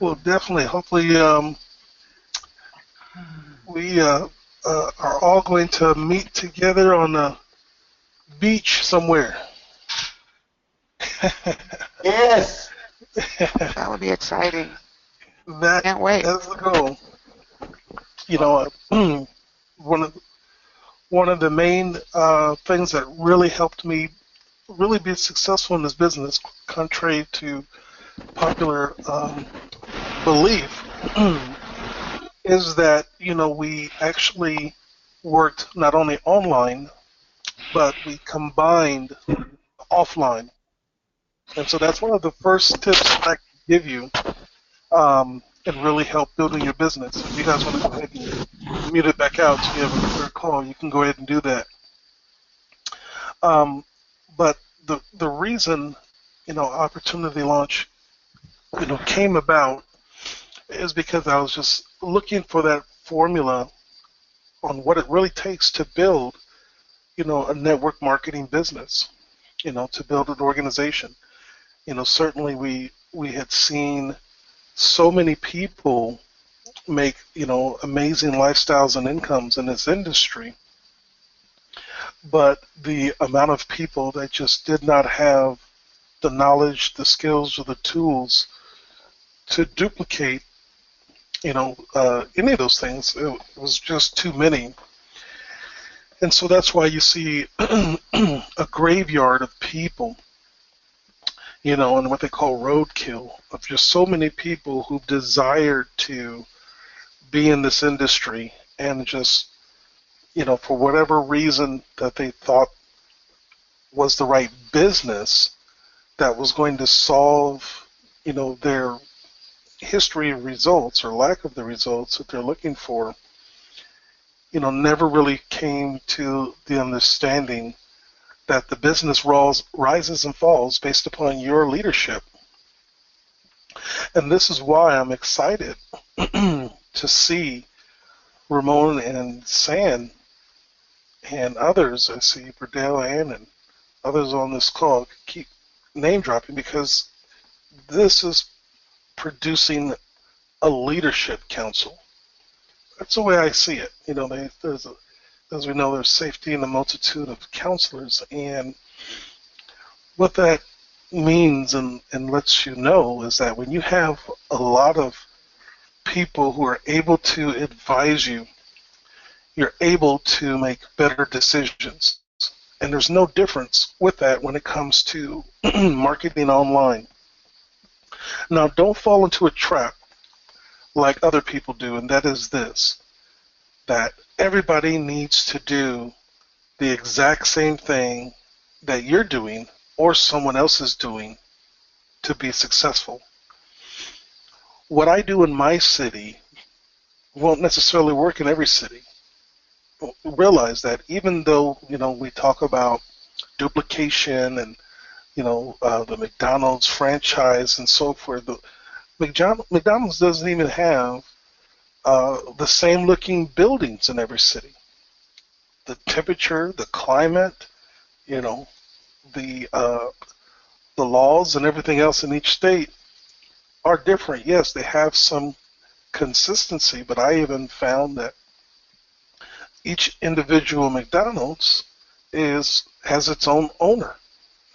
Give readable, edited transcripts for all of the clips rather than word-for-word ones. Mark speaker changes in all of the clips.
Speaker 1: Well, definitely. Hopefully, we are all going to meet together on a beach somewhere.
Speaker 2: Yes.
Speaker 3: That would be exciting.
Speaker 1: that
Speaker 3: Can't wait.
Speaker 1: that's the goal. You
Speaker 2: Uh,
Speaker 1: know, one of the main things that really helped me really be successful in this business, contrary to popular belief, is that we actually worked not only online but we combined offline, and so that's one of the first tips I can give you, and really help building your business. If you guys want to go ahead and mute it back out so you have a clear call, you can go ahead and do that. Um, but the reason opportunity launch came about is because I was just looking for that formula on what it really takes to build a network marketing business, to build an organization. Certainly we had seen so many people make amazing lifestyles and incomes in this industry, but the amount of people that just did not have the knowledge, the skills, or the tools to duplicate any of those things, it was just too many. And so that's why you see a graveyard of people, and what they call roadkill, of just so many people who desired to be in this industry and just, for whatever reason that they thought was the right business that was going to solve, their history of results or lack of the results that they're looking for, never really came to the understanding that the business rises and falls based upon your leadership. And this is why I'm excited to see Ramon and San and others. I see Burdell and others on this call keep name dropping, because this is producing a leadership council. That's the way I see it. As we know, there's safety in a multitude of counselors, and what that means and lets you know is that when you have a lot of people who are able to advise you, you're able to make better decisions. And there's no difference with that when it comes to marketing online. Now, don't fall into a trap like other people do, and that is this: that everybody needs to do the exact same thing that you're doing or someone else is doing to be successful. What I do in my city won't necessarily work in every city. Realize that even though we talk about duplication and the McDonald's franchise and so forth, the McDonald's doesn't even have the same looking buildings in every city. The temperature, the climate, you know, the uh, the laws and everything else in each state are different. Yes, they have some consistency, but I even found that each individual McDonald's has its own owner.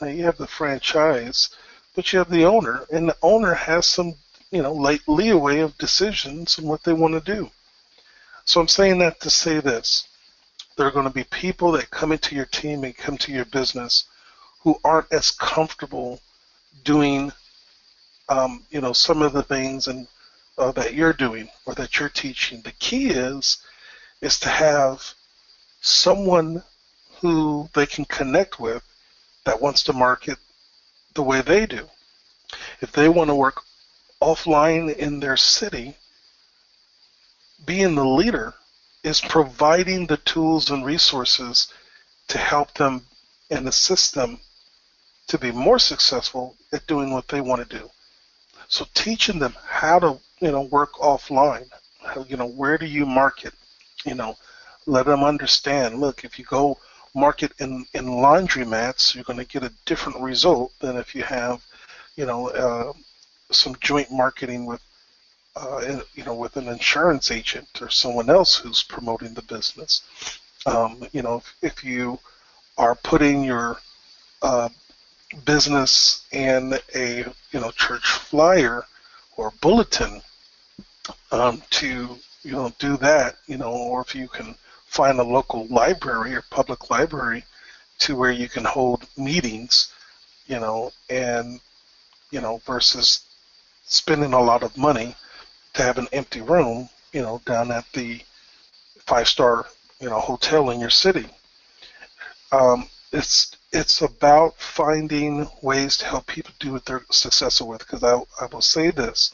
Speaker 1: Now you have the franchise, but you have the owner, and the owner has some, like leeway of decisions and what they want to do. So I'm saying that to say this: there are going to be people that come into your team and come to your business who aren't as comfortable doing, some of the things and that you're doing or that you're teaching. The key is to have someone who they can connect with that wants to market the way they do. If they want to work offline in their city, being the leader is providing the tools and resources to help them and assist them to be more successful at doing what they want to do. So teaching them how to, work offline, how, where do you market, you know, let them understand, look, if you go market in laundromats, you're going to get a different result than if you have, you know, uh, some joint marketing with with an insurance agent or someone else who's promoting the business. If you are putting your uh, business in a church flyer or bulletin, to do that, or if you can find a local library or public library to where you can hold meetings, and versus spending a lot of money to have an empty room, down at the five-star, hotel in your city. It's about finding ways to help people do what they're successful with. Because I will say this: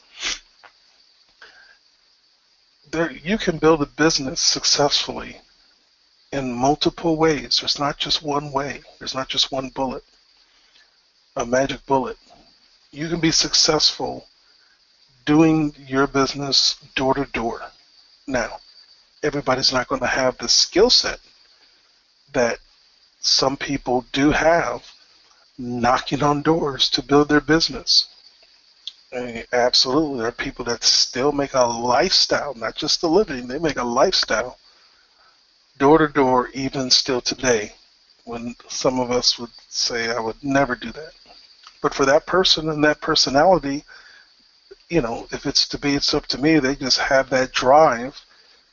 Speaker 1: you can build a business successfully in multiple ways. There's not just one way. There's not just one bullet, a magic bullet. You can be successful doing your business door to door. Now, everybody's not going to have the skill set that some people do have knocking on doors to build their business. Absolutely, there are people that still make a lifestyle, not just a living, they make a lifestyle door to door, even still today, when some of us would say, I would never do that. But for that person and that personality, if it's to be, it's up to me. They just have that drive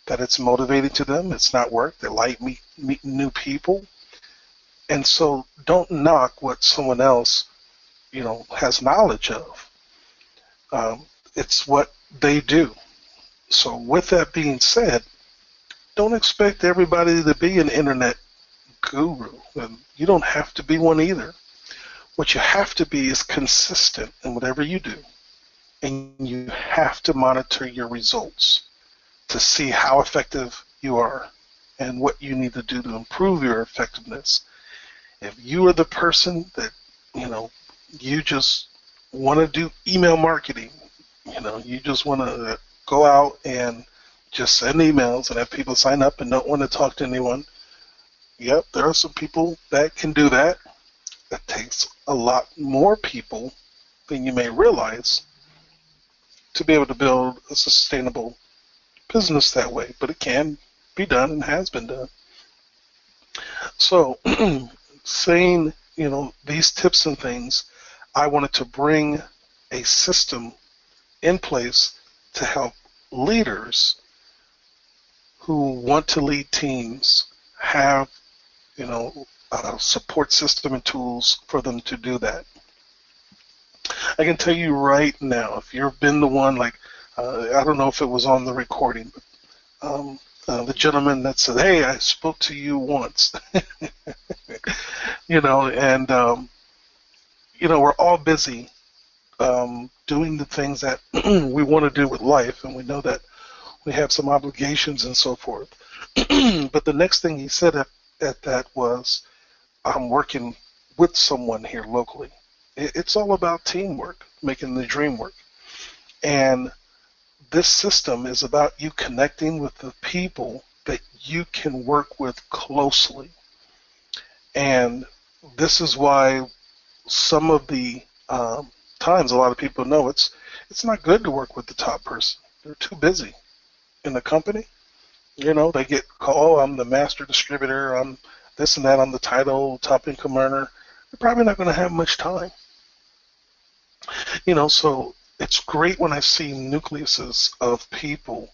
Speaker 1: that it's motivating to them. It's not work. They like meeting new people. And so don't knock what someone else, has knowledge of. It's what they do. So with that being said, don't expect everybody to be an internet guru. And you don't have to be one either. What you have to be is consistent in whatever you do. And you have to monitor your results to see how effective you are and what you need to do to improve your effectiveness. If you are the person that, you just want to do email marketing, you just want to go out and just send emails and have people sign up and don't want to talk to anyone. Yep, there are some people that can do that. It takes a lot more people than you may realize to be able to build a sustainable business that way, but it can be done and has been done. So saying, these tips and things, I wanted to bring a system in place to help leaders who want to lead teams have, a support system and tools for them to do that. I can tell you right now, if you've been the one, like, I don't know if it was on the recording, but the gentleman that said, hey, I spoke to you once, and, we're all busy doing the things that we want to do with life, and we know that we have some obligations and so forth. But the next thing he said at that was, I'm working with someone here locally. It's all about teamwork, making the dream work. And this system is about you connecting with the people that you can work with closely. And this is why some of the times a lot of people know it's not good to work with the top person. They're too busy in the company. They get called, I'm the master distributor, I'm this and that, I'm the title, top income earner. They're probably not going to have much time. So it's great when I see nucleuses of people.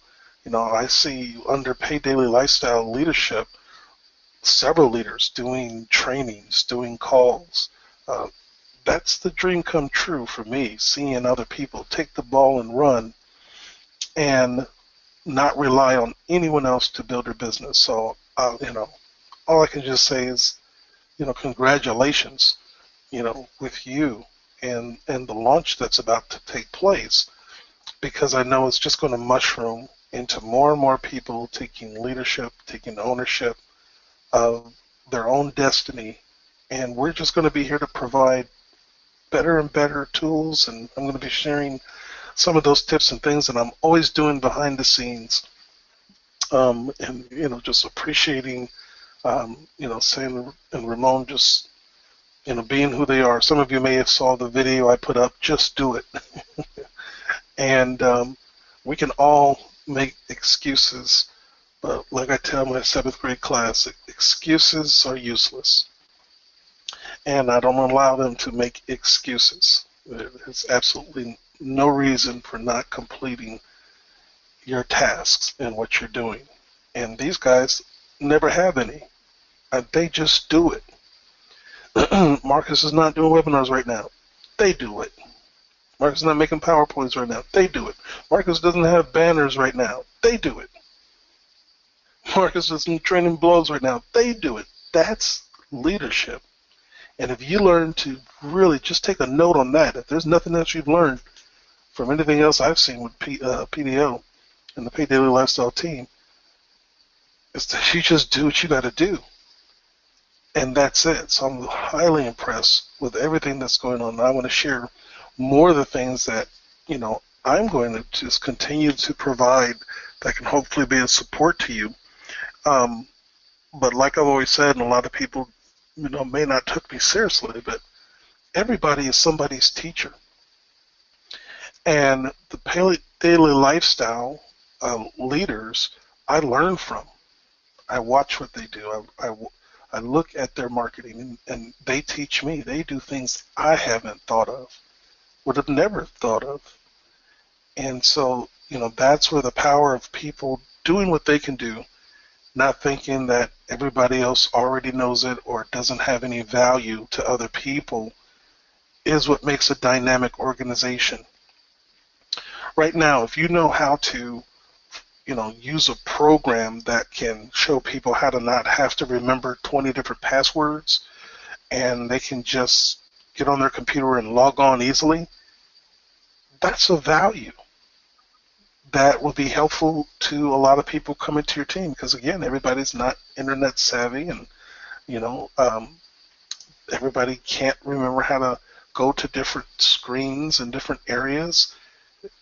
Speaker 1: I see under PaidDaily Lifestyle Leadership, several leaders doing trainings, doing calls. That's the dream come true for me, seeing other people take the ball and run and not rely on anyone else to build their business. So, all I can just say is, congratulations, with you and the launch that's about to take place, because I know it's just going to mushroom into more and more people taking leadership, taking ownership of their own destiny, and we're just going to be here to provide better and better tools, and I'm going to be sharing some of those tips and things that I'm always doing behind the scenes, and just appreciating, Sam and Ramon just being who they are. Some of you may have saw the video I put up, Just Do It. And We can all make excuses, but like I tell my 7th grade class, excuses are useless. And I don't allow them to make excuses. There's absolutely no reason for not completing your tasks and what you're doing. And these guys never have any. They just do it. Marcus is not doing webinars right now. They do it. Marcus is not making PowerPoints right now. They do it. Marcus doesn't have banners right now. They do it. Marcus isn't training blogs right now. They do it. That's leadership. And if you learn to really just take a note on that, if there's nothing else you've learned from anything else I've seen with PDO and the Pay Daily Lifestyle team, is that you just do what you got to do. And that's it. So I'm highly impressed with everything that's going on. I want to share more of the things that, I'm going to just continue to provide that can hopefully be a support to you. But like I've always said, and a lot of people, may not take me seriously, but everybody is somebody's teacher. And the Pay Daily Lifestyle leaders, I learn from. I watch what they do. I look at their marketing, and they teach me. They do things I haven't thought of, would have never thought of. And so, that's where the power of people doing what they can do, not thinking that everybody else already knows it or doesn't have any value to other people, is what makes a dynamic organization. Right now, if you know how to, use a program that can show people how to not have to remember 20 different passwords, and they can just get on their computer and log on easily, that's a value that will be helpful to a lot of people coming to your team, because again, everybody's not internet savvy, and everybody can't remember how to go to different screens and different areas.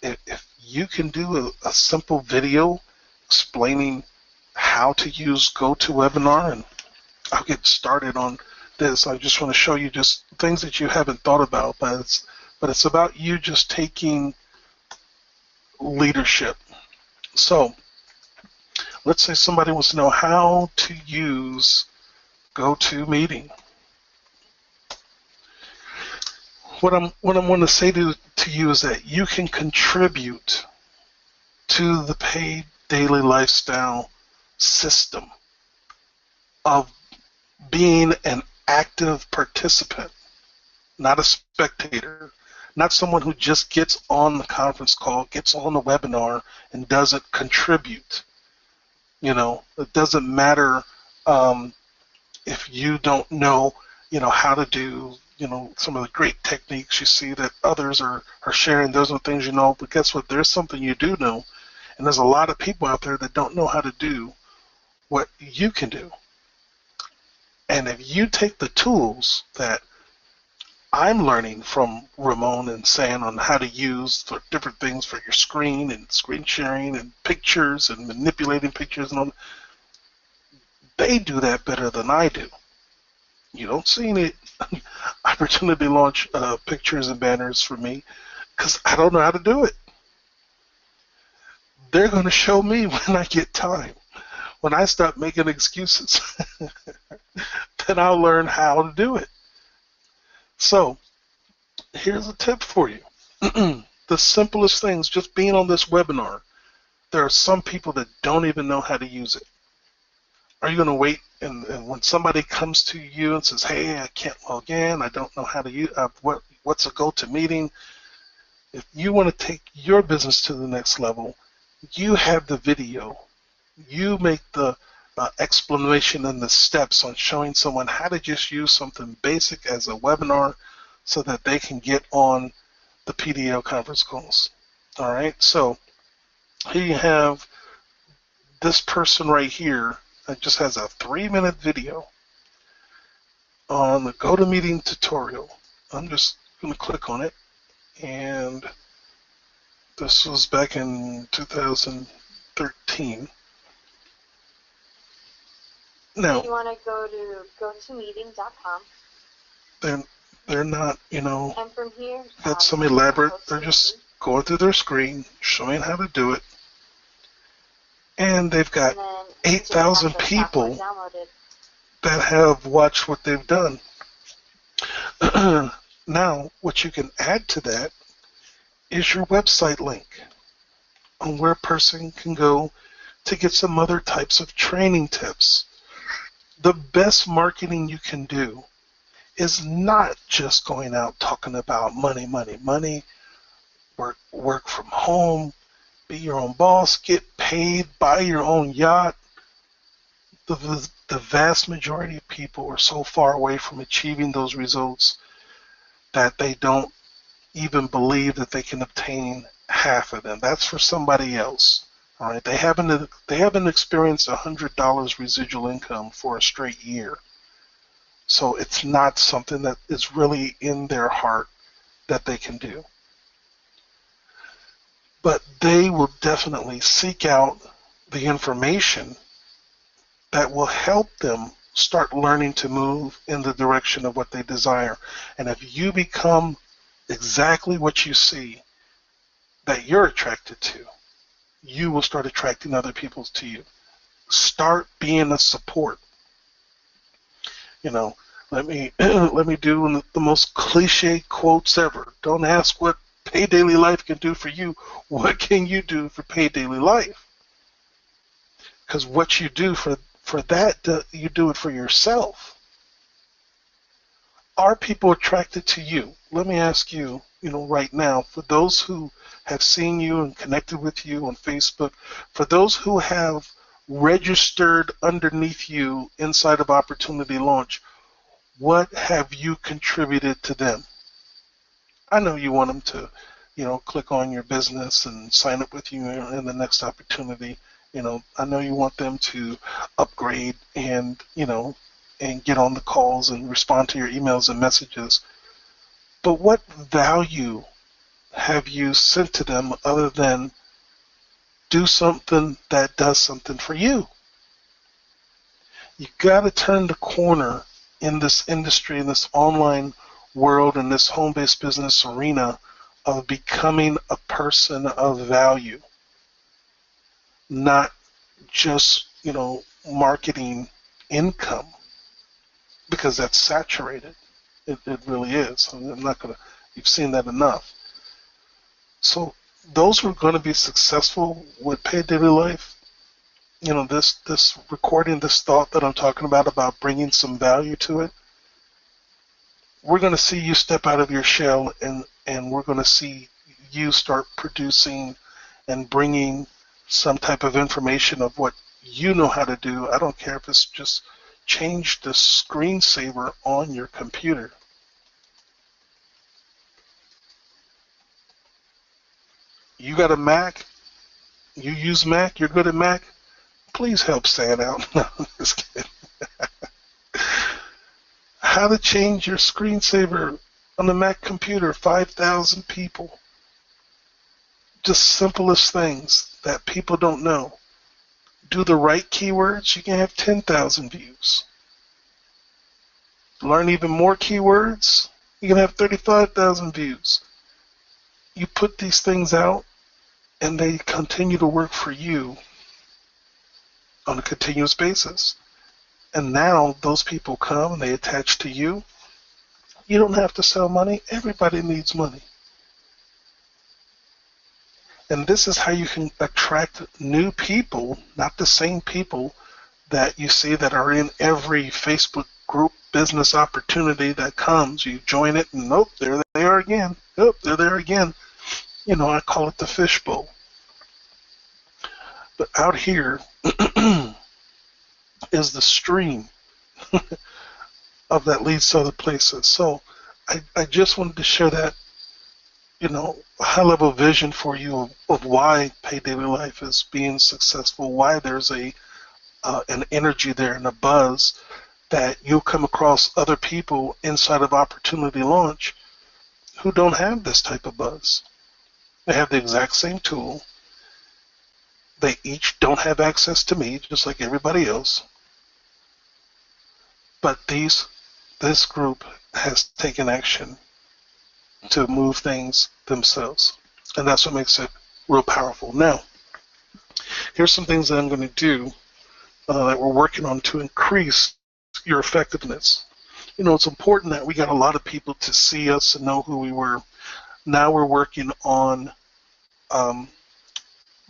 Speaker 1: If you can do a simple video explaining how to use GoToWebinar, and I'll get started on this. I just want to show you just things that you haven't thought about, but it's about you just taking leadership. So let's say somebody wants to know how to use GoToMeeting. What I'm going to say to you is that you can contribute to the Paid Daily Lifestyle system of being an active participant, not a spectator, not someone who just gets on the conference call, gets on the webinar, and doesn't contribute. It doesn't matter if you don't know, how to do, some of the great techniques you see that others are sharing. Those are things you know, but guess what? There's something you do know, and there's a lot of people out there that don't know how to do what you can do. And if you take the tools that I'm learning from Ramon and Sam on how to use for different things for your screen and screen sharing and pictures and manipulating pictures and all, they do that better than I do. You don't see any opportunity to launch pictures and banners for me because I don't know how to do it. They're going to show me when I get time. When I stop making excuses, then I'll learn how to do it. So here's a tip for you. The simplest things, just being on this webinar, there are some people that don't even know how to use it. Are you going to wait and when somebody comes to you and says, hey, I can't log in, I don't know how to use what's a GoToMeeting? If you want to take your business to the next level, you have the video. You make the explanation and the steps on showing someone how to just use something basic as a webinar so that they can get on the PDO conference calls. All right, so here you have this person right here that just has a 3-minute video on the GoToMeeting tutorial. I'm just going to click on it, and this was back in 2013. Now,
Speaker 2: you want to go to GoToMeeting.com.
Speaker 1: They're not,
Speaker 2: And from here,
Speaker 1: that's some elaborate. They're just going through their screen, showing how to do it, and they've got 8,000 people that have watched what they've done. Now, what you can add to that is your website link on where a person can go to get some other types of training tips. The best marketing you can do is not just going out talking about money, money, money, work from home, be your own boss, get paid, buy your own yacht. The vast majority of people are so far away from achieving those results that they don't even believe that they can obtain half of them. That's for somebody else. All right, they haven't experienced $100 residual income for a straight year. So it's not something that is really in their heart that they can do. But they will definitely seek out the information that will help them start learning to move in the direction of what they desire. And if you become exactly what you see that you're attracted to, you will start attracting other people to you. Start being a support. Let me do the most cliche quotes ever. Don't ask what PaidDaily Life can do for you. What can you do for PaidDaily Life? Because what you do for that, you do it for yourself. Are people attracted to you? Let me ask you, right now, for those who have seen you and connected with you on Facebook, for those who have registered underneath you inside of Opportunity Launch, what have you contributed to them? I know you want them to, click on your business and sign up with you in the next opportunity. I know you want them to upgrade and get on the calls and respond to your emails and messages. But what value have you sent to them other than do something that does something for you? You got to turn the corner in this industry, in this online world, in this home-based business arena of becoming a person of value, not just, marketing income, because that's saturated. It really is. You've seen that enough. So those who are going to be successful with PaidDaily Life, this recording, this thought that I'm talking about bringing some value to it, we're going to see you step out of your shell, and we're going to see you start producing and bringing some type of information of what you know how to do. I don't care if it's just change the screensaver on your computer. You got a Mac? You use Mac? You're good at Mac? Please help Stan out. No, I'm just kidding. How to change your screensaver on the Mac computer, 5,000 people. Just simplest things that people don't know. Do the right keywords, you can have 10,000 views. Learn even more keywords, you can have 35,000 views. You put these things out, and they continue to work for you on a continuous basis. And now those people come and they attach to you. You don't have to sell money. Everybody needs money. And this is how you can attract new people, not the same people that you see that are in every Facebook group business opportunity that comes. You join it, and nope, there they are again. Nope, they're there again. I call it the fishbowl. But out here is the stream of that leads to other places. So I just wanted to share that, high-level vision for you of why PaidDaily Life is being successful, why there's an energy there and a buzz that you'll come across other people inside of Opportunity Launch who don't have this type of buzz. They have the exact same tool. They each don't have access to me, just like everybody else. But this group has taken action to move things themselves. And that's what makes it real powerful. Now, here's some things that I'm going to do that we're working on to increase your effectiveness. It's important that we got a lot of people to see us and know who we were. Now we're working on um,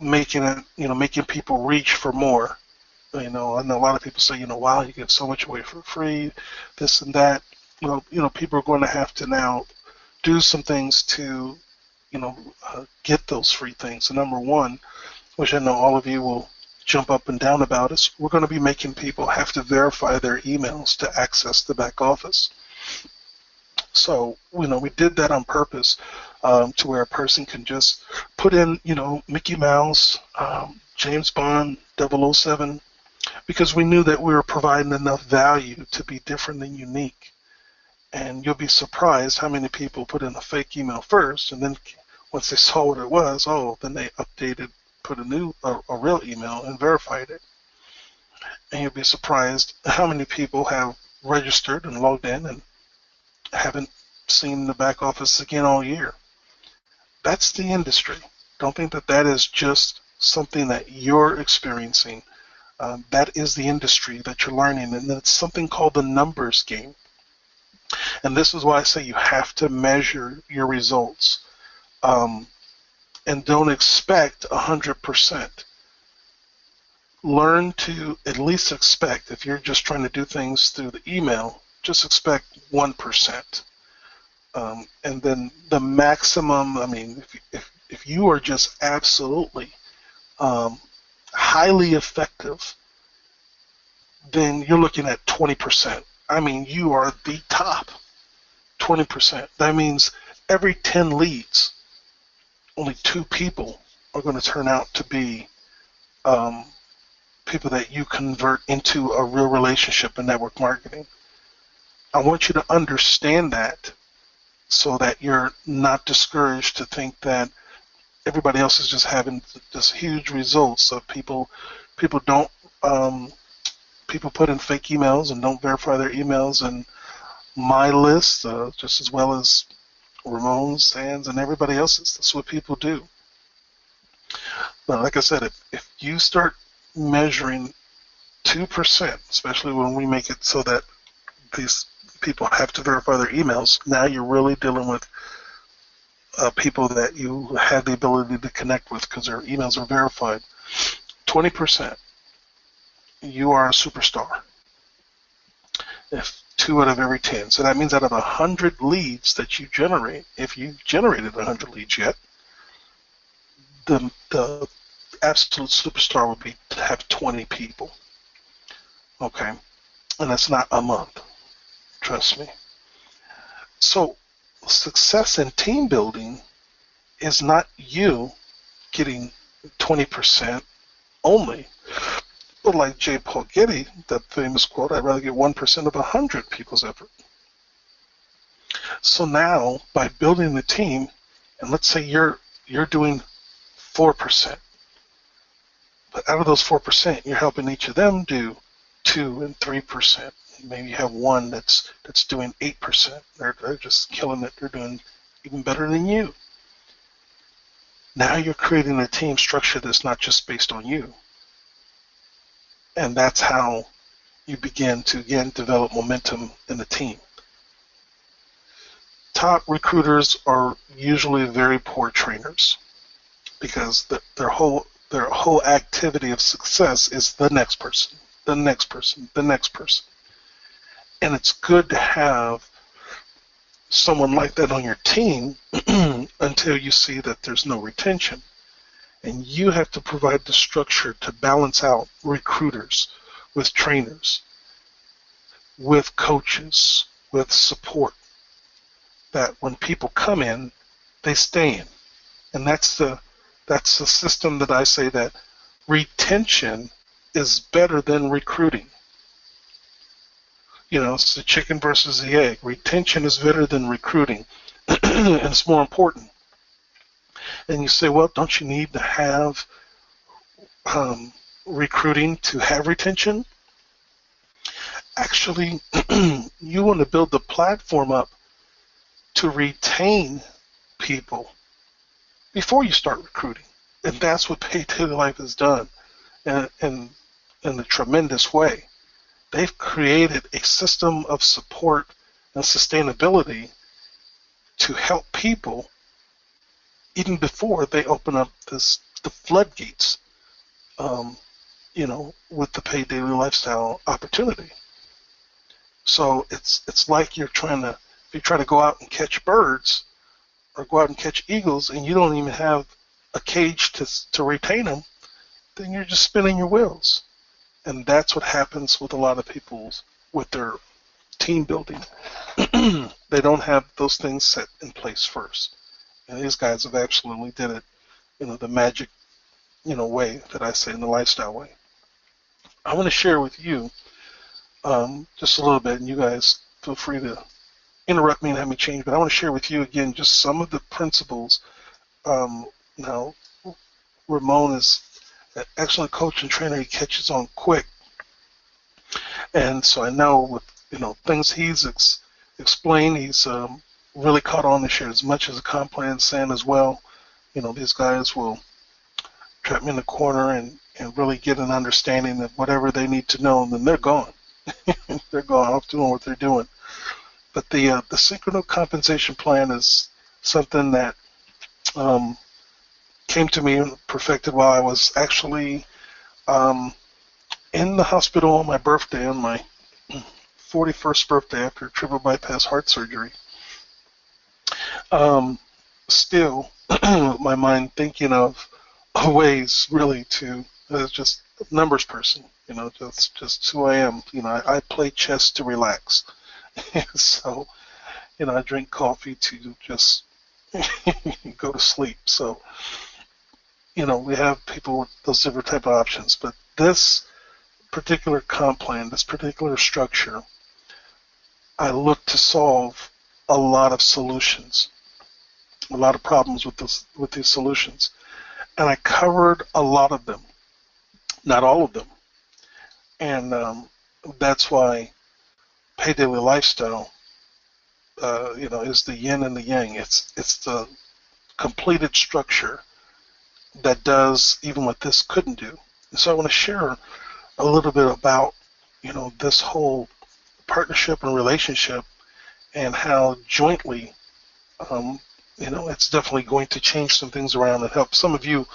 Speaker 1: making it, making people reach for more. I know a lot of people say, wow, you get so much away for free, this and that. People are going to have to now do some things to, get those free things. So number one, which I know all of you will jump up and down about, is we're going to be making people have to verify their emails to access the back office. So, we did that on purpose to where a person can just put in, Mickey Mouse, James Bond, 007, because we knew that we were providing enough value to be different and unique. And you'll be surprised how many people put in a fake email first, and then once they saw what it was, then they updated, put a real email and verified it. And you'll be surprised how many people have registered and logged in and haven't seen the back office again all year. That's the industry. Don't think that that is just something that you're experiencing. That is the industry that you're learning, and it's something called the numbers game. And this is why I say you have to measure your results, and don't expect 100%. Learn to at least expect, if you're just trying to do things through the email, just expect 1%. And then the maximum, if you are just absolutely highly effective, then you're looking at 20%. You are the top 20%. That means every 10 leads, only 2 people are going to turn out to be people that you convert into a real relationship in network marketing. I want you to understand that so that you're not discouraged to think that everybody else is just having this huge results. So people don't people put in fake emails and don't verify their emails, and my list, just as well as Ramon's, Stan's, and everybody else's. That's what people do. But like I said, if you start measuring 2%, especially when we make it so that these people have to verify their emails, now you're really dealing with people that you have the ability to connect with because their emails are verified. 20%, you are a superstar. If 2 out of every 10. So that means out of 100 leads that you generate, if you've generated 100 leads yet, the absolute superstar would be to have 20 people. Okay? And that's not a month. Trust me. So success in team building is not you getting 20% only. But like J. Paul Getty, that famous quote, I'd rather get 1% of 100 people's effort. So now, by building the team, and let's say you're doing 4%, but out of those 4%, you're helping each of them do 2 and 3%. Maybe you have one that's doing 8%. They're just killing it. They're doing even better than you. Now you're creating a team structure that's not just based on you. And that's how you begin to, again, develop momentum in the team. Top recruiters are usually very poor trainers because their whole activity of success is the next person, the next person, the next person. And it's good to have someone like that on your team until you see that there's no retention. And you have to provide the structure to balance out recruiters with trainers, with coaches, with support, that when people come in, they stay in. And that's the system that I say that retention is better than recruiting. It's the chicken versus the egg. Retention is better than recruiting, and it's more important. And you say, well, don't you need to have recruiting to have retention? Actually, you want to build the platform up to retain people before you start recruiting. And that's what PaidDaily Life has done in a tremendous way. They've created a system of support and sustainability to help people even before they open up the floodgates, um, with the PaidDaily lifestyle opportunity. So it's like if you try to go out and catch birds or go out and catch eagles and you don't even have a cage to retain them, then you're just spinning your wheels. And that's what happens with a lot of people with their team building. They don't have those things set in place first. And these guys have absolutely did it, the magic, way that I say, in the lifestyle way. I want to share with you just a little bit, and you guys feel free to interrupt me and have me change, but I want to share with you again just some of the principles. Now, Ramon is an excellent coach and trainer. He catches on quick. And so I know with, things he's explained, he's really caught on to share as much as a comp plan saying as well. These guys will trap me in the corner and really get an understanding of whatever they need to know, and then they're gone. They're gone off doing what they're doing. But the synchronous compensation plan is something that came to me and perfected while I was actually in the hospital on my birthday, on my 41st birthday after triple bypass heart surgery. Still, my mind thinking of ways really to, just a numbers person, just who I am. I play chess to relax. So, I drink coffee to just go to sleep. So, we have people with those different type of options. But this particular comp plan, this particular structure, I look to solve a lot of solutions, a lot of problems with these solutions. And I covered a lot of them, not all of them. And that's why PaidDaily Lifestyle, is the yin and the yang. It's the completed structure that does even what this couldn't do. And so I want to share a little bit about, this whole partnership and relationship and how jointly, it's definitely going to change some things around and help some of you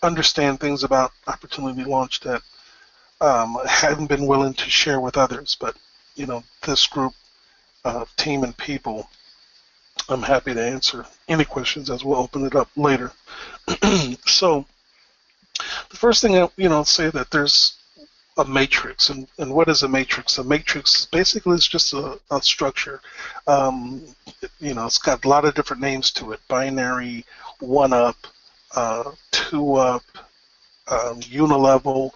Speaker 1: understand things about Opportunity Launch that hadn't been willing to share with others. But, this group of team and people, I'm happy to answer any questions as we'll open it up later. So the first thing I say that there's a matrix, and what is a matrix? A matrix basically is just a structure. It's got a lot of different names to it: binary, one up, two up, unilevel.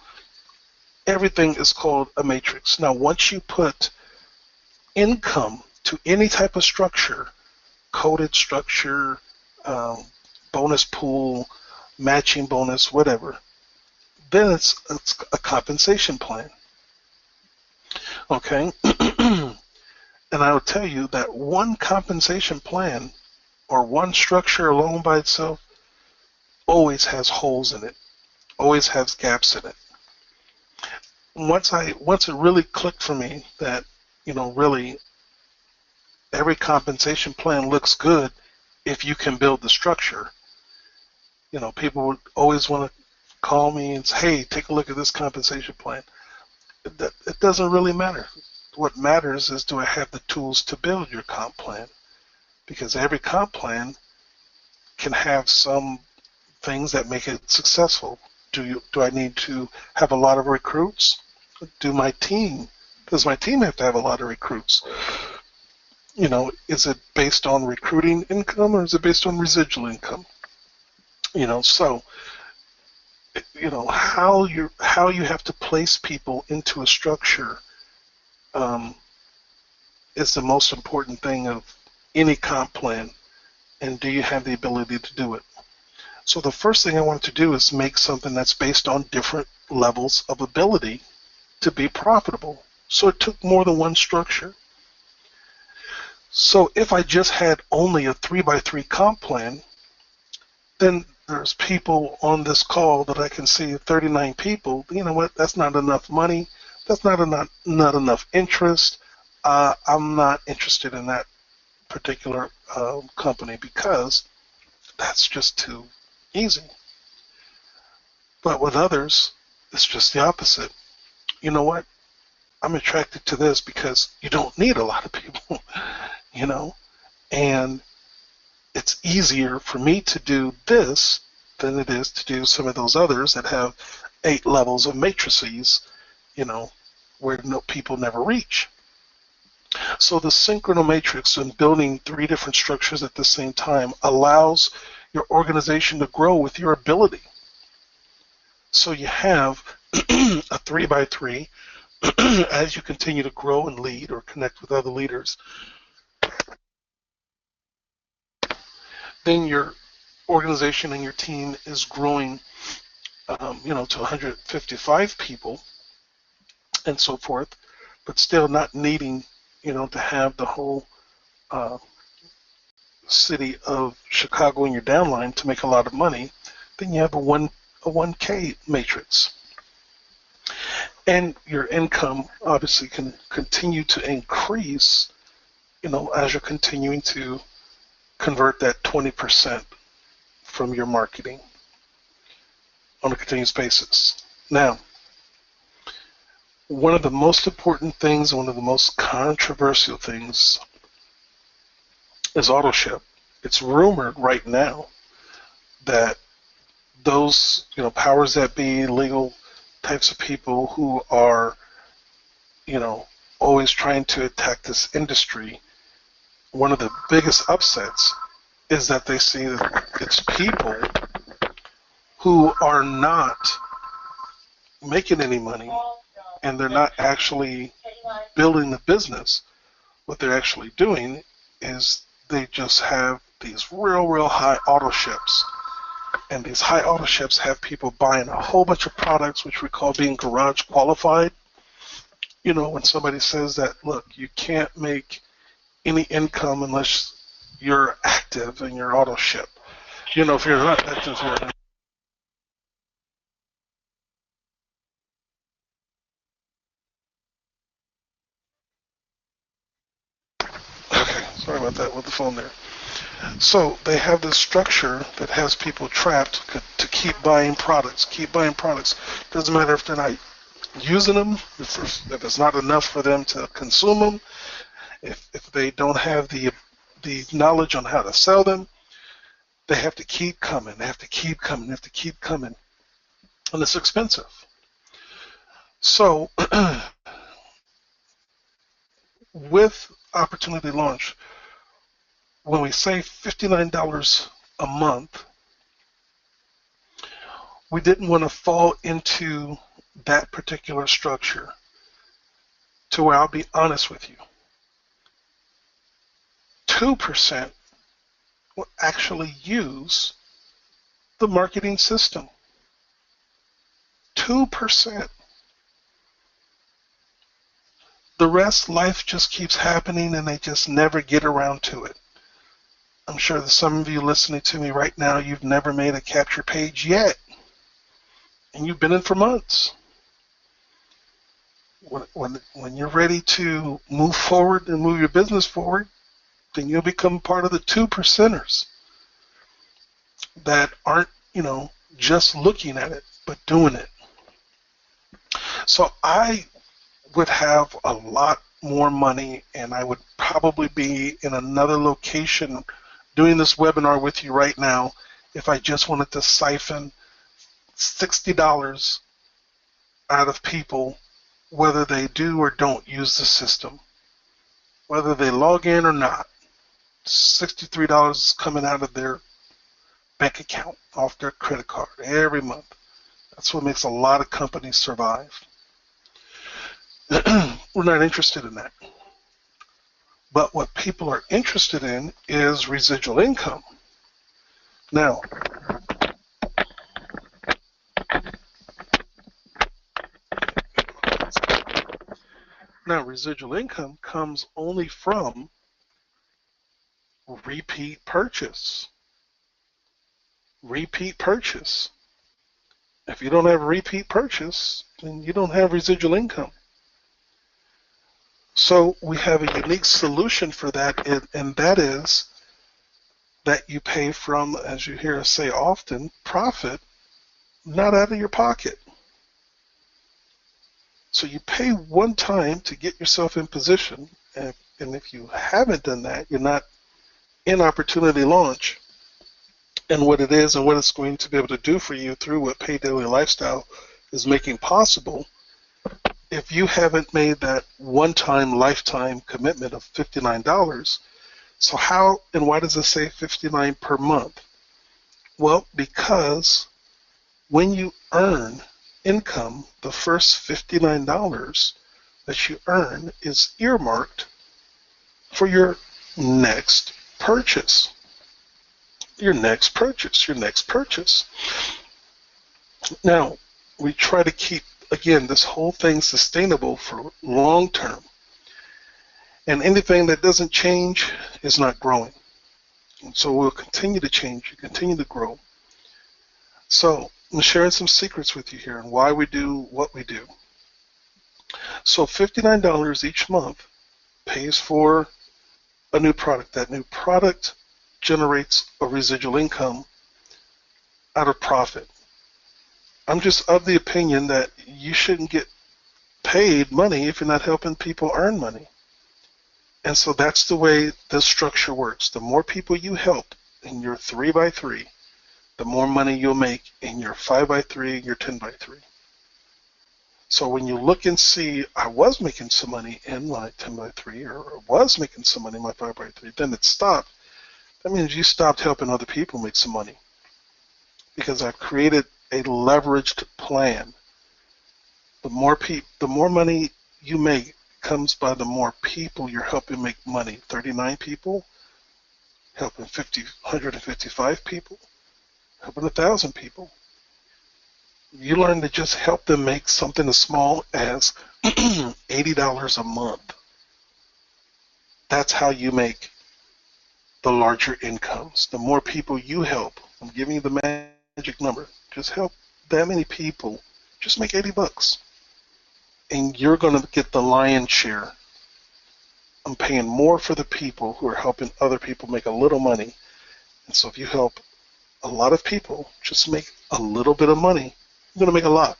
Speaker 1: Everything is called a matrix. Now, once you put income to any type of structure, coded structure, bonus pool, matching bonus, whatever, then it's a compensation plan. Okay? And I will tell you that one compensation plan or one structure alone by itself always has holes in it, always has gaps in it. Once it really clicked for me that, really every compensation plan looks good if you can build the structure. People would always want to call me and say, hey, take a look at this compensation plan. It doesn't really matter. What matters is, do I have the tools to build your comp plan? Because every comp plan can have some things that make it successful. Do I need to have a lot of recruits? Does my team have to have a lot of recruits? Is it based on recruiting income or is it based on residual income? So how you have to place people into a structure is the most important thing of any comp plan, and do you have the ability to do it? So the first thing I wanted to do is make something that's based on different levels of ability to be profitable. So it took more than one structure. So if I just had only a 3x3 comp plan, then there's people on this call that I can see 39 people. You know what? That's not enough money. That's not enough interest. I'm not interested in that particular company because that's just too easy. But with others, it's just the opposite. You know what? I'm attracted to this because you don't need a lot of people, you know, and it's easier for me to do this than it is to do some of those others that have 8 levels of matrices, you know, where people never reach. So the synchronomatrix and building 3 different structures at the same time allows your organization to grow with your ability. So you have a 3x3 as you continue to grow and lead or connect with other leaders. Then your organization and your team is growing, to 155 people and so forth, but still not needing, to have the whole city of Chicago in your downline to make a lot of money. Then you have a 1K matrix. And your income obviously can continue to increase, as you're continuing to convert that 20% from your marketing on a continuous basis. Now, one of the most important things, one of the most controversial things is auto ship. It's rumored right now that those, powers that be, legal types of people who are, always trying to attack this industry, one of the biggest upsets is that they see that it's people who are not making any money and they're not actually building the business. What they're actually doing is they just have these real high auto ships. And these high auto ships have people buying a whole bunch of products, which we call being garage qualified. When somebody says that, look, you can't make any income unless you're active in your auto ship. If you're not active here. Okay, sorry about that with the phone there. So they have this structure that has people trapped to keep buying products, Doesn't matter if they're not using them, if it's not enough for them to consume them, if they don't have the knowledge on how to sell them, they have to keep coming, and it's expensive. So with Opportunity Launch, when we say $59 a month, we didn't want to fall into that particular structure to where I'll be honest with you. 2% will actually use the marketing system. 2%. The rest, life just keeps happening and they just never get around to it. I'm sure that some of you listening to me right now, you've never made a capture page yet. And you've been in for months. When you're ready to move forward and move your business forward, then you'll become part of the 2%ers that aren't, just looking at it, but doing it. So I would have a lot more money and I would probably be in another location doing this webinar with you right now if I just wanted to siphon $60 out of people, whether they do or don't use the system, whether they log in or not. $63 is coming out of their bank account, off their credit card every month. That's what makes a lot of companies survive. We're not interested in that. But what people are interested in is residual income. Now, residual income comes only from repeat purchase. repeat purchase. If you don't have repeat purchase, then you don't have residual income. So we have a unique solution for that, and that is that you pay from, as you hear us say often, profit, not out of your pocket. So you pay one time to get yourself in position, and if you haven't done that, you're not in opportunity launch and what it is and what it's going to be able to do for you through what PaidDaily Lifestyle is making possible. If you haven't made that one-time lifetime commitment of $59, so how and why does it say $59 per month? Well, because when you earn income, the first $59 that you earn is earmarked for your next purchase. Your next purchase, your next purchase. Now, we try to keep, again, this whole thing sustainable for long term. And anything that doesn't change is not growing. And so we'll continue to change and continue to grow. So I'm sharing some secrets with you here and why we do what we do. So $59 each month pays for a new product. That new product generates a residual income out of profit. I'm just of the opinion that you shouldn't get paid money if you're not helping people earn money. And so that's the way this structure works. The more people you help in your 3x3, the more money you'll make in your 5x3 and your 10x3. So when you look and see, I was making some money in my 10x3 or was making some money in my 5x3, then it stopped. That means you stopped helping other people make some money because I've created a leveraged plan. The more money you make comes by the more people you're helping make money. 39 people, helping 155 people, helping 1,000 people. You learn to just help them make something as small as $80 a month. That's how you make the larger incomes. The more people you help, I'm giving you the magic number, just help that many people, just make $80. And you're going to get the lion's share. I'm paying more for the people who are helping other people make a little money. And so if you help a lot of people just make a little bit of money, you're going to make a lot.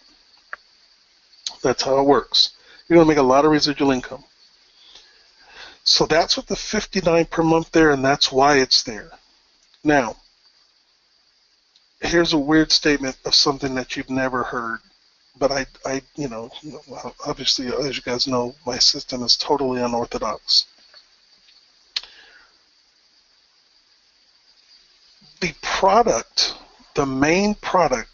Speaker 1: That's how it works. You're going to make a lot of residual income. So that's what the $59 per month there, and that's why it's there. Now, here's a weird statement of something that you've never heard. But I, obviously, as you guys know, my system is totally unorthodox. The product, the main product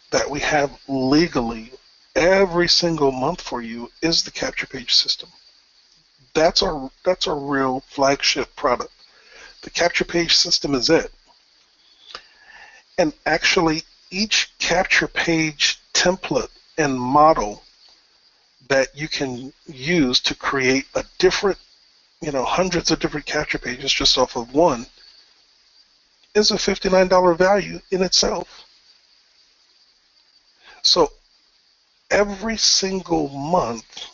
Speaker 1: that we have legally every single month for you is the capture page system. That's our real flagship product. The capture page system is it. And actually, each capture page template and model that you can use to create a different, hundreds of different capture pages just off of one is a $59 value in itself. So every single month,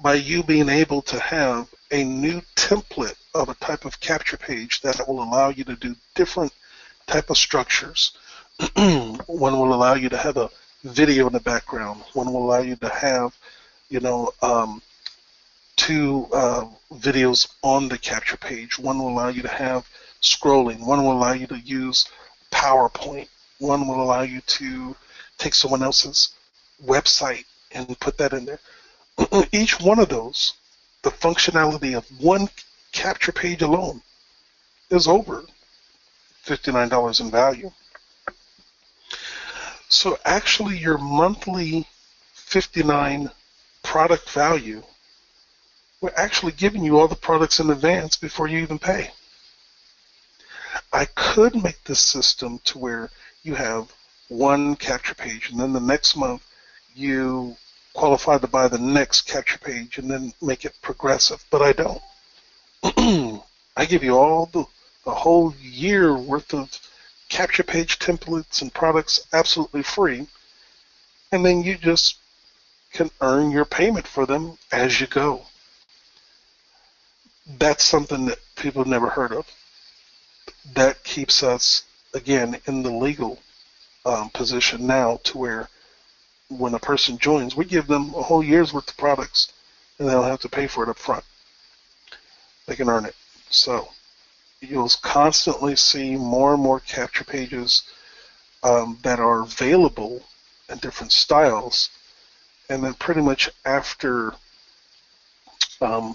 Speaker 1: by you being able to have a new template of a type of capture page that will allow you to do different type of structures. One will allow you to have a video in the background. One will allow you to have, two videos on the capture page. One will allow you to have scrolling. One will allow you to use PowerPoint. One will allow you to take someone else's website and put that in there. Each one of those, the functionality of one capture page alone is over $59 in value. So actually your monthly $59 product value, we're actually giving you all the products in advance before you even pay. I could make this system to where you have one capture page and then the next month you qualify to buy the next capture page and then make it progressive, but I don't. I give you all the whole year worth of capture page templates and products absolutely free, and then you just can earn your payment for them as you go. That's something that people have never heard of. That keeps us, again, in the legal position now to where when a person joins, we give them a whole year's worth of products, and they don't have to pay for it up front. They can earn it. So you'll constantly see more and more capture pages that are available in different styles, and then pretty much after a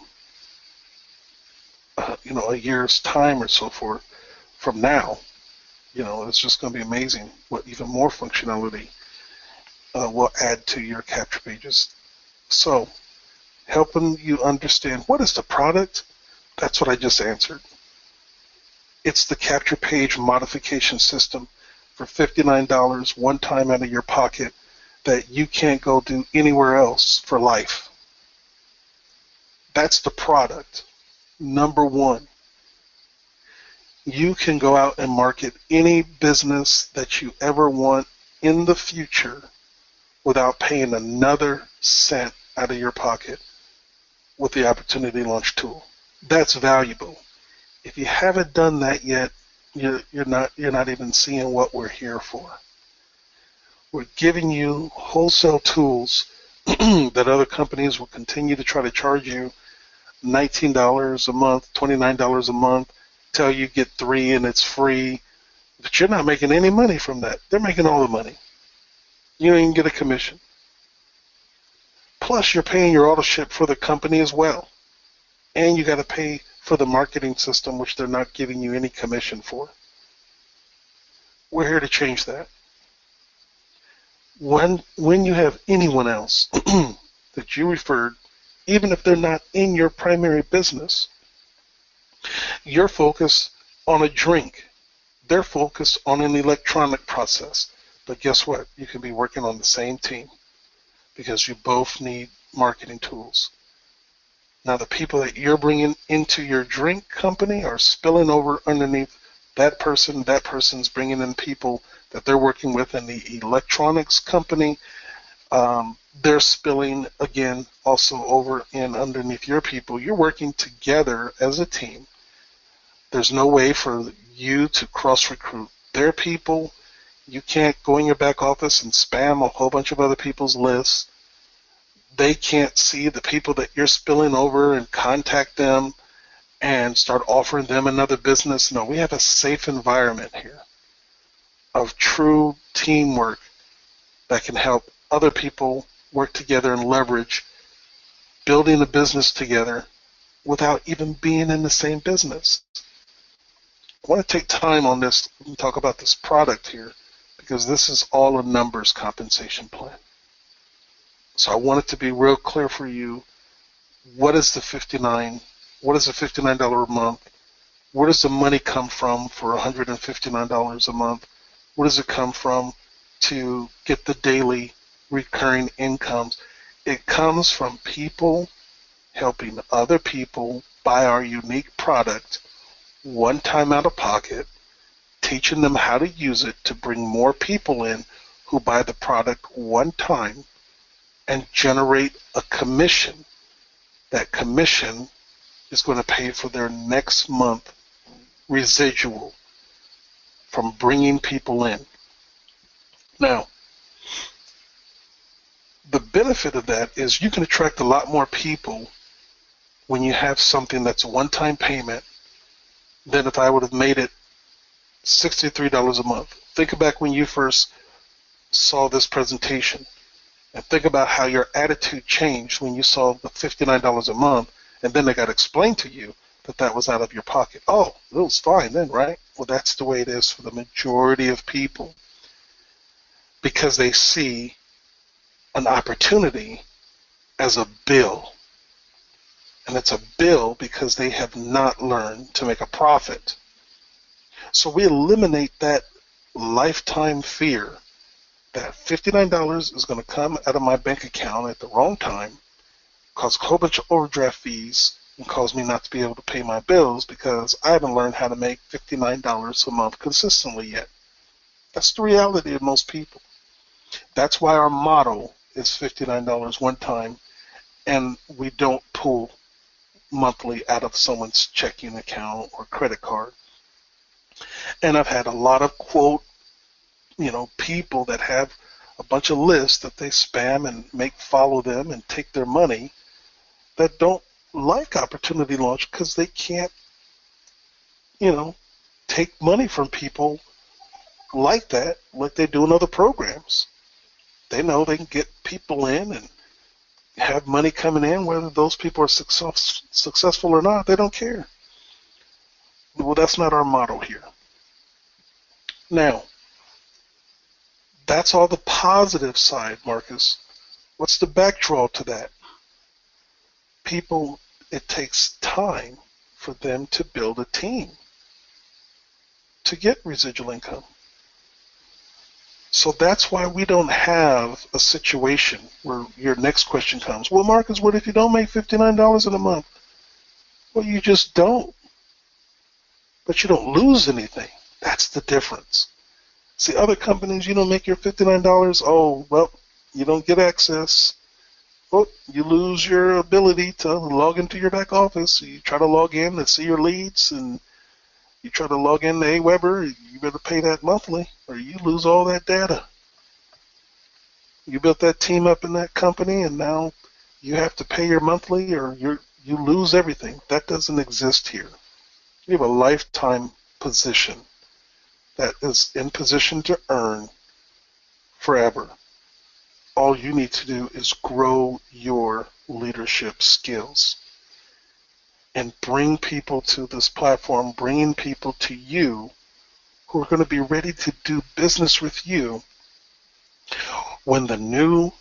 Speaker 1: year's time or so forth from now, it's just going to be amazing what even more functionality will add to your capture pages. So helping you understand what is the product, that's what I just answered. It's the capture page modification system for $59 one time out of your pocket that you can't go do anywhere else for life. That's the product. Number one. You can go out and market any business that you ever want in the future without paying another cent out of your pocket with the Opportunity Launch tool. That's valuable. If you haven't done that yet, you're not even seeing what we're here for. We're giving you wholesale tools that other companies will continue to try to charge you $19 a month, $29 a month, tell you get 3 and it's free, but you're not making any money from that. They're making all the money. You don't even get a commission. Plus, you're paying your auto ship for the company as well. And you got to pay for the marketing system, which they're not giving you any commission for. We're here to change that. When you have anyone else that you referred, even if they're not in your primary business, you're focused on a drink. They're focused on an electronic process. But guess what? You can be working on the same team because you both need marketing tools. Now, the people that you're bringing into your drink company are spilling over underneath that person. That person's bringing in people that they're working with in the electronics company. They're spilling, again, also over in underneath your people. You're working together as a team. There's no way for you to cross-recruit their people. You can't go in your back office and spam a whole bunch of other people's lists. They can't see the people that you're spilling over and contact them and start offering them another business. No, we have a safe environment here of true teamwork that can help other people work together and leverage building a business together without even being in the same business. I want to take time on this and talk about this product here because this is all a numbers compensation plan. So I want it to be real clear for you. What is the $59 a month? Where does the money come from for $159 a month? Where does it come from to get the daily recurring incomes? It comes from people helping other people buy our unique product one time out of pocket, teaching them how to use it to bring more people in who buy the product one time and generate a commission. That commission is going to pay for their next month residual from bringing people in. Now, the benefit of that is you can attract a lot more people when you have something that's a one-time payment than if I would have made it $63 a month. Think back when you first saw this presentation and think about how your attitude changed when you saw the $59 a month and then it got explained to you that that was out of your pocket. Oh, it was fine then, right? Well, that's the way it is for the majority of people because they see an opportunity as a bill. And it's a bill because they have not learned to make a profit. So we eliminate that lifetime fear that $59 is going to come out of my bank account at the wrong time, cause a whole bunch of overdraft fees, and cause me not to be able to pay my bills because I haven't learned how to make $59 a month consistently yet. That's the reality of most people. That's why our motto is $59 one time, and we don't pull monthly out of someone's checking account or credit card. And I've had a lot of people that have a bunch of lists that they spam and make follow them and take their money that don't like Opportunity Launch because they can't, take money from people like that, like they do in other programs. They know they can get people in and have money coming in, whether those people are successful or not. They don't care. Well, that's not our motto here. Now, that's all the positive side, Marcus. What's the backdraw to that? People, it takes time for them to build a team to get residual income. So that's why we don't have a situation where your next question comes, well, Marcus, what if you don't make $59 in a month? Well, you just don't. But you don't lose anything. That's the difference. See, other companies, you don't make your $59. Oh, well, you don't get access. Well, you lose your ability to log into your back office. You try to log in to see your leads, and you try to log in to Aweber, you better pay that monthly, or you lose all that data. You built that team up in that company, and now you have to pay your monthly, or you lose everything. That doesn't exist here. You have a lifetime position that is in position to earn forever. All you need to do is grow your leadership skills and bring people to this platform, bringing people to you who are going to be ready to do business with you when the new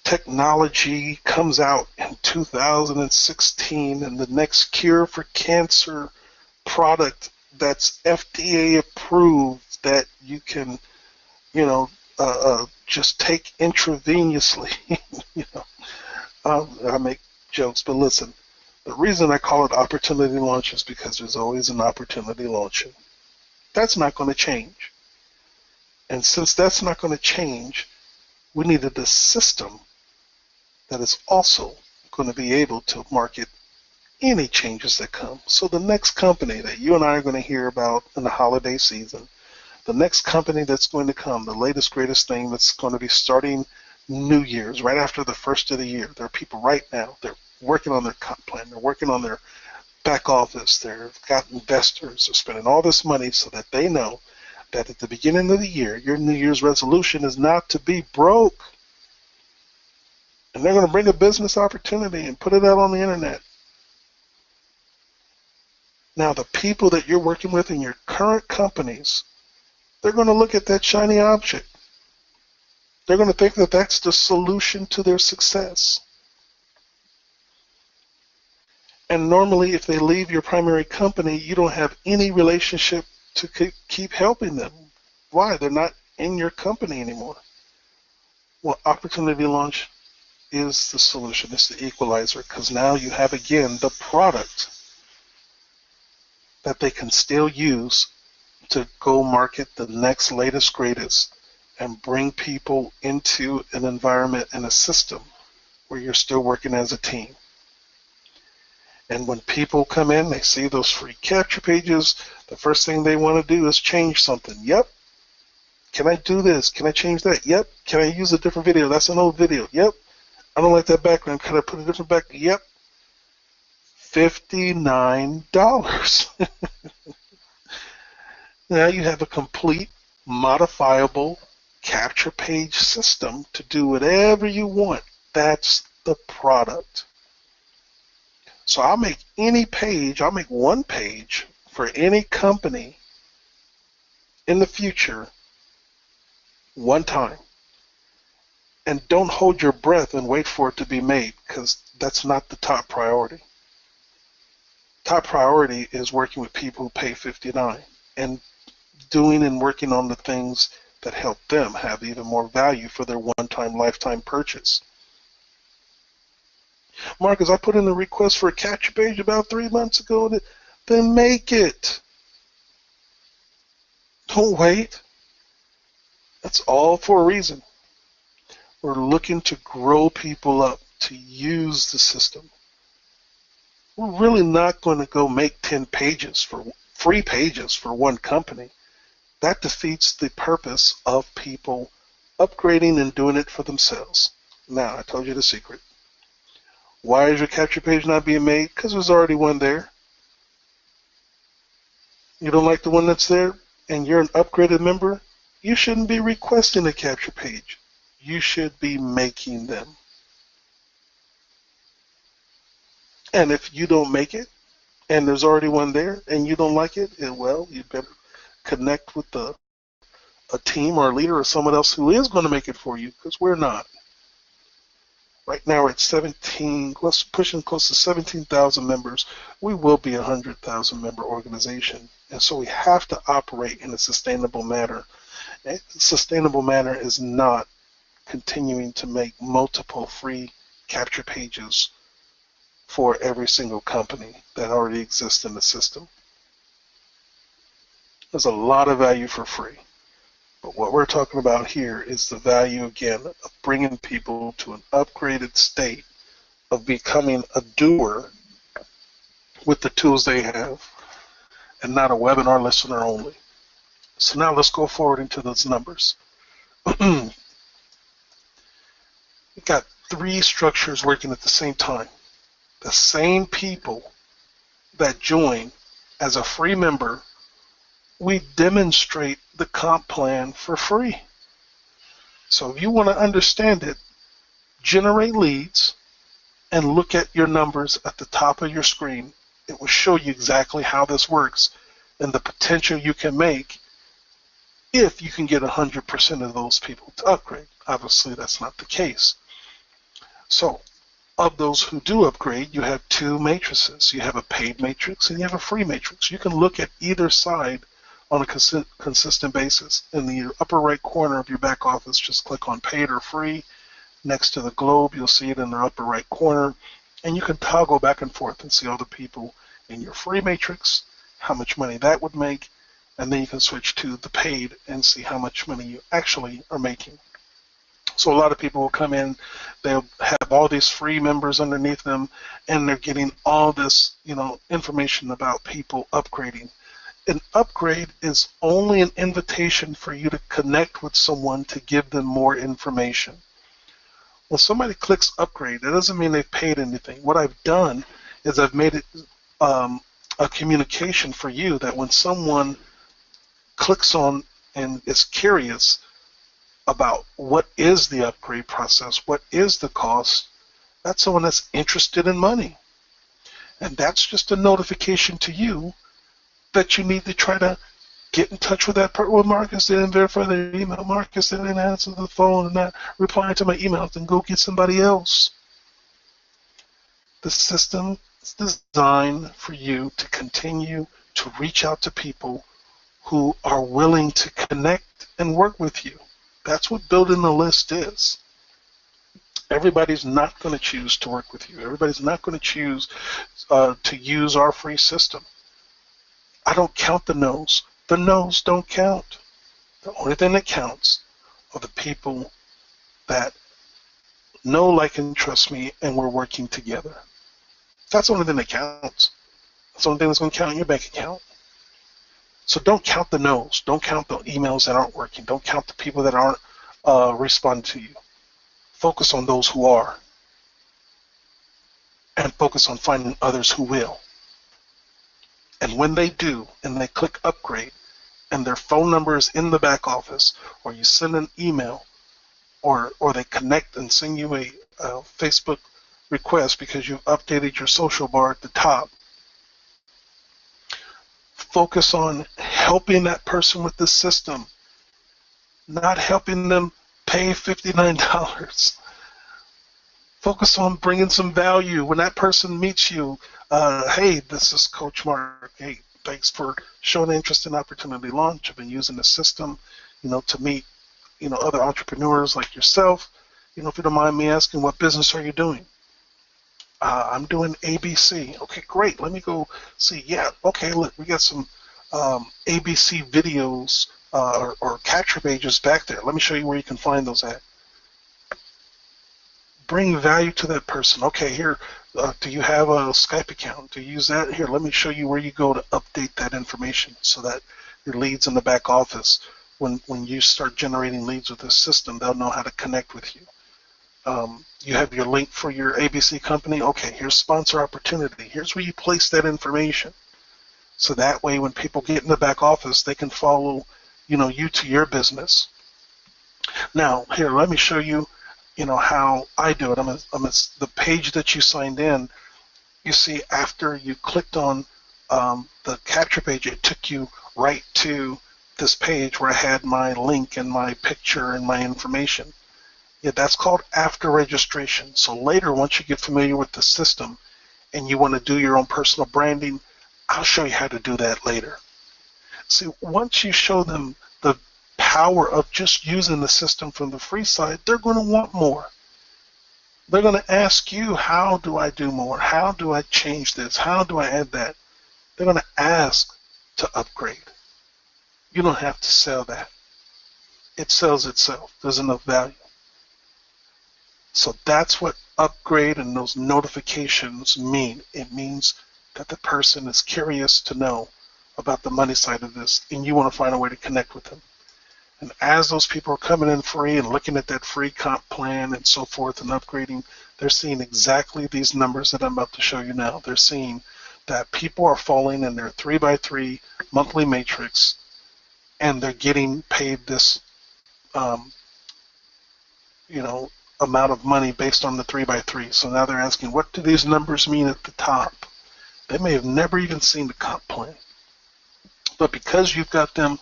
Speaker 1: technology comes out in 2016 and the next cure for cancer product that's FDA approved that you can, just take intravenously. I make jokes, but listen, the reason I call it opportunity launch is because there's always an opportunity launching. That's not going to change. And since that's not going to change, we needed a system that is also going to be able to market any changes that come. So the next company that you and I are going to hear about in the holiday season, the next company that's going to come, the latest, greatest thing that's going to be starting New Year's, right after the first of the year. There are people right now, they're working on their comp plan, they're working on their back office, they've got investors, they're spending all this money so that they know that at the beginning of the year, your New Year's resolution is not to be broke. And they're going to bring a business opportunity and put it out on the internet. Now, the people that you're working with in your current companies, they're going to look at that shiny object. They're going to think that that's the solution to their success. And normally, if they leave your primary company, you don't have any relationship to keep helping them. Why? They're not in your company anymore. Well, Opportunity Launch is the solution. It's the equalizer, because now you have, again, the product that they can still use to go market the next latest greatest and bring people into an environment and a system where you're still working as a team. And when people come in, they see those free capture pages, the first thing they want to do is change something. Yep. Can I do this? Can I change that? Yep. Can I use a different video? That's an old video. Yep. I don't like that background. Can I put a different background? Yep. $59. Now you have a complete modifiable capture page system to do whatever you want. That's the product. So I'll make any page, I'll make one page for any company in the future one time. And don't hold your breath and wait for it to be made, because that's not the top priority. Top priority is working with people who pay $59 and doing and working on the things that help them have even more value for their one-time, lifetime purchase. Marcus, I put in a request for a capture page about 3 months ago. Then make it. Don't wait. That's all for a reason. We're looking to grow people up to use the system. We're really not going to go make 10 pages for free pages for one company. That defeats the purpose of people upgrading and doing it for themselves. Now, I told you the secret. Why is your capture page not being made? Because there's already one there. You don't like the one that's there and you're an upgraded member? You shouldn't be requesting a capture page. You should be making them. And if you don't make it, and there's already one there, and you don't like it, well, you better connect with a team or a leader or someone else who is going to make it for you, because we're not. Right now we're at 17, pushing close to 17,000 members. We will be a 100,000 member organization, and so we have to operate in a sustainable manner. A sustainable manner is not continuing to make multiple free capture pages for every single company that already exists in the system. There's a lot of value for free. But what we're talking about here is the value, again, of bringing people to an upgraded state of becoming a doer with the tools they have and not a webinar listener only. So now let's go forward into those numbers. We've got 3 structures working at the same time. The same people that join as a free member, we demonstrate the comp plan for free. So if you want to understand it, generate leads and look at your numbers at the top of your screen. It will show you exactly how this works and the potential you can make if you can get 100% of those people to upgrade. Obviously, that's not the case. So of those who do upgrade, you have 2 matrices. You have a paid matrix and you have a free matrix. You can look at either side on a consistent basis. In the upper right corner of your back office, just click on paid or free. Next to the globe, you'll see it in the upper right corner, and you can toggle back and forth and see all the people in your free matrix, how much money that would make, and then you can switch to the paid and see how much money you actually are making. So a lot of people will come in, they'll have all these free members underneath them, and they're getting all this, information about people upgrading. An upgrade is only an invitation for you to connect with someone to give them more information. When somebody clicks upgrade, that doesn't mean they've paid anything. What I've done is I've made it a communication for you that when someone clicks on and is curious about what is the upgrade process, what is the cost, that's someone that's interested in money. And that's just a notification to you that you need to try to get in touch with that person. Well, Marcus didn't verify their email. Marcus didn't answer the phone and not reply to my emails, and go get somebody else. The system is designed for you to continue to reach out to people who are willing to connect and work with you. That's what building the list is. Everybody's not going to choose to work with you. Everybody's not going to choose to use our free system. I don't count the no's. The no's don't count. The only thing that counts are the people that know, like, and trust me, and we're working together. That's the only thing that counts. That's the only thing that's going to count in your bank account. So don't count the no's. Don't count the emails that aren't working. Don't count the people that aren't responding to you. Focus on those who are. And focus on finding others who will. And when they do, and they click upgrade, and their phone number is in the back office, or you send an email, or they connect and send you a Facebook request because you've updated your social bar at the top, focus on helping that person with the system, not helping them pay $59. Focus on bringing some value. When that person meets you, hey, this is Coach Mark. Hey, thanks for showing interest in Opportunity Launch. I've been using the system, to meet, other entrepreneurs like yourself. If you don't mind me asking, what business are you doing? I'm doing ABC. Okay, great. Let me go see. Yeah, okay, look, we got some ABC videos or capture pages back there. Let me show you where you can find those at. Bring value to that person. Okay, here, do you have a Skype account? Do you use that? Here, let me show you where you go to update that information so that your leads in the back office, when you start generating leads with this system, they'll know how to connect with you. You have your link for your ABC company. Okay, here's sponsor opportunity. Here's where you place that information. So that way when people get in the back office, they can follow, you to your business. Now, here, let me show you, how I do it. I'm the page that you signed in. You see, after you clicked on the capture page, it took you right to this page where I had my link and my picture and my information. Yeah, that's called after registration. So later, once you get familiar with the system and you want to do your own personal branding, I'll show you how to do that later. See, once you show them the power of just using the system from the free side, they're going to want more. They're going to ask you, how do I do more? How do I change this? How do I add that? They're going to ask to upgrade. You don't have to sell that. It sells itself. There's enough value. So that's what upgrade and those notifications mean. It means that the person is curious to know about the money side of this, and you want to find a way to connect with them. And as those people are coming in free and looking at that free comp plan and so forth and upgrading, they're seeing exactly these numbers that I'm about to show you now. They're seeing that people are falling in their 3x3 monthly matrix, and they're getting paid this, amount of money based on the 3x3. So now they're asking, what do these numbers mean at the top? They may have never even seen the comp plan. But because you've got them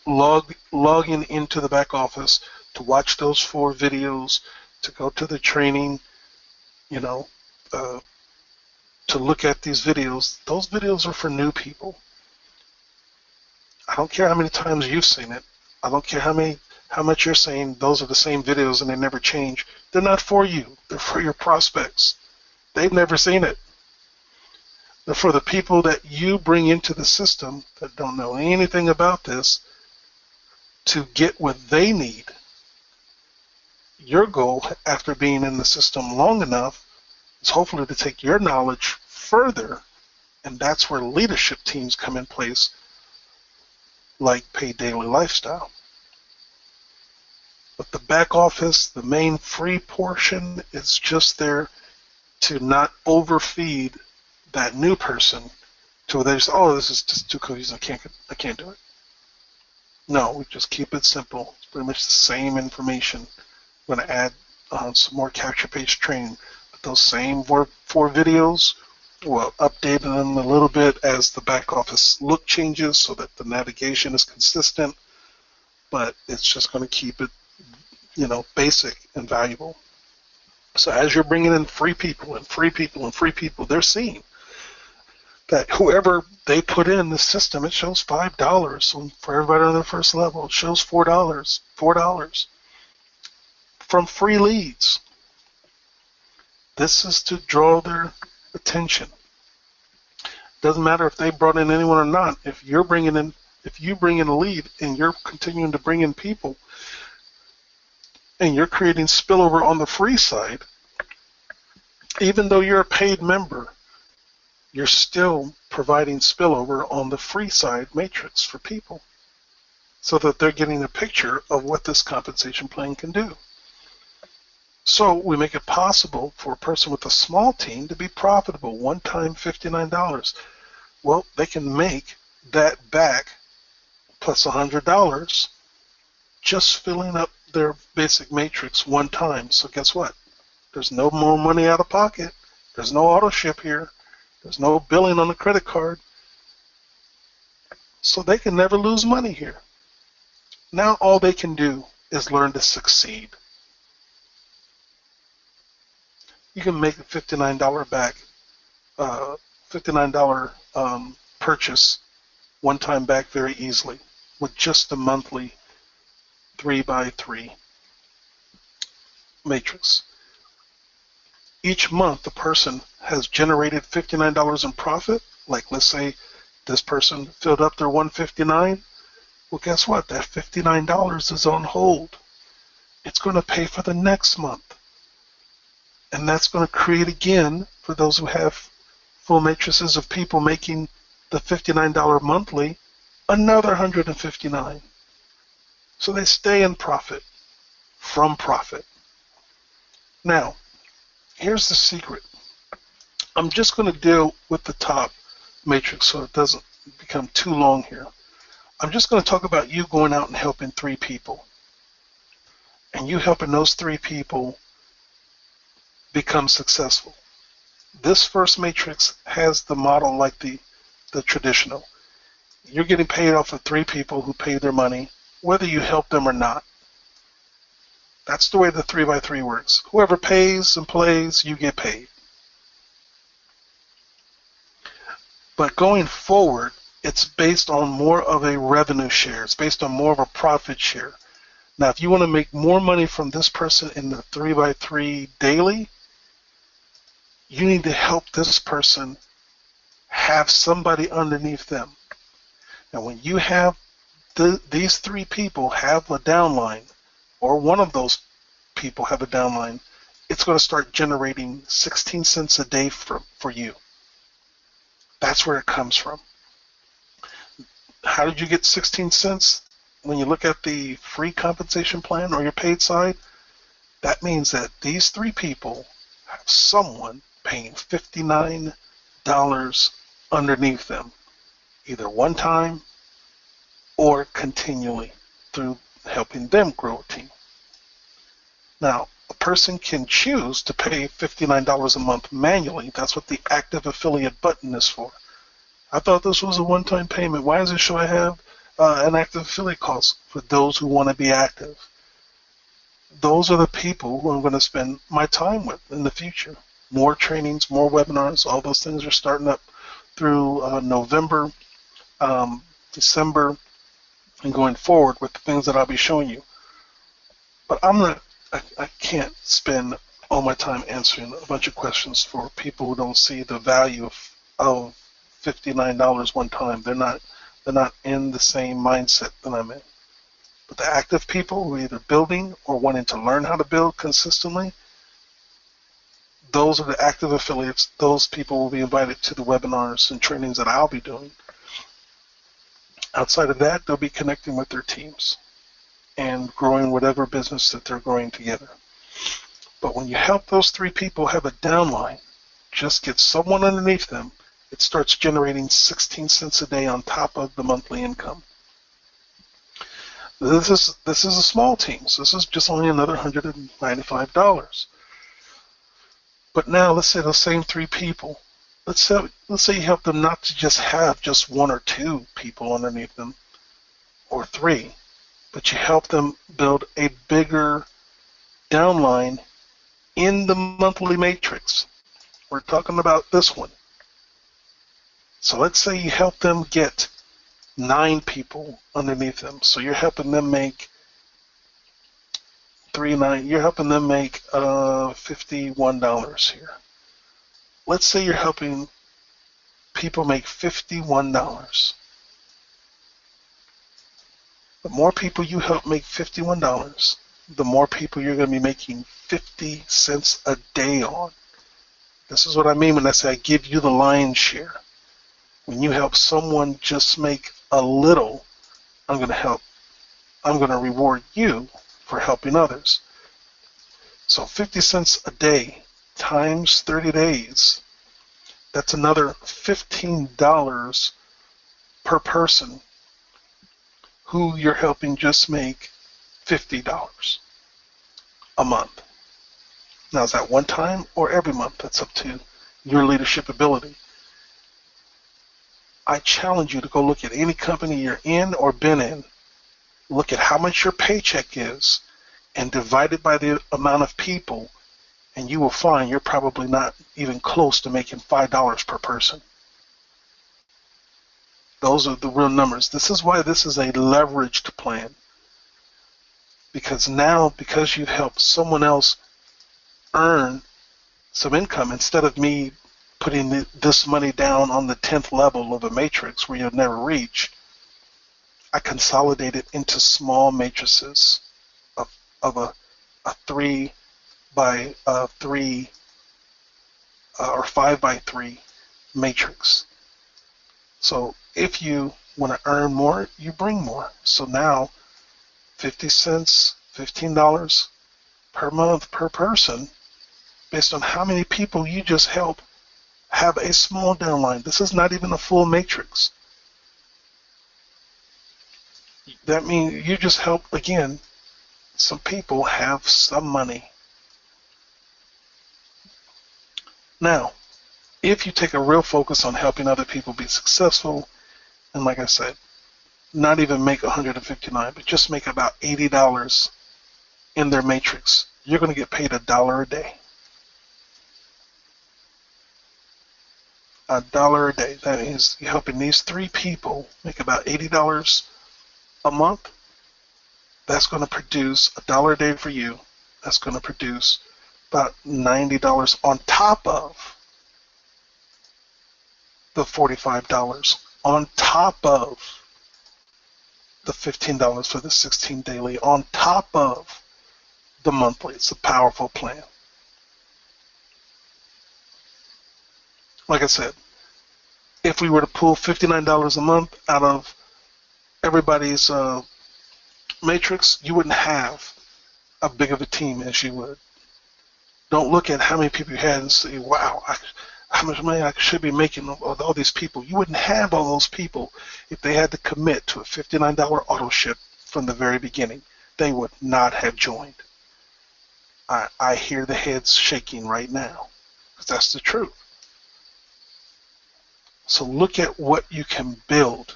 Speaker 1: logging into the back office to watch those 4 videos, to go to the training, to look at these videos, those videos are for new people. I don't care how many times you've seen it. I don't care how much you're saying those are the same videos and they never change. They're not for you. They're for your prospects. They've never seen it. They're for the people that you bring into the system that don't know anything about this to get what they need. Your goal after being in the system long enough is hopefully to take your knowledge further, and that's where leadership teams come in place, like PaidDaily Lifestyle. But the back office, the main free portion, is just there to not overfeed that new person to where they just, oh, this is just too confusing, I can't do it. No, we just keep it simple. It's pretty much the same information. I'm going to add some more capture page training. But those same 4 videos, we'll update them a little bit as the back office look changes so that the navigation is consistent, but it's just going to keep it, basic and valuable. So as you're bringing in free people and free people and free people, they're seeing that whoever they put in the system, it shows $5. So for everybody on the first level, it shows $4 from free leads. This is to draw their attention. Doesn't matter if they brought in anyone or not. If you bring in a lead and you're continuing to bring in people and you're creating spillover on the free side, even though you're a paid member, you're still providing spillover on the free side matrix for people so that they're getting a picture of what this compensation plan can do. So we make it possible for a person with a small team to be profitable, one time $59. Well, they can make that back plus $100 just filling up their basic matrix one time. So guess what? There's no more money out of pocket. There's no auto ship here. There's no billing on the credit card. So they can never lose money here. Now all they can do is learn to succeed. You can make a $59 back, $59 purchase one time back very easily with just a monthly 3x3 matrix. Each month the person has generated $59 in profit. Like let's say This person filled up their 159. Well, guess what? That $59 is on hold. It's going to pay for the next month. And that's going to create again, for those who have full matrices of people making the $59 monthly, another 159. So they stay in profit from profit. Now, here's the secret. I'm just going to deal with the top matrix so it doesn't become too long here. I'm just going to talk about you going out and helping 3 people. And you helping those 3 people become successful. This first matrix has the model like the traditional. You're getting paid off of 3 people who paid their money, whether you help them or not. That's the way the 3x3 works. Whoever pays and plays, you get paid. But going forward, it's based on more of a revenue share. It's based on more of a profit share. Now, if you want to make more money from this person in the 3x3 daily, you need to help this person have somebody underneath them. Now, when you have these 3 people have a downline, or one of those people have a downline, it's going to start generating 16 cents a day for you. That's where it comes from. How did you get 16 cents? When you look at the free compensation plan or your paid side, that means that these 3 people have someone paying $59 underneath them, either one time or continually through helping them grow a team. Now, a person can choose to pay $59 a month manually. That's what the active affiliate button is for. I thought this was a one-time payment. Why does it show I have an active affiliate cost? For those who want to be active. Those are the people who I'm going to spend my time with in the future. More trainings, more webinars, all those things are starting up through November, December, and going forward with the things that I'll be showing you. But I can't spend all my time answering a bunch of questions for people who don't see the value of $59 one time. They're not in the same mindset that I'm in. But the active people who are either building or wanting to learn how to build consistently, those are the active affiliates. Those people will be invited to the webinars and trainings that I'll be doing. Outside of that, they'll be connecting with their teams and growing whatever business that they're growing together. But when you help those 3 people have a downline, just get someone underneath them, it starts generating 16 cents a day on top of the monthly income. This is a small team, so this is just only another $195. But now let's say those same 3 people, let's say you help them not to just have just 1 or 2 people underneath them, or 3, but you help them build a bigger downline in the monthly matrix. We're talking about this one. So let's say you help them get 9 people underneath them. So you're helping them make you're helping them make $51 here. Let's say you're helping people make $51. The more people you help make $51, the more people you're going to be making 50 cents a day on. This is what I mean when I say I give you the lion's share. When you help someone just make a little, I'm going to reward you for helping others. So 50 cents a day times 30 days, that's another $15 per person who you're helping just make $50 a month. Now, is that one time or every month? That's up to your leadership ability. I challenge you to go look at any company you're in or been in. Look at how much your paycheck is and divide it by the amount of people, and you will find you're probably not even close to making $5 per person. Those are the real numbers. This is why this is a leveraged plan. Because now, because you've helped someone else earn some income, instead of me putting this money down on the 10th level of a matrix where you'll never reach. I consolidate it into small matrices of a 3 by 3 or 5 by 3 matrix. So if you want to earn more, you bring more. So now 50 cents, $15 per month per person, based on how many people you just help have a small downline. This is not even a full matrix. That means you just help, again, some people have some money. Now, if you take a real focus on helping other people be successful, and like I said, not even make 159, but just make about $80 in their matrix, you're going to get paid $1 a day. $1 a day. That means you're helping these 3 people make about $80 a month. That's going to produce $1 a day for you. That's going to produce about $90 on top of the $45, on top of the $15 for the 16 daily, on top of the monthly. It's a powerful plan. Like I said, if we were to pull $59 a month out of everybody's matrix, you wouldn't have as big of a team as you would. Don't look at how many people you had and say, wow, how much money I should be making with all these people. You wouldn't have all those people if they had to commit to a $59 auto ship from the very beginning. They would not have joined. I hear the heads shaking right now, because that's the truth. So look at what you can build.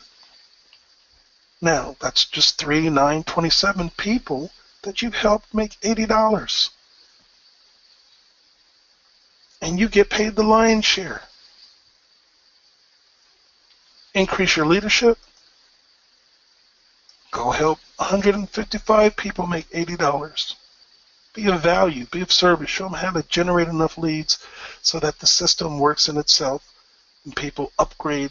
Speaker 1: Now, that's just 3, 9, 27 people that you've helped make $80. And you get paid the lion's share. Increase your leadership. Go help 155 people make $80. Be of value, be of service. Show them how to generate enough leads so that the system works in itself and people upgrade,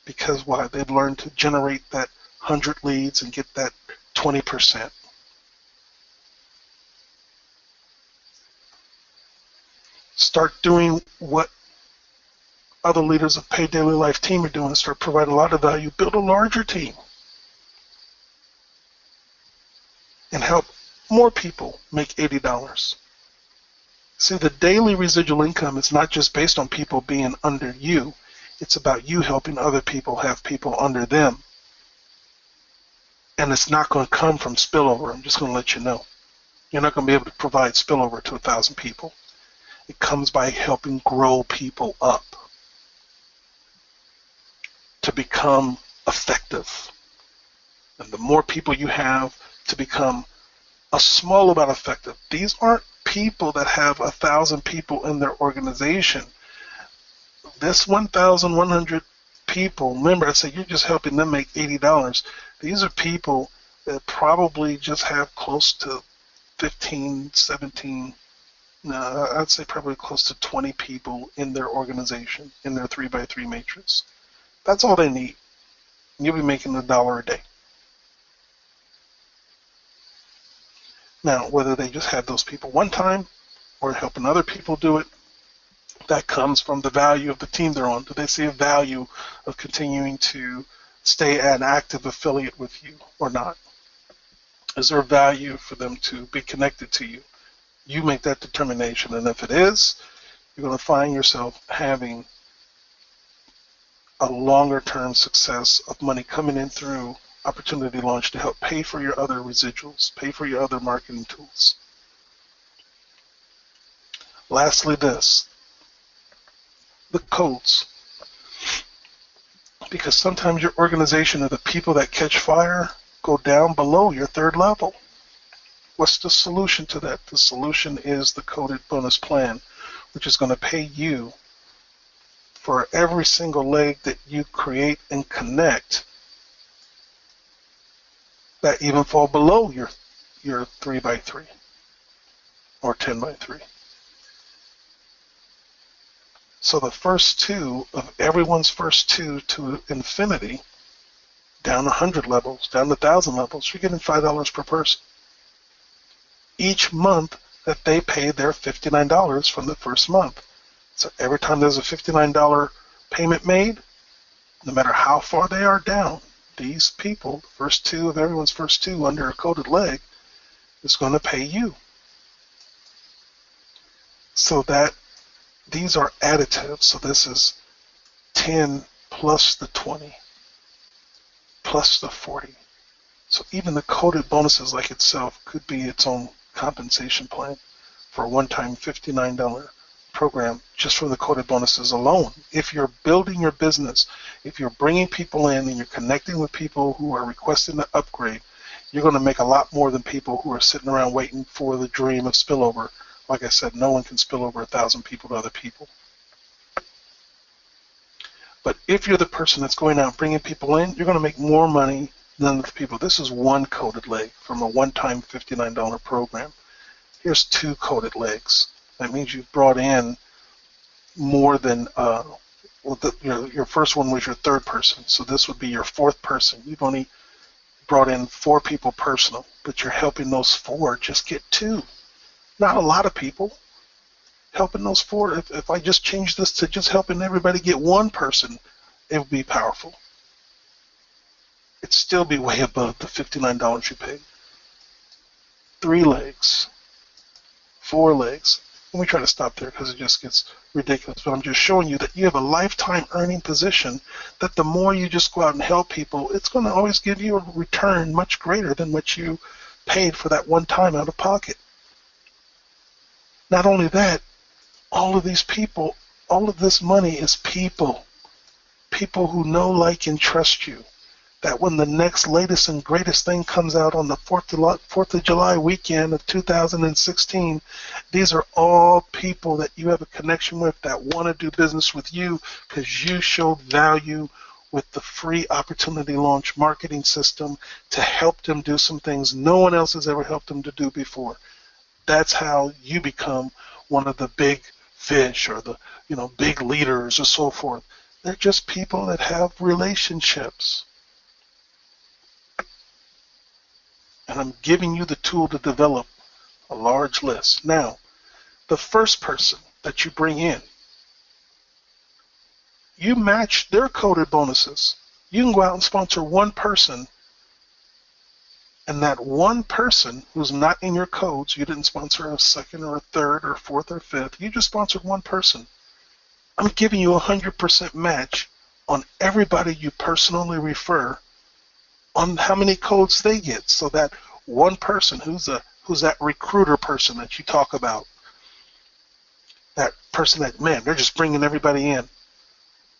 Speaker 1: because why? They've learned to generate that 100 leads and get that 20%. Start doing what other leaders of Paid Daily Life team are doing. Start providing a lot of value. Build a larger team and help more people make $80. See, the daily residual income is not just based on people being under you. It's about you helping other people have people under them. And it's not going to come from spillover. I'm just going to let you know. You're not going to be able to provide spillover to 1,000 people. It comes by helping grow people up to become effective. And the more people you have to become a small amount effective. These aren't people that have 1,000 people in their organization. This 1,100 people, remember I said you're just helping them make $80. These are people that probably just have close to 15, 17, no, I'd say probably close to 20 people in their organization, in their 3x3 matrix. That's all they need. You'll be making $1 a day. Now, whether they just had those people one time or helping other people do it, that comes from the value of the team they're on. Do they see a value of continuing to stay an active affiliate with you or not? Is there a value for them to be connected to you? You make that determination, and if it is, you're going to find yourself having a longer-term success of money coming in through Opportunity Launch to help pay for your other residuals, pay for your other marketing tools. Lastly, this, the codes. Because sometimes your organization or the people that catch fire go down below your 3rd level. What's the solution to that? The solution is the coded bonus plan, which is going to pay you for every single leg that you create and connect that even fall below your 3x3 or 10x3. So the first two of everyone's first two to infinity, down 100 levels, down 1,000 levels, you're getting $5 per person. Each month that they pay their $59 from the first month. So every time there's a $59 payment made, no matter how far they are down, these people, the first two of everyone's first two under a coded leg, is going to pay you. So that these are additive. So this is 10 plus the 20 plus the 40. So even the coded bonuses like itself could be its own compensation plan for a one-time $59 program just from the coded bonuses alone. If you're building your business, if you're bringing people in and you're connecting with people who are requesting the upgrade, you're going to make a lot more than people who are sitting around waiting for the dream of spillover. Like I said, no one can spill over 1,000 people to other people. But if you're the person that's going out and bringing people in, you're going to make more money than the people. This is one coded leg from a one-time $59 program. Here's two coded legs. That means you've brought in more than, your first one was your third person, so this would be your fourth person. You've only brought in 4 people personal, but you're helping those 4 just get 2. Not a lot of people. Helping those 4, if I just change this to just helping everybody get 1 person, it would be powerful. It'd still be way above the $59 you paid. 3 legs, 4 legs. Let me try to stop there because it just gets ridiculous. But I'm just showing you that you have a lifetime earning position that the more you just go out and help people, it's going to always give you a return much greater than what you paid for that one time out of pocket. Not only that, all of these people, all of this money is people. People who know, like, and trust you. That when the next latest and greatest thing comes out on the 4th of July weekend of 2016, these are all people that you have a connection with that want to do business with you because you showed value with the free opportunity launch marketing system to help them do some things no one else has ever helped them to do before. That's how you become one of the big fish or the big leaders or so forth. They're just people that have relationships. And I'm giving you the tool to develop a large list. Now, the first person that you bring in, you match their coded bonuses. You can go out and sponsor 1 person, and that 1 person who's not in your codes, you didn't sponsor a second or a third or 4th or 5th, you just sponsored 1 person. I'm giving you 100% match on everybody you personally refer on how many codes they get. So that 1 person who's that recruiter person that you talk about, that person that, man, they're just bringing everybody in.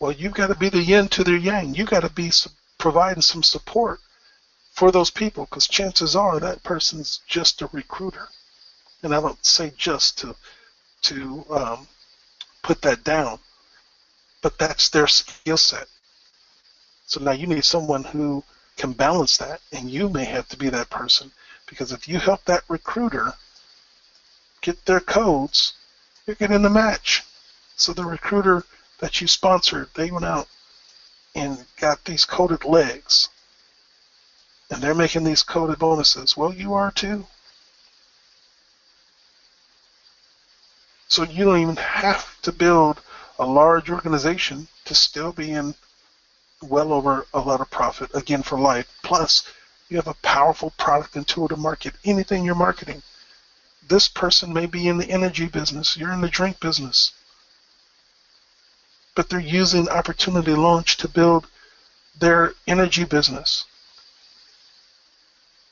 Speaker 1: Well, you've got to be the yin to their yang. You've got to be providing some support for those people because chances are that person's just a recruiter. And I don't say just to put that down, but that's their skill set. So now you need someone who can balance that, and you may have to be that person because if you help that recruiter get their codes, you're getting the match. So the recruiter that you sponsored, they went out and got these coded legs, and they're making these coded bonuses. Well, you are too. So you don't even have to build a large organization to still be in well over a lot of profit, again, for life. Plus, you have a powerful product and tool to market anything you're marketing. This person may be in the energy business. You're in the drink business. But they're using Opportunity Launch to build their energy business.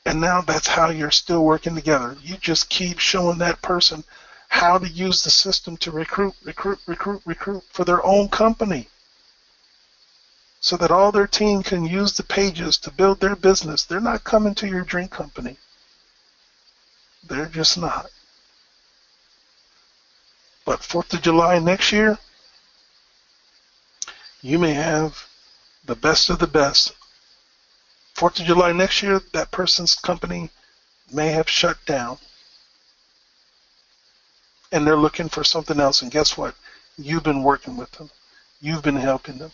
Speaker 1: And now that's how you're still working together. You just keep showing that person how to use the system to recruit for their own company so that all their team can use the pages to build their business. They're not coming to your drink company. They're just not. But 4th of July next year, you may have the best of the best. 4th of July next year, that person's company may have shut down. And they're looking for something else. And guess what? You've been working with them. You've been helping them.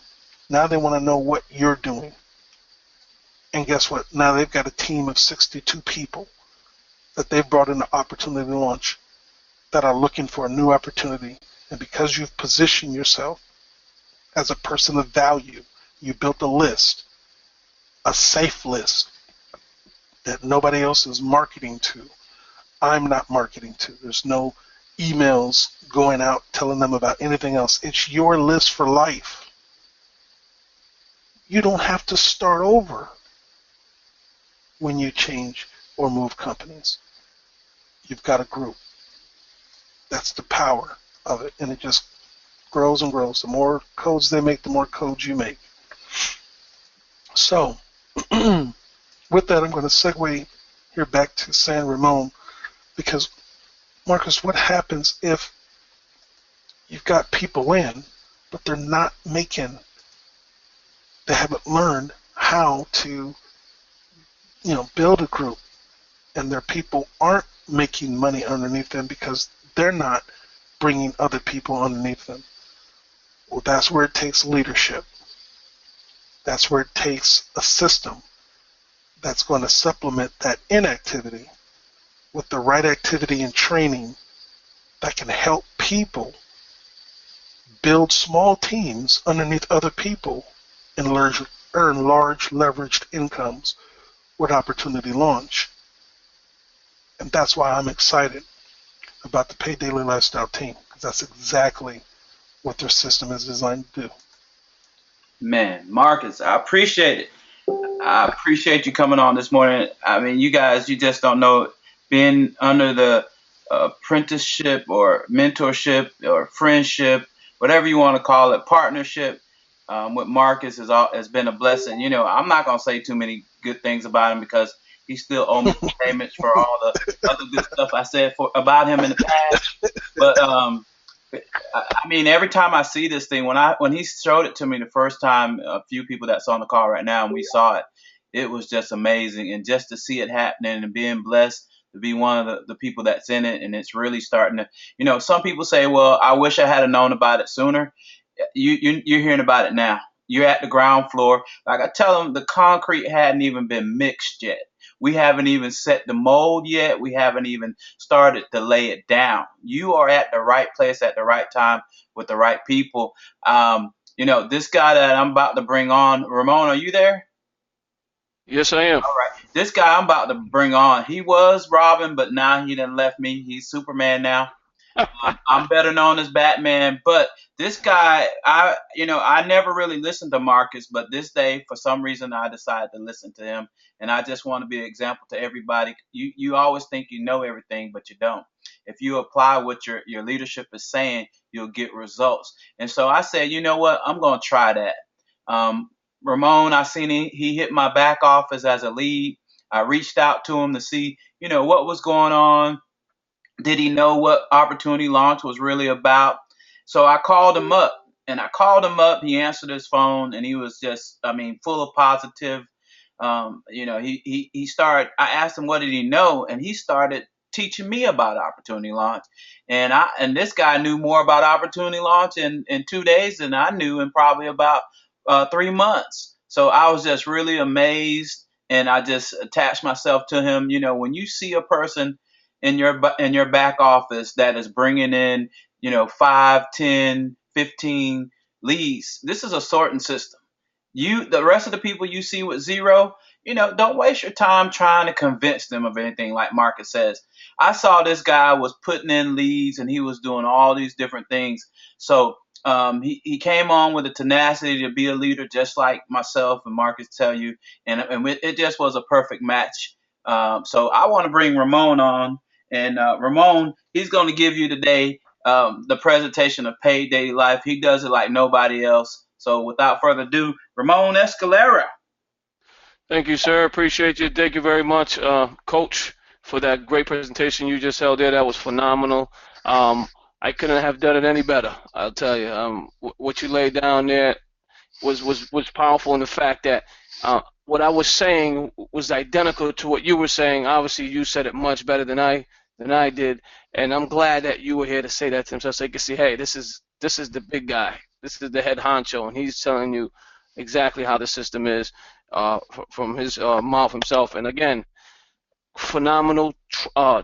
Speaker 1: Now they want to know what you're doing. And guess what? Now they've got a team of 62 people that they've brought in the opportunity to launch that are looking for a new opportunity. And because you've positioned yourself as a person of value, you built a list, a safe list that nobody else is marketing to. I'm not marketing to. There's no emails going out telling them about anything else. It's your list for life. You don't have to start over when you change or move companies. You've got a group. That's the power of it, and it just grows and grows. The more codes they make, the more codes you make. So, with that, I'm going to segue here back to San Ramon, because, Marcus, what happens if you've got people in, but they're not making, they haven't learned how to, build a group, and their people aren't making money underneath them because they're not bringing other people underneath them? Well, that's where it takes leadership. That's where it takes a system that's going to supplement that inactivity with the right activity and training that can help people build small teams underneath other people and earn large leveraged incomes with opportunity launch. And that's why I'm excited about the PaidDaily Lifestyle team, because that's exactly what their system is designed to do.
Speaker 2: Man, Marcus, I appreciate it. I appreciate you coming on this morning. I mean, you guys, you just don't know, being under the apprenticeship or mentorship or friendship, whatever you want to call it, partnership with Marcus has been a blessing. I'm not going to say too many good things about him because he still owes me payments for all the other good stuff I said about him in the past. But I mean, every time I see this thing, when he showed it to me the first time, a few people that's on the call right now, and we saw it, it was just amazing. And just to see it happening and being blessed to be one of the people that's in it, and it's really starting to, some people say, well, I wish I had known about it sooner. You're hearing about it now. You're at the ground floor. Like I tell them, the concrete hadn't even been mixed yet. We haven't even set the mold yet. We haven't even started to lay it down. You are at the right place at the right time with the right people. This guy that I'm about to bring on, Ramon, are you there?
Speaker 4: Yes, I am.
Speaker 2: All right. This guy I'm about to bring on, he was Robin, but now he done left me. He's Superman now. I'm better known as Batman, but this guy, I never really listened to Marcus, but this day, for some reason, I decided to listen to him, and I just want to be an example to everybody. You always think you know everything, but you don't. If you apply what your leadership is saying, you'll get results. And so I said, you know what, I'm going to try that. Ramon, I seen he hit my back office as a lead. I reached out to him to see, what was going on. Did he know what Opportunity Launch was really about? So I called him up, He answered his phone, and he was just, full of positive. He started. I asked him what did he know, and he started teaching me about Opportunity Launch. And this guy knew more about Opportunity Launch in 2 days than I knew in probably about 3 months. So I was just really amazed, and I just attached myself to him. When you see a person in your back office that is bringing in 5, 10, 15 leads, this is a sorting system. The rest of the people you see with zero, don't waste your time trying to convince them of anything. Like Marcus says, I saw this guy was putting in leads and he was doing all these different things. So he came on with the tenacity to be a leader, just like myself and Marcus tell you, and it just was a perfect match. So I want to bring Ramon on. And Ramon, he's going to give you today the presentation of Paid Daily Life. He does it like nobody else. So without further ado, Ramon Escalera.
Speaker 4: Thank you, sir. Appreciate you. Thank you very much, Coach, for that great presentation you just held there. That was phenomenal. I couldn't have done it any better, I'll tell you. What you laid down there was powerful in the fact that what I was saying was identical to what you were saying. Obviously, you said it much better than I did, and I'm glad that you were here to say that to him, so they could see, hey, this is This is the big guy. This is the head honcho, and he's telling you exactly how the system is from his mouth himself. And again, phenomenal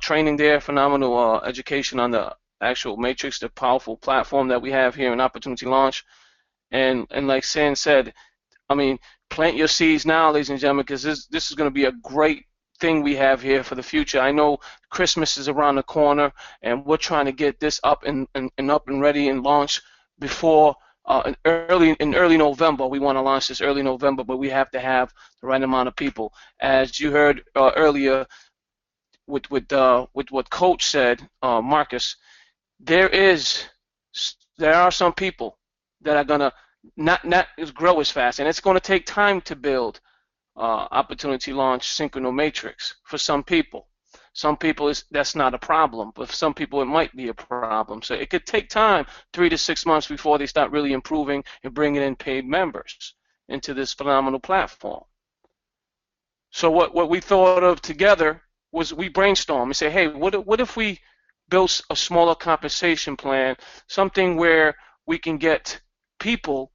Speaker 4: training there, phenomenal education on the actual matrix, the powerful platform that we have here in Opportunity Launch. And like San said, I mean, plant your seeds now, ladies and gentlemen, because this is going to be a great thing we have here for the future. I know Christmas is around the corner, and we're trying to get this up and up and ready and launch before in early November. We want to launch this early November, but we have to have the right amount of people. As you heard earlier with what Coach said, Marcus, there are some people that are gonna not grow as fast, and it's going to take time to build Opportunity Launch Synchrono Matrix for some people. Some people that's not a problem, but for some people it might be a problem. So it could take time, 3 to 6 months, before they start really improving and bringing in paid members into this phenomenal platform. So what we thought of together was we brainstormed and say, hey, what if we built a smaller compensation plan, something where we can get people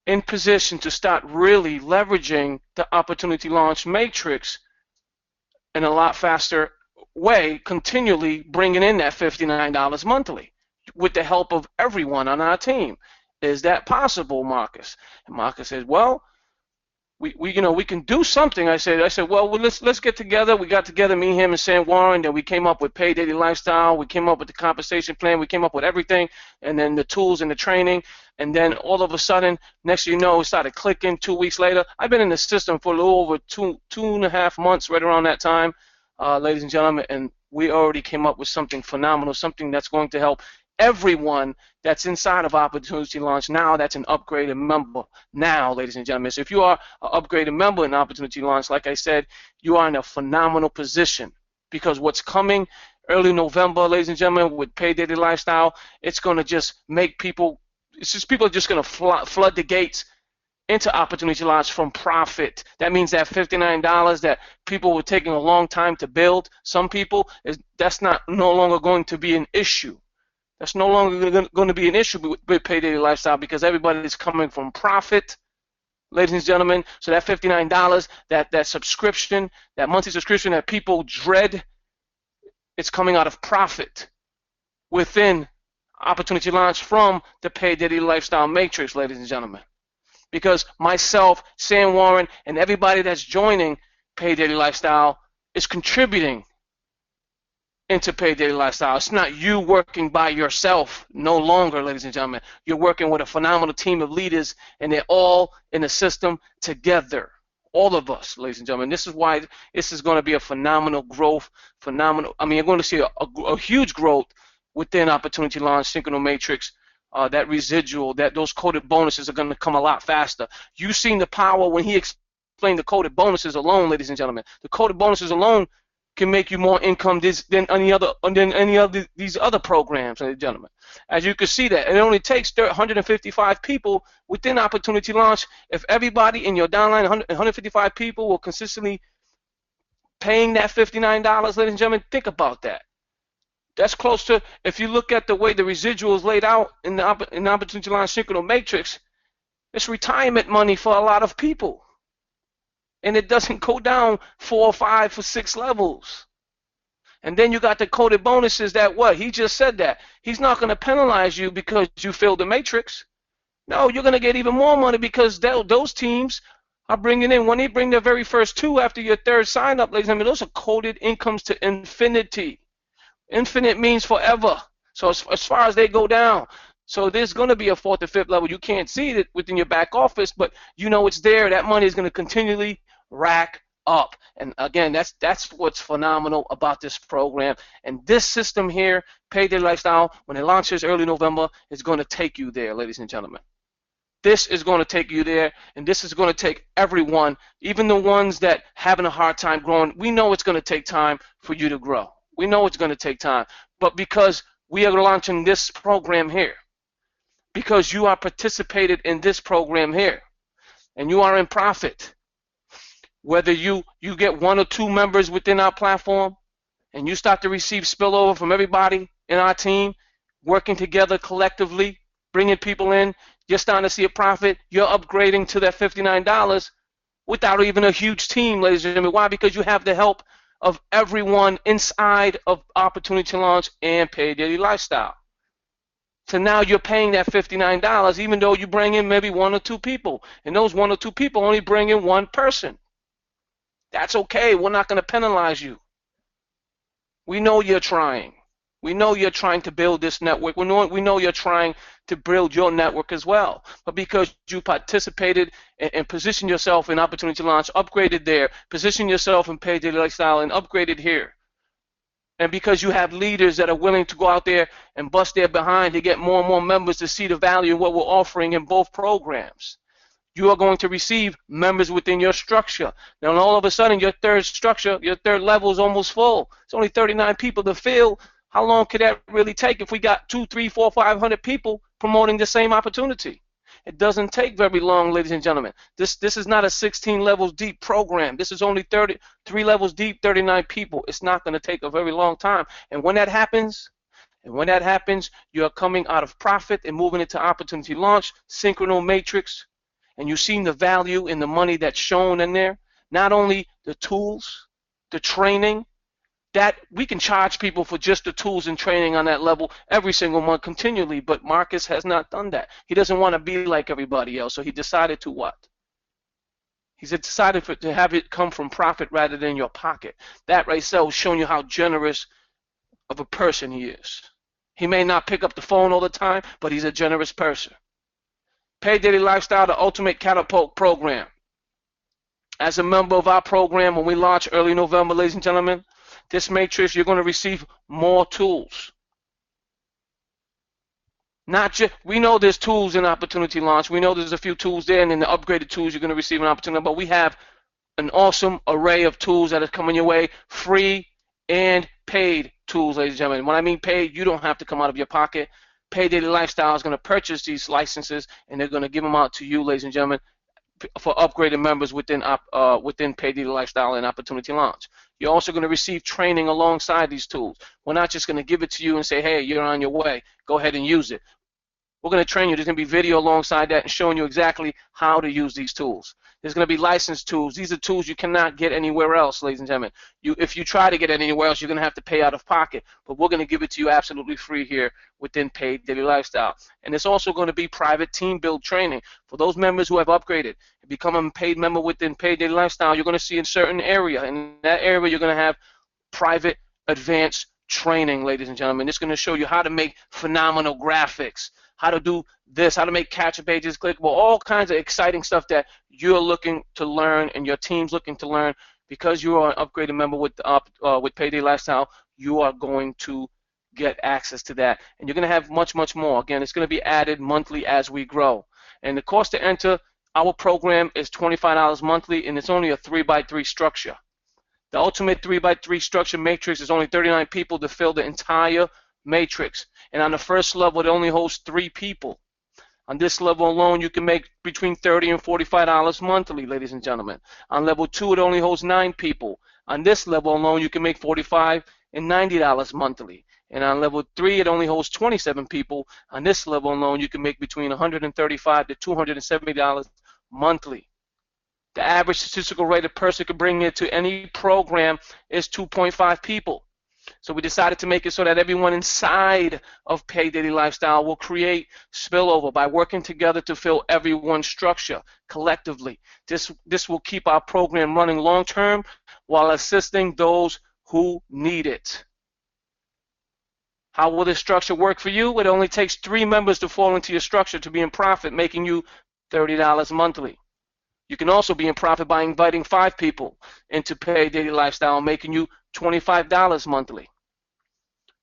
Speaker 4: in position to start really leveraging the Opportunity Launch Matrix in a lot faster way, continually bringing in that $59 monthly with the help of everyone on our team. Is that possible, Marcus? And Marcus says, well, we can do something. I said, well, let's get together. We got together, me, him, and Sam Warren. Then we came up with PaidDaily Lifestyle. We came up with the compensation plan. We came up with everything, and then the tools and the training. And then all of a sudden, next thing you know, it started clicking. 2 weeks later, I've been in the system for a little over two and a half months, right around that time, ladies and gentlemen, and we already came up with something phenomenal, something that's going to help everyone that's inside of Opportunity Launch now that's an upgraded member now, ladies and gentlemen. So if you are an upgraded member in Opportunity Launch, like I said, you are in a phenomenal position, because what's coming early November, ladies and gentlemen, with PaidDaily Lifestyle, it's going to just make people are just going to flood the gates into Opportunity Launch from profit. That means that $59 that people were taking a long time to build, some people, that's no longer going to be an issue. That's no longer going to be an issue with PaidDaily Lifestyle, because everybody is coming from profit, ladies and gentlemen. So that $59, that subscription, that monthly subscription that people dread, it's coming out of profit within Opportunity Launch from the PaidDaily Lifestyle Matrix, ladies and gentlemen. Because myself, Sam Warren, and everybody that's joining PaidDaily Lifestyle is contributing into PaidDaily Lifestyle. It's not you working by yourself no longer, ladies and gentlemen. You're working with a phenomenal team of leaders, and they're all in the system together. All of us, ladies and gentlemen. This is why this is going to be a phenomenal growth. You're going to see a huge growth within Opportunity Launch Synchrono Matrix. That residual, those coded bonuses are going to come a lot faster. You've seen the power when he explained the coded bonuses alone, ladies and gentlemen. The coded bonuses alone can make you more income than any other these other programs, ladies and gentlemen. As you can see that, it only takes 155 people within Opportunity Launch. If everybody in your downline, 155 people, will consistently paying that $59, ladies and gentlemen, think about that. That's close to, if you look at the way the residual is laid out in the Opportunity Launch Synchrono Matrix, it's retirement money for a lot of people. And it doesn't go down 4 or 5 or 6 levels. And then you got the coded bonuses that what? He just said that. He's not going to penalize you because you failed the matrix. No, you're going to get even more money because those teams are bringing in, when they bring their very first 2 after your 3rd sign up, ladies and gentlemen, those are coded incomes to infinity. Infinite means forever. So as far as they go down. So there's going to be a 4th or 5th level. You can't see it within your back office, but you know it's there. That money is going to continually rack up. And again, that's what's phenomenal about this program. And this system here, PaidDaily Lifestyle, when it launches early November, is going to take you there, ladies and gentlemen. This is going to take you there, and this is going to take everyone, even the ones that having a hard time growing. We know it's going to take time for you to grow. We know it's going to take time. But because we are launching this program here, because you are participated in this program here, and you are in profit, whether you get 1 or 2 members within our platform, and you start to receive spillover from everybody in our team, working together collectively, bringing people in. You're starting to see a profit. You're upgrading to that $59 without even a huge team, ladies and gentlemen. Why? Because you have the help of everyone inside of Opportunity Launch and Paid Daily Lifestyle. So now you're paying that $59 even though you bring in maybe one or two people. And those one or two people only bring in one person. That's okay. We're not going to penalize you. We know you're trying. We know you're trying to build this network. We know you're trying to build your network as well. But because you participated and positioned yourself in Opportunity Launch, upgraded there, positioned yourself in Paid Daily Lifestyle and upgraded here, and because you have leaders that are willing to go out there and bust their behind to get more and more members to see the value of what we're offering in both programs, you are going to receive members within your structure. Now, all of a sudden, your third structure, your third level is almost full. It's only 39 people to fill. How long could that really take if we got 2, 3, 4, 500 people promoting the same opportunity? It doesn't take very long, ladies and gentlemen. This is not a 16 levels deep program. This is only 3 levels deep, 39 people. It's not going to take a very long time. And when that happens, you're coming out of profit and moving into Opportunity Launch, Synchronal Matrix, and you've seen the value in the money that's shown in there. Not only the tools, the training, that we can charge people for just the tools and training on that level every single month continually, but Marcus has not done that. He doesn't want to be like everybody else, so he decided to what? He's decided to have it come from profit rather than your pocket. That right there is showing you how generous of a person he is. He may not pick up the phone all the time, but he's a generous person. Paid Daily Lifestyle, the Ultimate Catapult Program. As a member of our program, when we launch early November, ladies and gentlemen, this matrix, you're going to receive more tools. Not just, we know there's tools in Opportunity Launch. We know there's a few tools there, and in the upgraded tools, you're going to receive an opportunity. But we have an awesome array of tools that are coming your way, free and paid tools, ladies and gentlemen. When I mean paid, you don't have to come out of your pocket. Paid Daily Lifestyle is going to purchase these licenses, and they're going to give them out to you, ladies and gentlemen, for upgraded members within Paid Daily Lifestyle and Opportunity Launch. You're also going to receive training alongside these tools. We're not just going to give it to you and say, hey, you're on your way. Go ahead and use it. We're going to train you. There's going to be video alongside that and showing you exactly how to use these tools. There's going to be licensed tools. These are tools you cannot get anywhere else, ladies and gentlemen. If you try to get it anywhere else, you're going to have to pay out of pocket. But we're going to give it to you absolutely free here within Paid Daily Lifestyle. And it's also going to be private team build training. For those members who have upgraded and become a paid member within Paid Daily Lifestyle, you're going to see in a certain area. In that area, you're going to have private advanced training, ladies and gentlemen. It's going to show you how to make phenomenal graphics, how to do this, how to make capture pages clickable, all kinds of exciting stuff that you're looking to learn and your team's looking to learn. Because you are an upgraded member with Paid Daily Lifestyle, you are going to get access to that. And you're going to have much, much more. Again, it's going to be added monthly as we grow. And the cost to enter our program is $25 monthly, and it's only a 3x3 structure. The Ultimate 3x3 structure matrix is only 39 people to fill the entire matrix. And on the first level, it only holds 3 people. On this level alone, you can make between $30 and $45 monthly, ladies and gentlemen. On level 2, it only holds 9 people. On this level alone, you can make $45 and $90 monthly. And on level 3, it only holds 27 people. On this level alone, you can make between $135 to $270 monthly. The average statistical rate a person could bring into any program is 2.5 people. So we decided to make it so that everyone inside of Paid Daily Lifestyle will create spillover by working together to fill everyone's structure collectively. This will keep our program running long term while assisting those who need it. How will this structure work for you? It only takes 3 members to fall into your structure to be in profit, making you $30 monthly. You can also be in profit by inviting 5 people into Paid Daily Lifestyle, making you $25 monthly.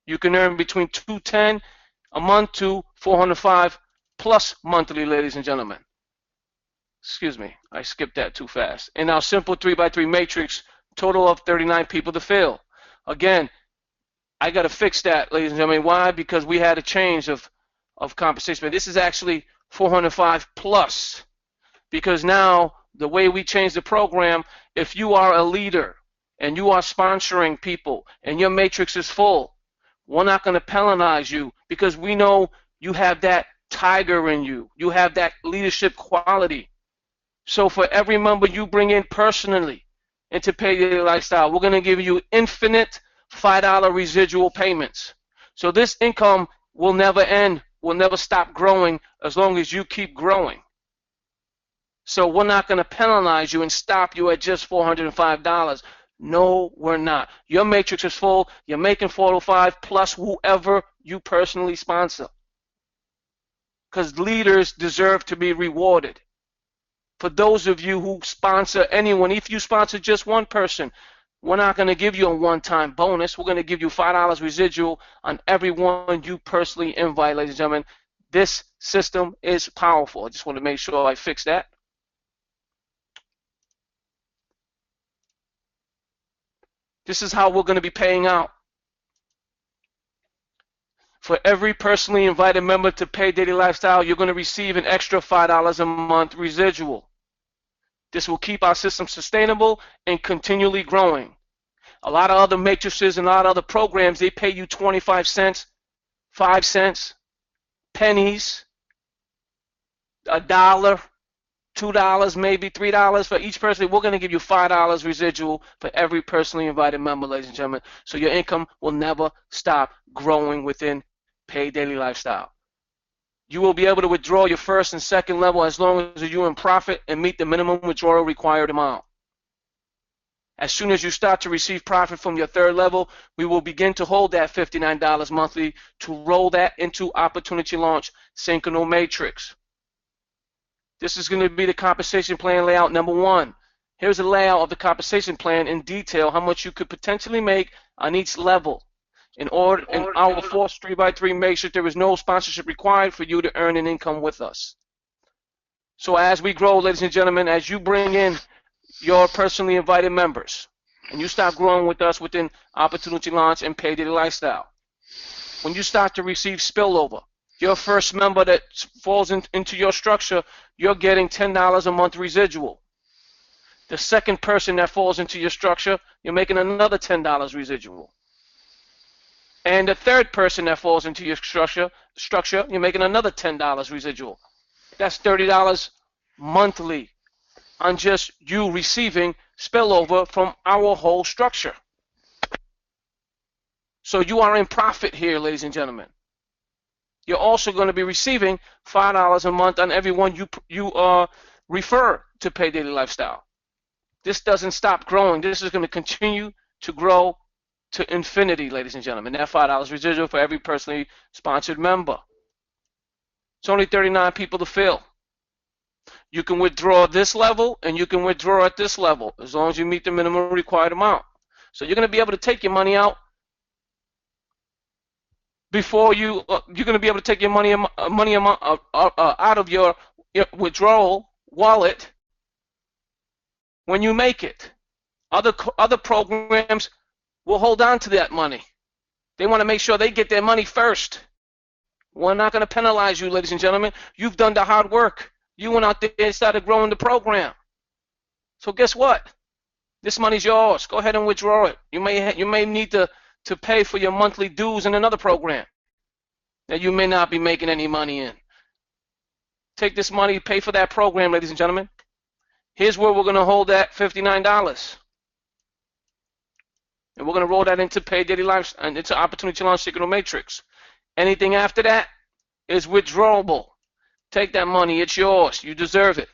Speaker 4: You can earn between $210 a month to $405 plus monthly, ladies and gentlemen. Excuse me, I skipped that too fast. In our simple 3x3 matrix, total of 39 people to fill. Again, I got to fix that, ladies and gentlemen. Why? Because we had a change of compensation. This is actually 405 plus. Because now, the way we change the program, if you are a leader and you are sponsoring people and your matrix is full, We're not going to penalize you because we know you have that tiger in you. You have that leadership quality. So for every member you bring in personally into PaidDaily Lifestyle, we're going to give you infinite $5 residual payments. So this income will never end, will never stop growing as long as you keep growing. So we're not going to penalize you and stop you at just $405. No, we're not. Your matrix is full. You're making 405 plus whoever you personally sponsor. Because leaders deserve to be rewarded. For those of you who sponsor anyone, if you sponsor just one person, we're not going to give you a one-time bonus. We're going to give you $5 residual on everyone you personally invite, ladies and gentlemen. This system is powerful. I just want to make sure I fix that. This is how we're going to be paying out. For every personally invited member to PaidDaily Lifestyle, you're going to receive an extra $5 a month residual. This will keep our system sustainable and continually growing. A lot of other matrices and a lot of other programs, they pay you 25 cents, 5 cents, pennies, $1, $2, maybe $3 for each person. We're going to give you $5 residual for every personally invited member, ladies and gentlemen. So your income will never stop growing within PaidDaily Lifestyle. You will be able to withdraw your first and second level as long as you're in profit and meet the minimum withdrawal required amount. As soon as you start to receive profit from your third level, we will begin to hold that $59 monthly to roll that into Opportunity Launch Synchronal Matrix. This is going to be the compensation plan layout number 1. Here's a layout of the compensation plan in detail, how much you could potentially make on each level. In our Force 3x3 matrix, there is no sponsorship required for you to earn an income with us. So as we grow, ladies and gentlemen, as you bring in your personally invited members and you start growing with us within Opportunity Launch and PaidDaily Lifestyle, when you start to receive spillover, your first member that falls into your structure, you're getting $10 a month residual. The second person that falls into your structure, you're making another $10 residual. And the third person that falls into your structure, you're making another $10 residual. That's $30 monthly on just you receiving spillover from our whole structure. So you are in profit here, ladies and gentlemen. You're also going to be receiving $5 a month on everyone you refer to PaidDaily Lifestyle. This doesn't stop growing. This is going to continue to grow to infinity, ladies and gentlemen. That $5 residual for every personally sponsored member. It's only 39 people to fill. You can withdraw this level and you can withdraw at this level as long as you meet the minimum required amount. So you're going to be able to take your money out before you're going to be able to take your money out of your withdrawal wallet when you make it. Other programs will hold on to that money. They want to make sure they get their money first. We're not going to penalize you, ladies and gentlemen. You've done the hard work. You went out there and started growing the program. So guess what? This money's yours. Go ahead and withdraw it. You may need to pay for your monthly dues in another program that you may not be making any money in. Take this money, pay for that program, ladies and gentlemen. Here's where we're going to hold that $59. And we're going to roll that into PaidDaily Life and into Opportunity Launch Signal Matrix. Anything after that is withdrawable. Take that money. It's yours. You deserve it.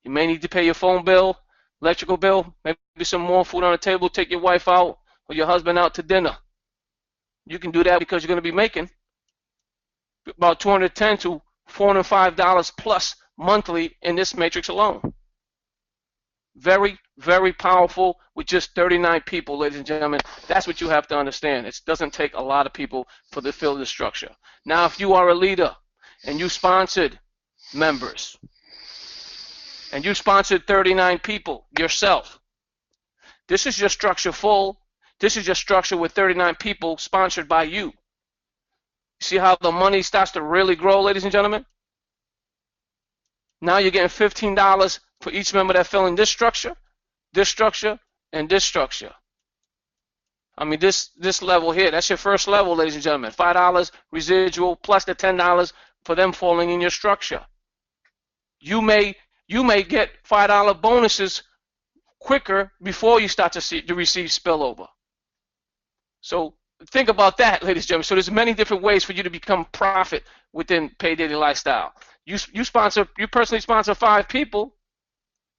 Speaker 4: You may need to pay your phone bill, electrical bill, maybe some more food on the table, take your wife out or your husband out to dinner. You can do that because you're going to be making about $210 to $405 plus monthly in this matrix alone. Very, very powerful with just 39 people, ladies and gentlemen. That's what you have to understand. It doesn't take a lot of people for the fill the structure. Now, if you are a leader and you sponsored members and you sponsored 39 people yourself, this is your structure full. This is your structure with 39 people sponsored by you. See how the money starts to really grow, ladies and gentlemen? Now you're getting $15 for each member that fell in this structure, and this structure. I mean, this level here, that's your first level, ladies and gentlemen. $5 residual plus the $10 for them falling in your structure. You may get $5 bonuses quicker before you start to receive spillover. So think about that, ladies and gentlemen. So there's many different ways for you to become profit within PaidDaily Lifestyle. You personally sponsor 5 people,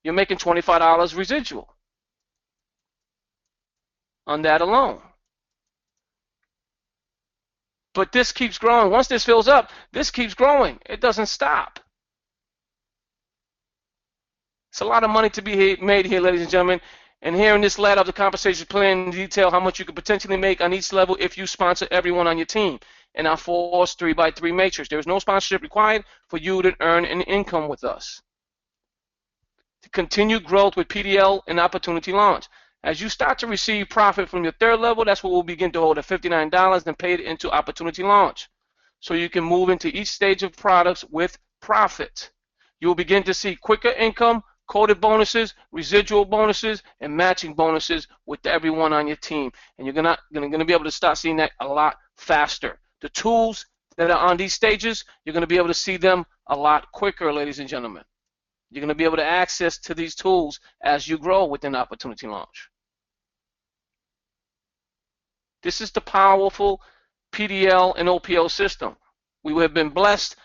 Speaker 4: you're making $25 residual on that alone. But this keeps growing. Once this fills up, this keeps growing. It doesn't stop. It's a lot of money to be made here, ladies and gentlemen. And here in this ladder of the compensation plan in detail how much you could potentially make on each level if you sponsor everyone on your team in our forced 3x3 matrix. There is no sponsorship required for you to earn an income with us. To continue growth with PDL and opportunity launch. As you start to receive profit from your third level, that's what we'll begin to hold at $59 and pay it into opportunity launch. So you can move into each stage of products with profit. You will begin to see quicker income, coded bonuses, residual bonuses, and matching bonuses with everyone on your team. And you're gonna be able to start seeing that a lot faster. The tools that are on these stages, you're going to be able to see them a lot quicker, ladies and gentlemen. You're going to be able to access to these tools as you grow within opportunity launch. This is the powerful PDL and OPO system. We have been blessed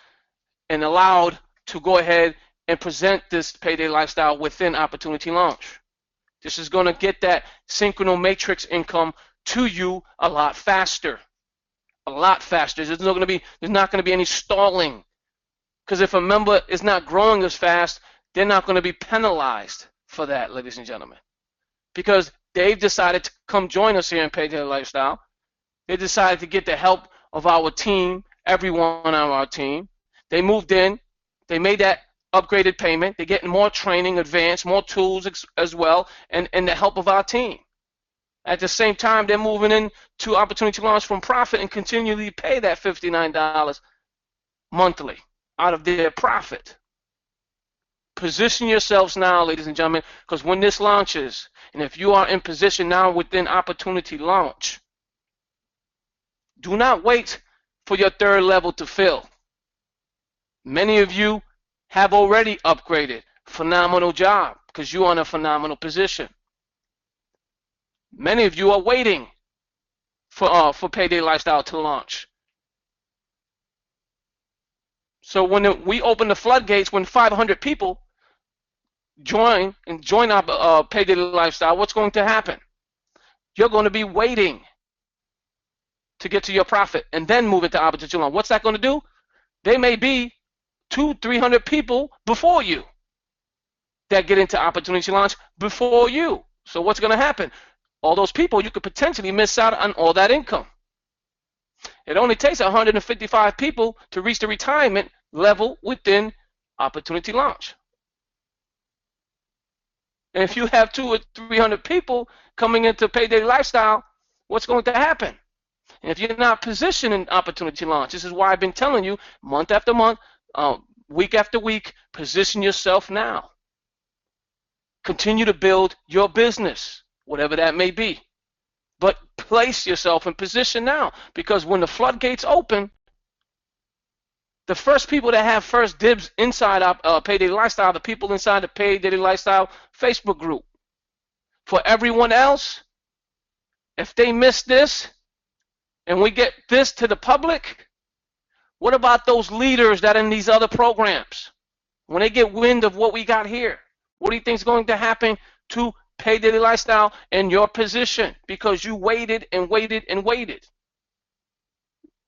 Speaker 4: and allowed to go ahead and present this PaidDaily Lifestyle within opportunity launch. This is going to get that synchronal matrix income to you a lot faster. A lot faster. There's not going to be any stalling. Because if a member is not growing as fast, they're not going to be penalized for that, ladies and gentlemen. Because they've decided to come join us here in PaidDaily Lifestyle. They decided to get the help of our team, everyone on our team. They moved in. They made that upgraded payment. They're getting more training, advanced, more tools as well, and the help of our team. At the same time, they're moving into opportunity launch from profit and continually pay that $59 monthly out of their profit. Position yourselves now, ladies and gentlemen, because when this launches, and if you are in position now within opportunity launch, do not wait for your third level to fill. Many of you have already upgraded. Phenomenal job, because you're in a phenomenal position. Many of you are waiting for PaidDaily Lifestyle to launch. So when we open the floodgates, when 500 people join our PaidDaily Lifestyle, what's going to happen? You're going to be waiting to get to your profit and then move it to opportunity launch. What's that going to do? There may be 200-300 people before you that get into opportunity launch before you. So what's going to happen? All those people, you could potentially miss out on all that income. It only takes 155 people to reach the retirement level within opportunity launch. And if you have 200 or 300 people coming into PaidDaily Lifestyle, what's going to happen? And if you're not positioned in opportunity launch, this is why I've been telling you month after month, week after week, position yourself now. Continue to build your business, whatever that may be. But place yourself in position now, because when the floodgates open, the first people that have first dibs inside PaidDaily Lifestyle, the people inside the PaidDaily Lifestyle Facebook group. For everyone else, if they miss this and we get this to the public, what about those leaders that are in these other programs? When they get wind of what we got here, what do you think is going to happen to PaidDaily Lifestyle and your position? Because you waited and waited and waited.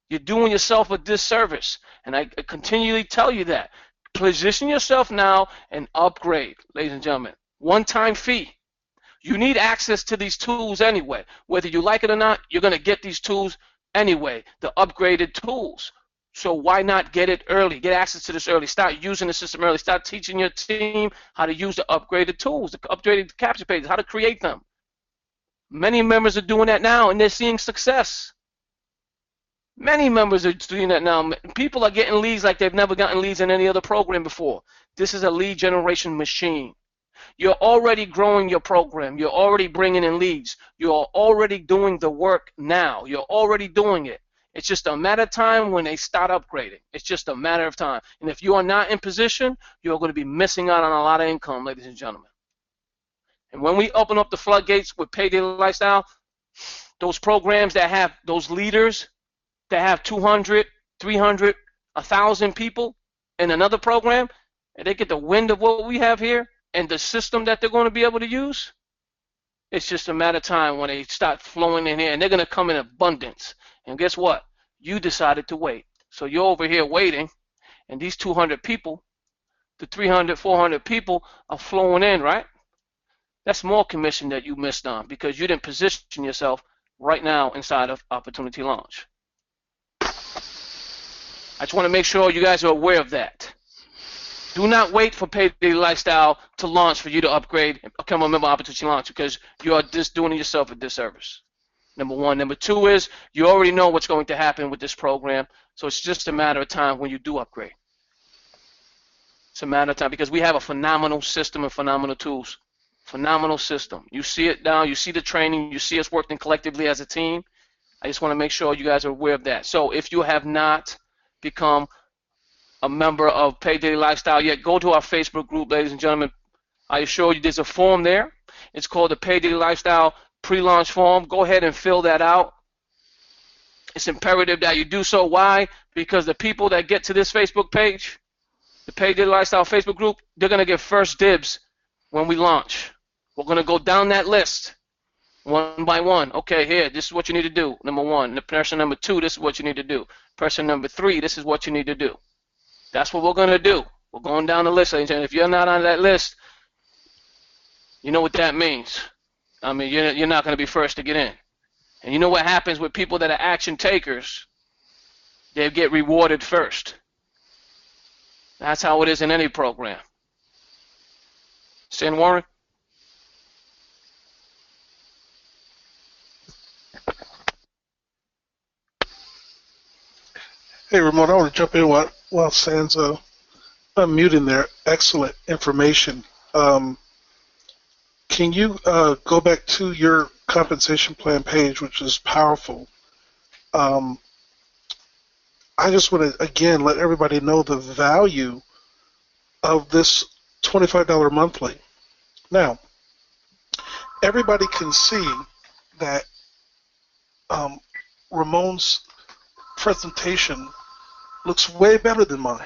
Speaker 4: You're doing yourself a disservice. And I continually tell you that. Position yourself now and upgrade, ladies and gentlemen. One-time fee. You need access to these tools anyway. Whether you like it or not, you're going to get these tools anyway, the upgraded tools. So why not get it early? Get access to this early. Start using the system early. Start teaching your team how to use the upgraded tools, the upgraded capture pages, how to create them. Many members are doing that now, and they're seeing success. Many members are doing that now. People are getting leads like they've never gotten leads in any other program before. This is a lead generation machine. You're already growing your program. You're already bringing in leads. You're already doing the work now. You're already doing it. It's just a matter of time when they start upgrading. It's just a matter of time. And if you are not in position, you're going to be missing out on a lot of income, ladies and gentlemen. And when we open up the floodgates with PaidDaily Lifestyle, those programs that have those leaders that have 200, 300, 1,000 people in another program, and they get the wind of what we have here and the system that they're going to be able to use, it's just a matter of time when they start flowing in here, and they're going to come in abundance. And guess what? You decided to wait. So you're over here waiting, and these 200 people, the 300, 400 people are flowing in, right? That's more commission that you missed on because you didn't position yourself right now inside of Opportunity Launch. I just want to make sure you guys are aware of that. Do not wait for PaidDaily Lifestyle to launch for you to upgrade and become a member of Opportunity Launch because you are just doing yourself a disservice. Number one. Number two is you already know what's going to happen with this program, so it's just a matter of time when you do upgrade. It's a matter of time because we have a phenomenal system and phenomenal tools. Phenomenal system. You see it now. You see the training. You see us working collectively as a team. I just want to make sure you guys are aware of that. So if you have not become a member of PaidDaily Lifestyle yet, go to our Facebook group, ladies and gentlemen. I assure you there's a form there. It's called the PaidDaily Lifestyle pre-launch form. Go ahead and fill that out. It's imperative that you do so. Why? Because the people that get to this Facebook page, the PaidDaily Lifestyle Facebook group, they're going to get first dibs when we launch. We're going to go down that list one by one. Okay, here, this is what you need to do. Number one. Person number two, this is what you need to do. Person number three, this is what you need to do. That's what we're going to do. We're going down the list. And if you're not on that list, you know what that means. I mean, you're not going to be first to get in. And you know what happens with people that are action takers? They get rewarded first. That's how it is in any program. Sin Warren?
Speaker 1: Hey, Ramon, I want to jump in while San's unmuting there. Excellent information. Can you go back to your compensation plan page, which is powerful? I just want to, again, let everybody know the value of this $25 monthly. Now, everybody can see that Ramon's presentation looks way better than mine.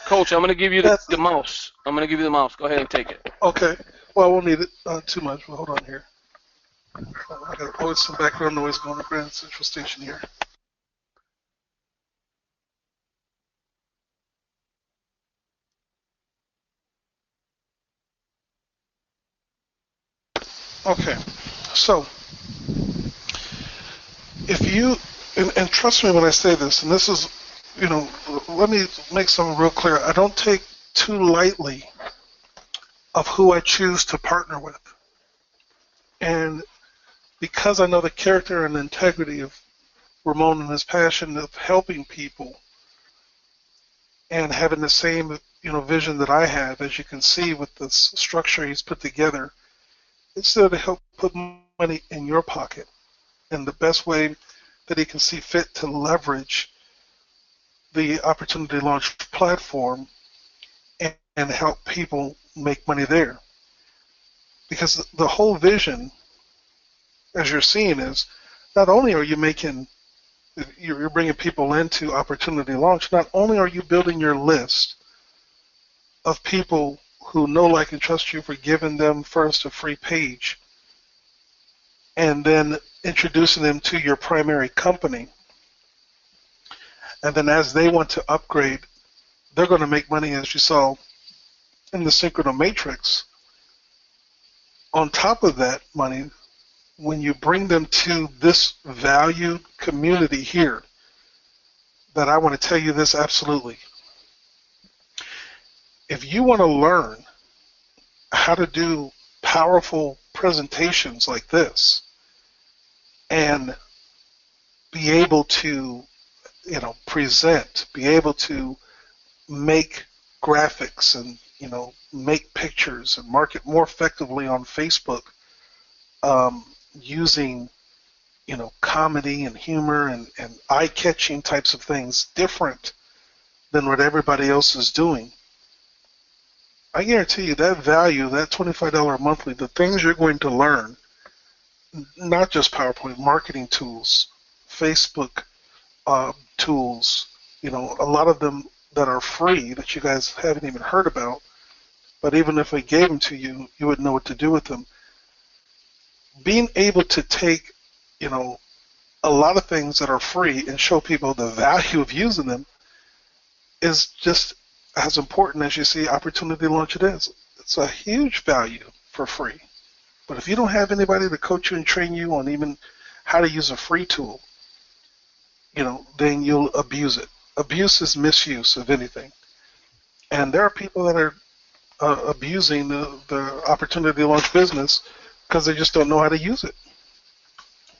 Speaker 4: Coach, I'm going to give you the mouse. I'm going to give you the mouse. Go ahead and take it.
Speaker 1: Okay. Well, I won't need it too much. Well, hold on here. I got always some background noise going on at Grand Central Station here. Okay. So, if you, and trust me when I say this, and this is, let me make something real clear. I don't take too lightly of who I choose to partner with. And because I know the character and integrity of Ramon and his passion of helping people and having the same, vision that I have, as you can see with this structure he's put together, it's there to help put money in your pocket. And the best way that he can see fit to leverage the Opportunity Launch platform and help people make money there. Because the whole vision, as you're seeing, is not only are you you're bringing people into Opportunity Launch, not only are you building your list of people who know, like, and trust you for giving them first a free page and then introducing them to your primary company. And then as they want to upgrade, they're going to make money, as you saw in the Synchrono Matrix. On top of that money, when you bring them to this valued community here, that I want to tell you this absolutely. If you want to learn how to do powerful presentations like this and be able to, present, be able to make graphics and make pictures and market more effectively on Facebook, using, comedy and humor and eye-catching types of things different than what everybody else is doing. I guarantee you that value, that $25 monthly, the things you're going to learn, not just PowerPoint, marketing tools, Facebook tools, a lot of them that are free that you guys haven't even heard about, but even if I gave them to you, you would know what to do with them. Being able to take, a lot of things that are free and show people the value of using them is just as important as you see opportunity launch it is. It's a huge value for free. But if you don't have anybody to coach you and train you on even how to use a free tool, then you'll abuse it. Abuse is misuse of anything. And there are people that are abusing the opportunity launch business because they just don't know how to use it.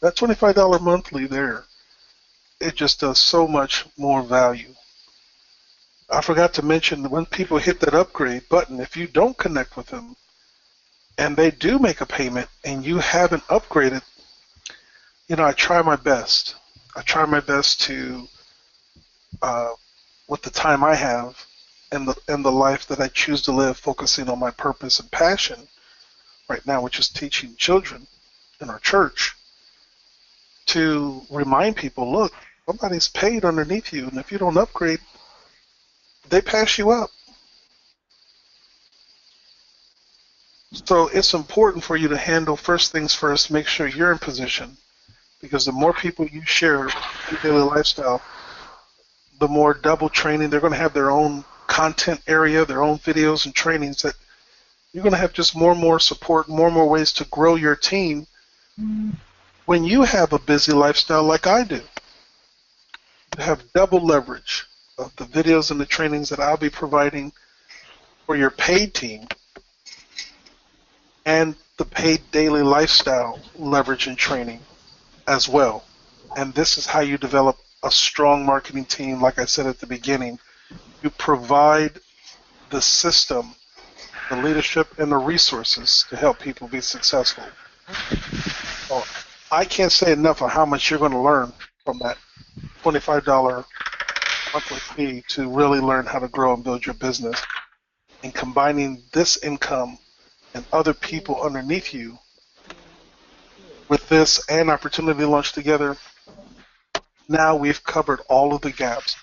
Speaker 1: That $25 monthly there, it just does so much more value. I forgot to mention that when people hit that upgrade button, if you don't connect with them and they do make a payment and you haven't upgraded, I try my best. I try my best to, with the time I have and the life that I choose to live, focusing on my purpose and passion right now, which is teaching children in our church, to remind people, look, somebody's paid underneath you, and if you don't upgrade, they pass you up. So it's important for you to handle first things first, make sure you're in position, because the more people you share daily lifestyle, the more double training. They're going to have their own content area, their own videos and trainings that you're going to have just more and more support, more and more ways to grow your team when you have a busy lifestyle like I do. You have double leverage of the videos and the trainings that I'll be providing for your paid team and the paid daily lifestyle leverage and training as well. And this is how you develop a strong marketing team. Like I said at the beginning, you provide the system, the leadership, and the resources to help people be successful. So I can't say enough of how much you're going to learn from that $25 monthly fee to really learn how to grow and build your business. And combining this income and other people underneath you with this and opportunity launch together, now we've covered all of the gaps,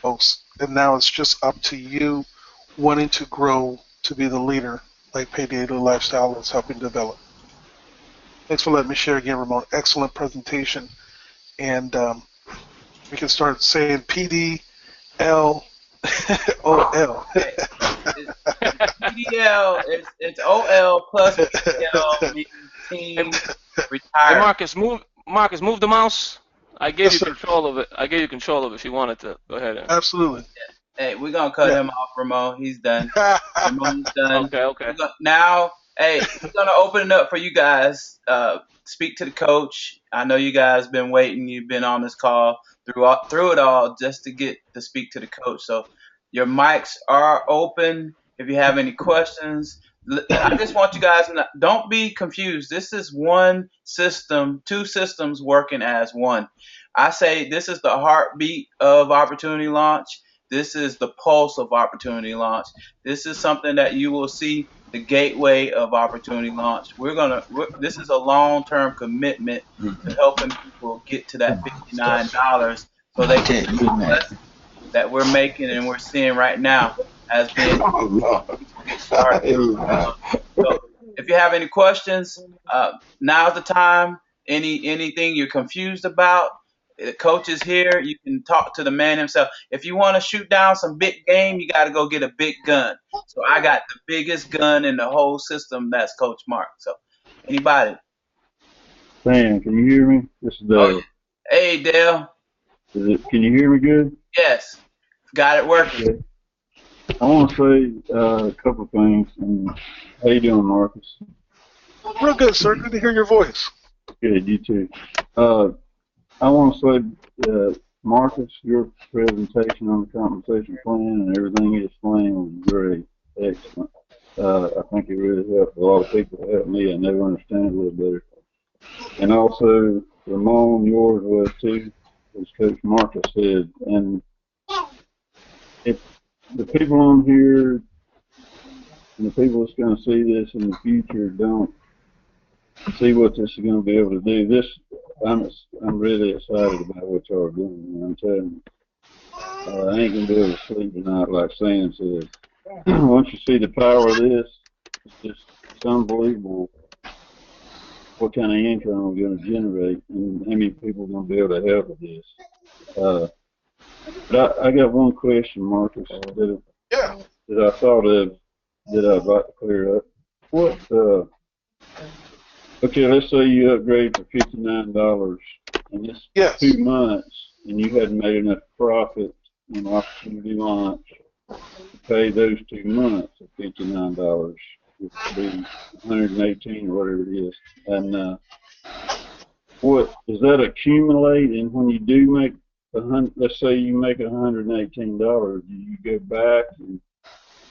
Speaker 1: folks. And now it's just up to you wanting to grow to be the leader like PaidDaily Lifestyle is helping develop. Thanks for letting me share again, Ramon. Excellent presentation. And we can start saying PDLOL.
Speaker 2: PDL, it's OL plus PDL, meaning team retired.
Speaker 4: Hey, Marcus, move the mouse. I gave
Speaker 1: Yes,
Speaker 4: you
Speaker 1: sir.
Speaker 4: control of it. I gave you control of it if you wanted to. Go ahead.
Speaker 1: Absolutely.
Speaker 2: Hey, we're going to cut him off, Ramon. He's done. Ramon's done.
Speaker 4: Okay.
Speaker 2: Now, hey, we're going to open it up for you guys. Speak to the coach. I know you guys been waiting. You've been on this call through it all just to get to speak to the coach. So your mics are open. If you have any questions, I just want you guys to don't be confused. This is one system, two systems working as one. I say this is the heartbeat of Opportunity Launch. This is the pulse of Opportunity Launch. This is something that you will see the gateway of Opportunity Launch. This is a long-term commitment to helping people get to that $59 so they can do the blessing that we're making and we're seeing right now as being get started. So if you have any questions, now's the time. Anything you're confused about, the coach is here. You can talk to the man himself. If you want to shoot down some big game, you got to go get a big gun. So I got the biggest gun in the whole system. That's Coach Mark. So anybody?
Speaker 5: Sam, can you hear me? This is Dale.
Speaker 2: Oh, hey, Dale.
Speaker 5: Can you hear me good?
Speaker 2: Yes. Got it working.
Speaker 5: Okay. I want to say a couple of things. How you doing, Marcus?
Speaker 1: Real good, sir. Good to hear your voice.
Speaker 5: Good, you too. I want to say, Marcus, your presentation on the compensation plan and everything you explained was think it really helped a lot of people. It helped me. I never understand it a little better. And also, Ramon, yours was too, as Coach Marcus said. And if the people on here and the people that's going to see this in the future don't see what this is going to be able to do, I'm really excited about what y'all are doing. I'm telling you, I ain't going to be able to sleep tonight, like Sam said. Once you see the power of this, it's unbelievable what kind of income we're going to generate and how many people are going to be able to help with this. But I got one question, Marcus, that I thought of that I'd like to clear up. Okay, let's say you upgrade for $59 and it's 2 months and you hadn't made enough profit on opportunity launch to pay those 2 months of $59, which would be $118 or whatever it is. And what does that accumulate? And when you do make let's say you make $118, do you go back and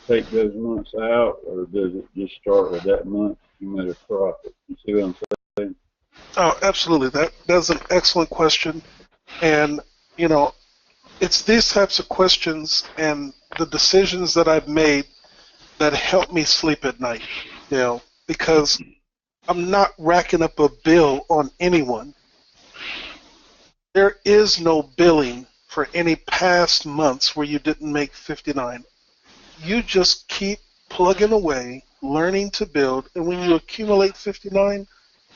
Speaker 5: take those months out, or does it just start with that month you made a profit? You see what I'm saying?
Speaker 1: Oh, absolutely. That's an excellent question. And, you know, it's these types of questions and the decisions that I've made that help me sleep at night, you know, because I'm not racking up a bill on anyone. There is no billing for any past months where you didn't make 59. You just keep plugging away, learning to build, and when you accumulate 59,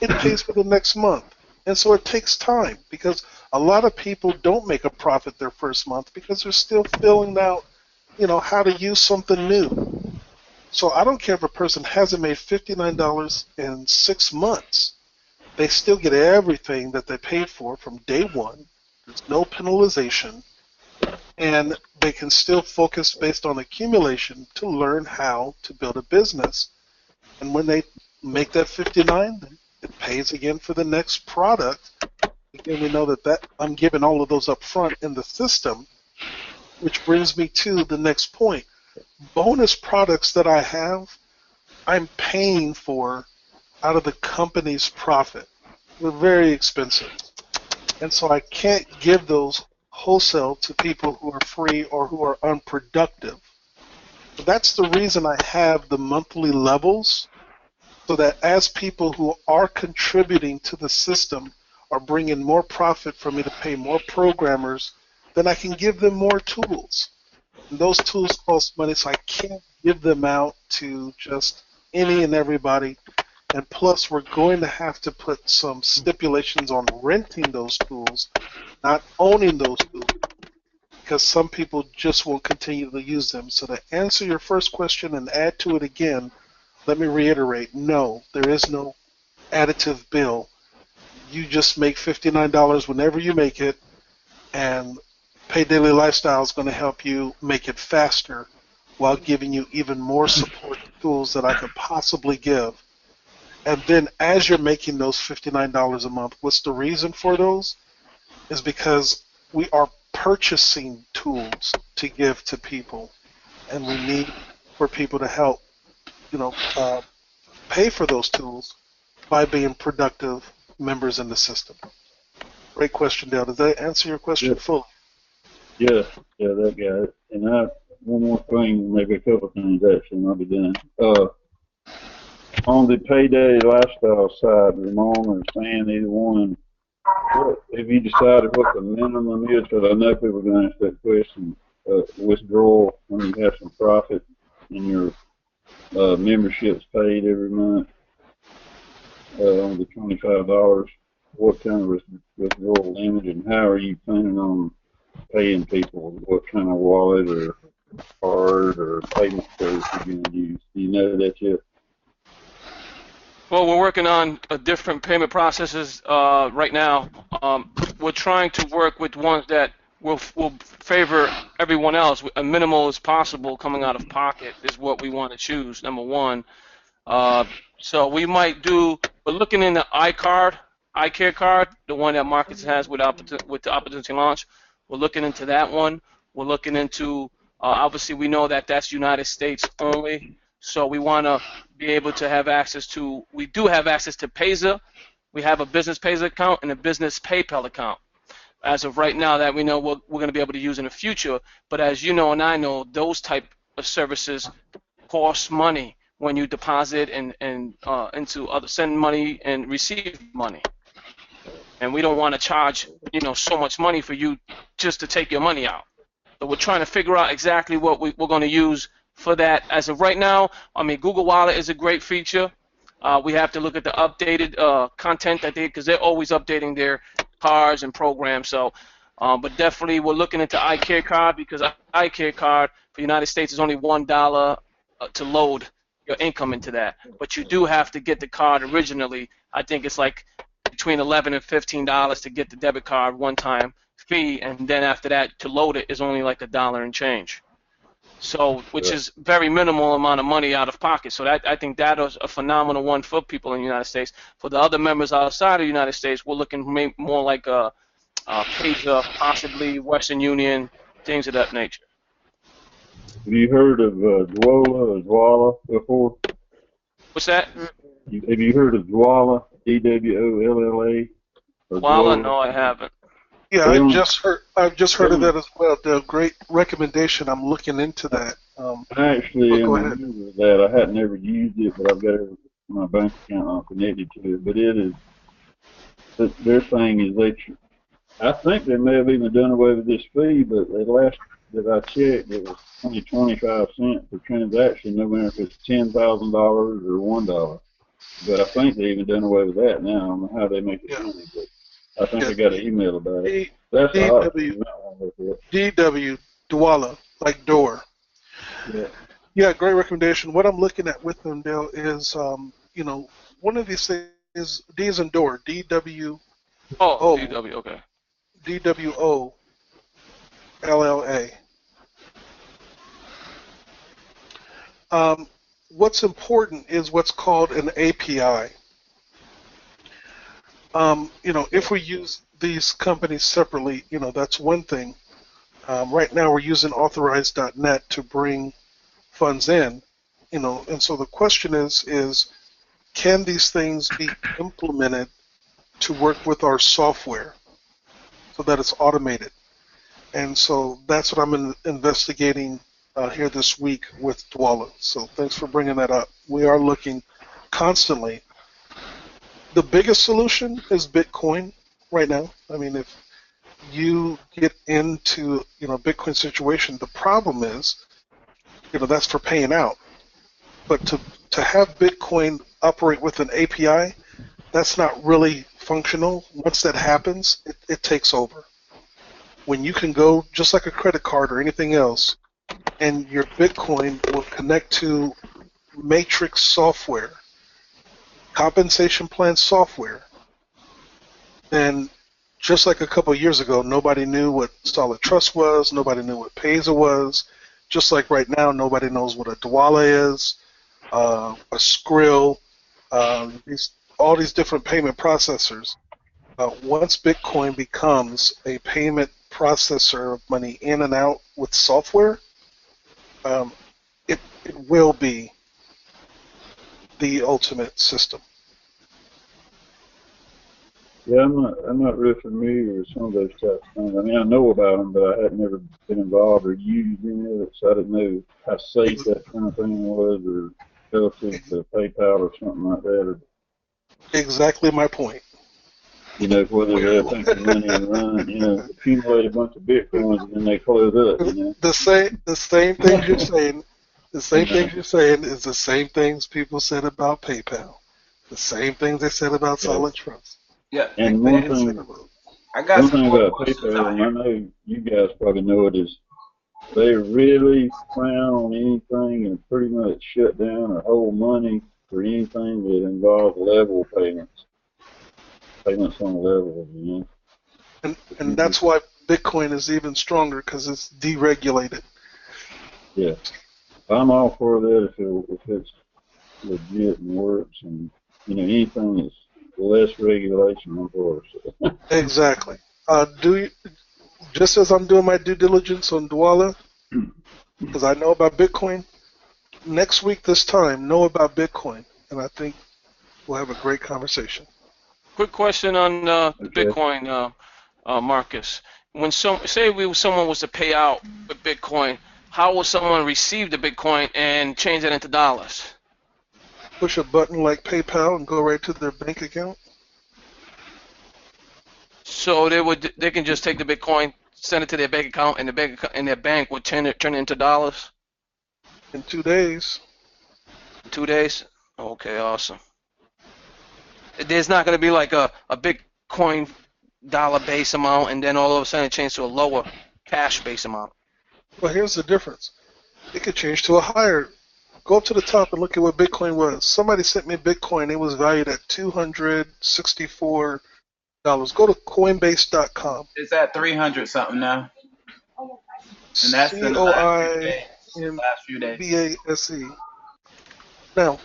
Speaker 1: it pays for the next month. And so it takes time because a lot of people don't make a profit their first month because they're still filling out, you know, how to use something new. So I don't care if a person hasn't made $59 in 6 months. They still get everything that they paid for from day one. There's no penalization. And they can still focus based on accumulation to learn how to build a business. And when they make that 59, then it pays again for the next product. Again, we know that I'm giving all of those up front in the system, which brings me to the next point. Bonus products that I have, I'm paying for out of the company's profit. They're very expensive. And so I can't give those wholesale to people who are free or who are unproductive. That's the reason I have the monthly levels, so that as people who are contributing to the system are bringing more profit for me to pay more programmers, then I can give them more tools. And those tools cost money, so I can't give them out to just any and everybody. And plus, we're going to have to put some stipulations on renting those tools, not owning those tools, because some people just won't continue to use them. So to answer your first question and add to it again, let me reiterate, no, there is no additive bill. You just make $59 whenever you make it, and PaidDaily Lifestyle is going to help you make it faster while giving you even more support tools that I could possibly give. And then as you're making those $59 a month, what's the reason for those? Is because we are purchasing tools to give to people, and we need for people to help, pay for those tools by being productive members in the system. Great question, Dale. Does that answer your question fully?
Speaker 5: Yeah, that got it. And one more thing, maybe a couple things actually, and I'll be done. On the PaidDaily Lifestyle side, Ramon or Stan, either one, what have you decided what the minimum is? Because I know people are going to ask that question. Withdrawal when you have some profit and your membership's paid every month on the $25. What kind of withdrawal limit, and how are you planning on paying people? What kind of wallet or card or payment code you're going to use? Do you know that yet?
Speaker 4: Well, we're working on different payment processes right now. We're trying to work with ones that will favor everyone else. A minimal as possible coming out of pocket is what we want to choose, number one. So we might we're looking in the iCare card, the one that Marcus has with the Opportunity Launch. We're looking into that one. We're looking into, obviously we know that that's United States only. So we want to be able to have access to. We do have access to Payza. We have a business Payza account and a business PayPal account. As of right now, that we know we're going to be able to use in the future. But as you know and I know, those type of services cost money when you deposit and into other send money and receive money. And we don't want to charge so much money for you just to take your money out. So we're trying to figure out exactly what we're going to use for that. As of right now, I mean, Google Wallet is a great feature. We have to look at the updated content that because they're always updating their cards and programs. So, but definitely we're looking into iCare card because iCare card for the United States is only $1 to load your income into that. But you do have to get the card originally. I think it's like between $11 and $15 to get the debit card one-time fee, and then after that to load it is only like $1 and change. So, which is very minimal amount of money out of pocket. So that I think that is a phenomenal one for people in the United States. For the other members outside of the United States, we're looking more like a Payza, possibly Western Union, things of that nature.
Speaker 5: Have you heard of Dwolla or Dwolla before?
Speaker 4: What's that?
Speaker 5: Have you heard of Dwolla? DWOLLA?
Speaker 4: Dwolla? No, I haven't.
Speaker 1: Yeah, I've just heard of that as well. The great recommendation. I'm looking into that.
Speaker 5: I actually am a member of that. I had never used it, but I've got my bank account connected to it. But it is their thing is I think they may have even done away with this fee, but the last that I checked, it was only 25 cents per transaction, no matter if it's $10,000 or $1. But I think they even done away with that now. I don't know how they make it money, but I think I got an email about it. That's
Speaker 1: DW, Dwolla, like door.
Speaker 5: Yeah.
Speaker 1: Yeah, great recommendation. What I'm looking at with them, Dale, is one of these things is D as in door, DW.
Speaker 4: Oh, DW, okay.
Speaker 1: DWOLLA. What's important is what's called an API. If we use these companies separately, that's one thing. Right now we're using authorize.net to bring funds in, and so the question is can these things be implemented to work with our software so that it's automated? And so that's what I'm investigating here this week with Dwolla. So thanks for bringing that up. We are looking constantly. The biggest solution is Bitcoin right now. I mean, if you get into Bitcoin situation, the problem is that's for paying out. But to have Bitcoin operate with an API, that's not really functional. Once that happens, it takes over. When you can go just like a credit card or anything else, and your Bitcoin will connect to matrix software, compensation plan software, then just like a couple of years ago, nobody knew what Solid Trust was, nobody knew what Payza was, just like right now, nobody knows what a Dwolla is, a Skrill, all these different payment processors. Once Bitcoin becomes a payment processor of money in and out with software, it will be the ultimate system.
Speaker 5: Yeah, I'm not really familiar with some of those types of things. I mean, I know about them, but I had never been involved or used any of it, so I didn't know how safe that kind of thing was, or relative to PayPal or something like that. Or,
Speaker 1: exactly my point.
Speaker 5: Whether they'll take the money and run, accumulate a bunch of Bitcoins and then they close up.
Speaker 1: The same things you're saying. The same things you're saying is the same things people said about PayPal. The same things they said about Solid Trust.
Speaker 2: Yeah.
Speaker 5: And one thing about PayPal, and I know you guys probably know it, is they really frown on anything and pretty much shut down or hold money for anything that involves level payments. Payments on levels,
Speaker 1: And that's why Bitcoin is even stronger, because it's deregulated.
Speaker 5: Yeah. I'm all for that if it's legit and works, and anything that's less regulation, I'm for it.
Speaker 1: Exactly. Just as I'm doing my due diligence on Dwolla, because I know about Bitcoin, next week this time know about Bitcoin, and I think we'll have a great conversation.
Speaker 4: Quick question on
Speaker 5: Okay.
Speaker 4: Bitcoin, Marcus. When someone was to pay out with Bitcoin, how will someone receive the Bitcoin and change it into dollars?
Speaker 1: Push a button like PayPal and go right to their bank account.
Speaker 4: So they can just take the Bitcoin, send it to their bank account, and their bank would turn it into dollars
Speaker 1: In 2 days.
Speaker 4: in 2 days. Okay, awesome. There's not going to be like a Bitcoin dollar base amount, and then all of a sudden it changes to a lower cash base amount.
Speaker 1: Well, here's the difference. It could change to a higher. Go up to the top and look at what Bitcoin was. Somebody sent me Bitcoin. It was valued at $264. Go to Coinbase.com.
Speaker 2: It's at 300 something now, and that's in the last few days.
Speaker 1: COINBASE. Now,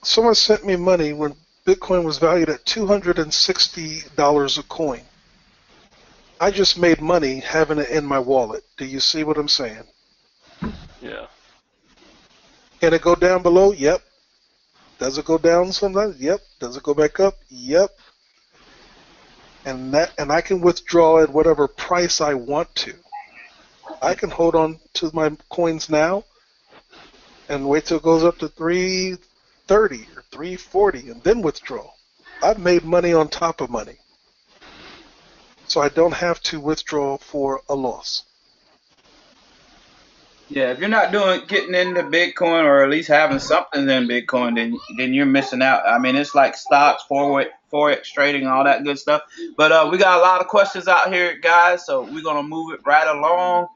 Speaker 1: someone sent me money when Bitcoin was valued at $260 a coin. I just made money having it in my wallet. Do you see what I'm saying?
Speaker 4: Yeah.
Speaker 1: Can it go down below? Yep. Does it go down sometimes? Yep. Does it go back up? Yep. And I can withdraw at whatever price I want to. I can hold on to my coins now and wait till it goes up to 330 or 340 and then withdraw. I've made money on top of money. So I don't have to withdraw for a loss.
Speaker 2: Yeah, if you're not getting into Bitcoin or at least having something in Bitcoin, then you're missing out. I mean, it's like stocks, forex trading, all that good stuff. But we got a lot of questions out here, guys. So we're gonna move it right along.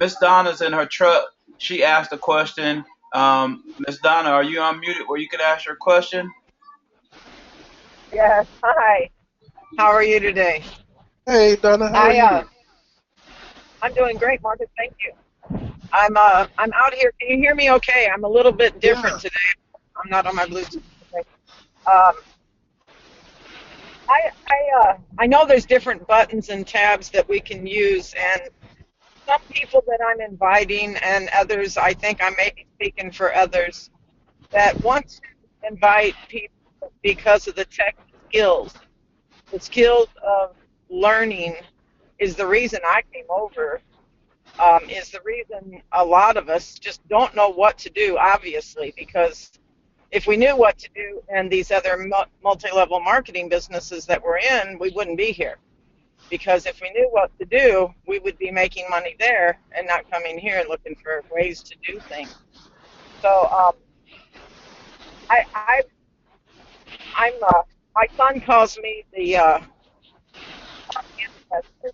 Speaker 2: Miss Donna's in her truck. She asked a question. Miss Donna, are you unmuted where you can ask your question?
Speaker 6: Yes. Hi. How are you today?
Speaker 1: Hey, Donna, how are you?
Speaker 6: I'm doing great, Marcus. Thank you. I'm out here. Can you hear me okay? I'm a little bit different today. I'm not on my Bluetooth today. I know there's different buttons and tabs that we can use, and some people that I'm inviting and others, I think I may be speaking for others, that want to invite people because of the tech skills. The skills of learning is the reason I came over, is the reason a lot of us just don't know what to do, obviously, because if we knew what to do in these other multi-level marketing businesses that we're in, we wouldn't be here. Because if we knew what to do, we would be making money there and not coming here and looking for ways to do things. So my son calls me the ancestor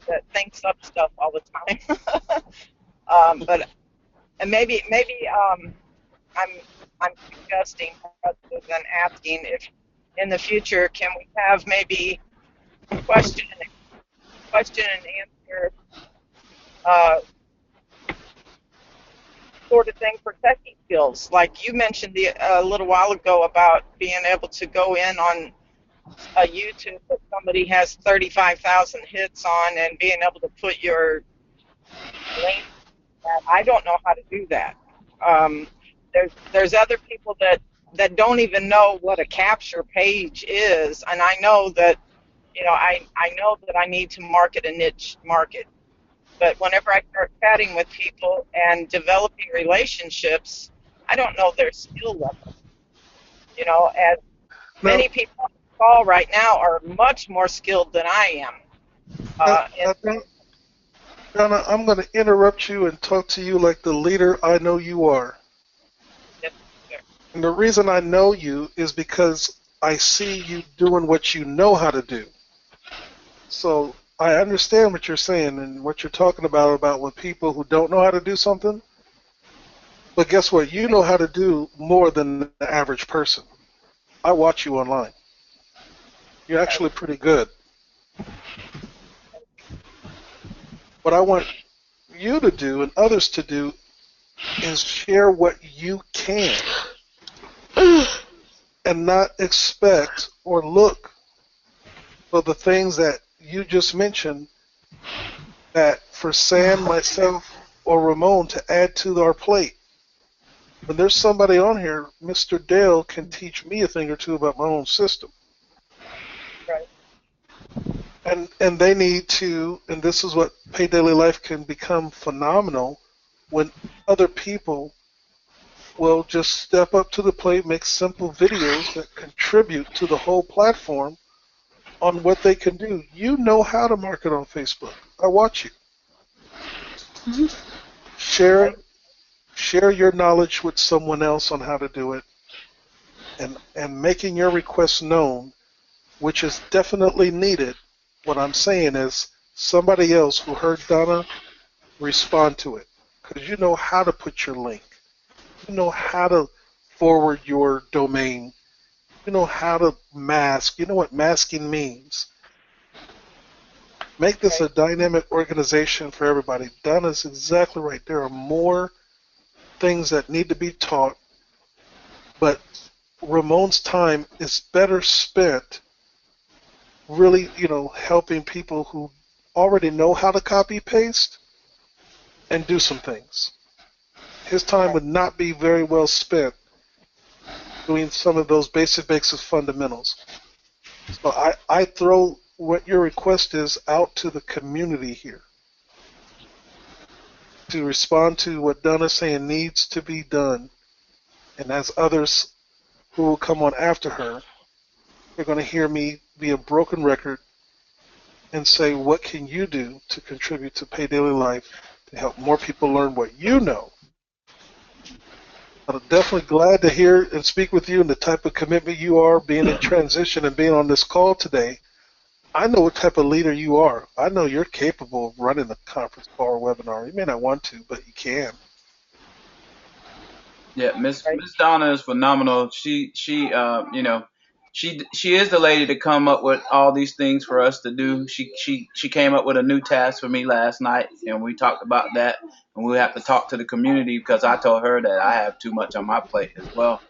Speaker 6: that thinks up stuff all the time. But maybe I'm suggesting rather than asking if in the future can we have maybe question and answer sort of thing for techie skills. Like you mentioned a little while ago about being able to go in on a YouTube that somebody has 35,000 hits on and being able to put your link. I don't know how to do that. There's other people that don't even know what a capture page is, and I know that I know that I need to market a niche market. But whenever I start chatting with people and developing relationships, I don't know their skill level. As many people on the call right now are much more skilled than I am.
Speaker 1: Donna, I'm going to interrupt you and talk to you like the leader I know you are.
Speaker 6: Yes, sir.
Speaker 1: And the reason I know you is because I see you doing what you know how to do. So I understand what you're saying and what you're talking about with people who don't know how to do something. But guess what? You know how to do more than the average person. I watch you online. You're actually pretty good. What I want you to do and others to do is share what you can and not expect or look for the things that you just mentioned that for Sam, myself, or Ramon to add to our plate. When there's somebody on here, Mr. Dale can teach me a thing or two about my own system.
Speaker 6: Right.
Speaker 1: And they need to, and this is what Pay Daily Life can become phenomenal when other people will just step up to the plate, make simple videos that contribute to the whole platform on what they can do. You know how to market on Facebook. I watch you. Share share your knowledge with someone else on how to do it, and making your request known, which is definitely needed. What I'm saying is somebody else who heard Donna respond to it, because you know how to put your link. You know how to forward your domain. You know how to mask. You know what masking means. Make this
Speaker 6: Right.
Speaker 1: a dynamic organization for everybody. Donna's exactly right. There are more things that need to be taught, but Ramon's time is better spent really, helping people who already know how to copy paste and do some things. His time
Speaker 6: Right.
Speaker 1: would not be very well spent doing some of those basic fundamentals. So I throw what your request is out to the community here to respond to what Donna's saying needs to be done. And as others who will come on after her, they're going to hear me be a broken record and say, what can you do to contribute to Pay Daily Life to help more people learn what you know? I'm definitely glad to hear and speak with you and the type of commitment you are, being in transition and being on this call today. I know what type of leader you are. I know you're capable of running a conference call or webinar. You may not want to, but you can.
Speaker 2: Yeah, Miss
Speaker 6: Right.
Speaker 2: Miss Donna is phenomenal. She is the lady to come up with all these things for us to do. She came up with a new task for me last night, and we talked about that. And we have to talk to the community because I told her that I have too much on my plate as well.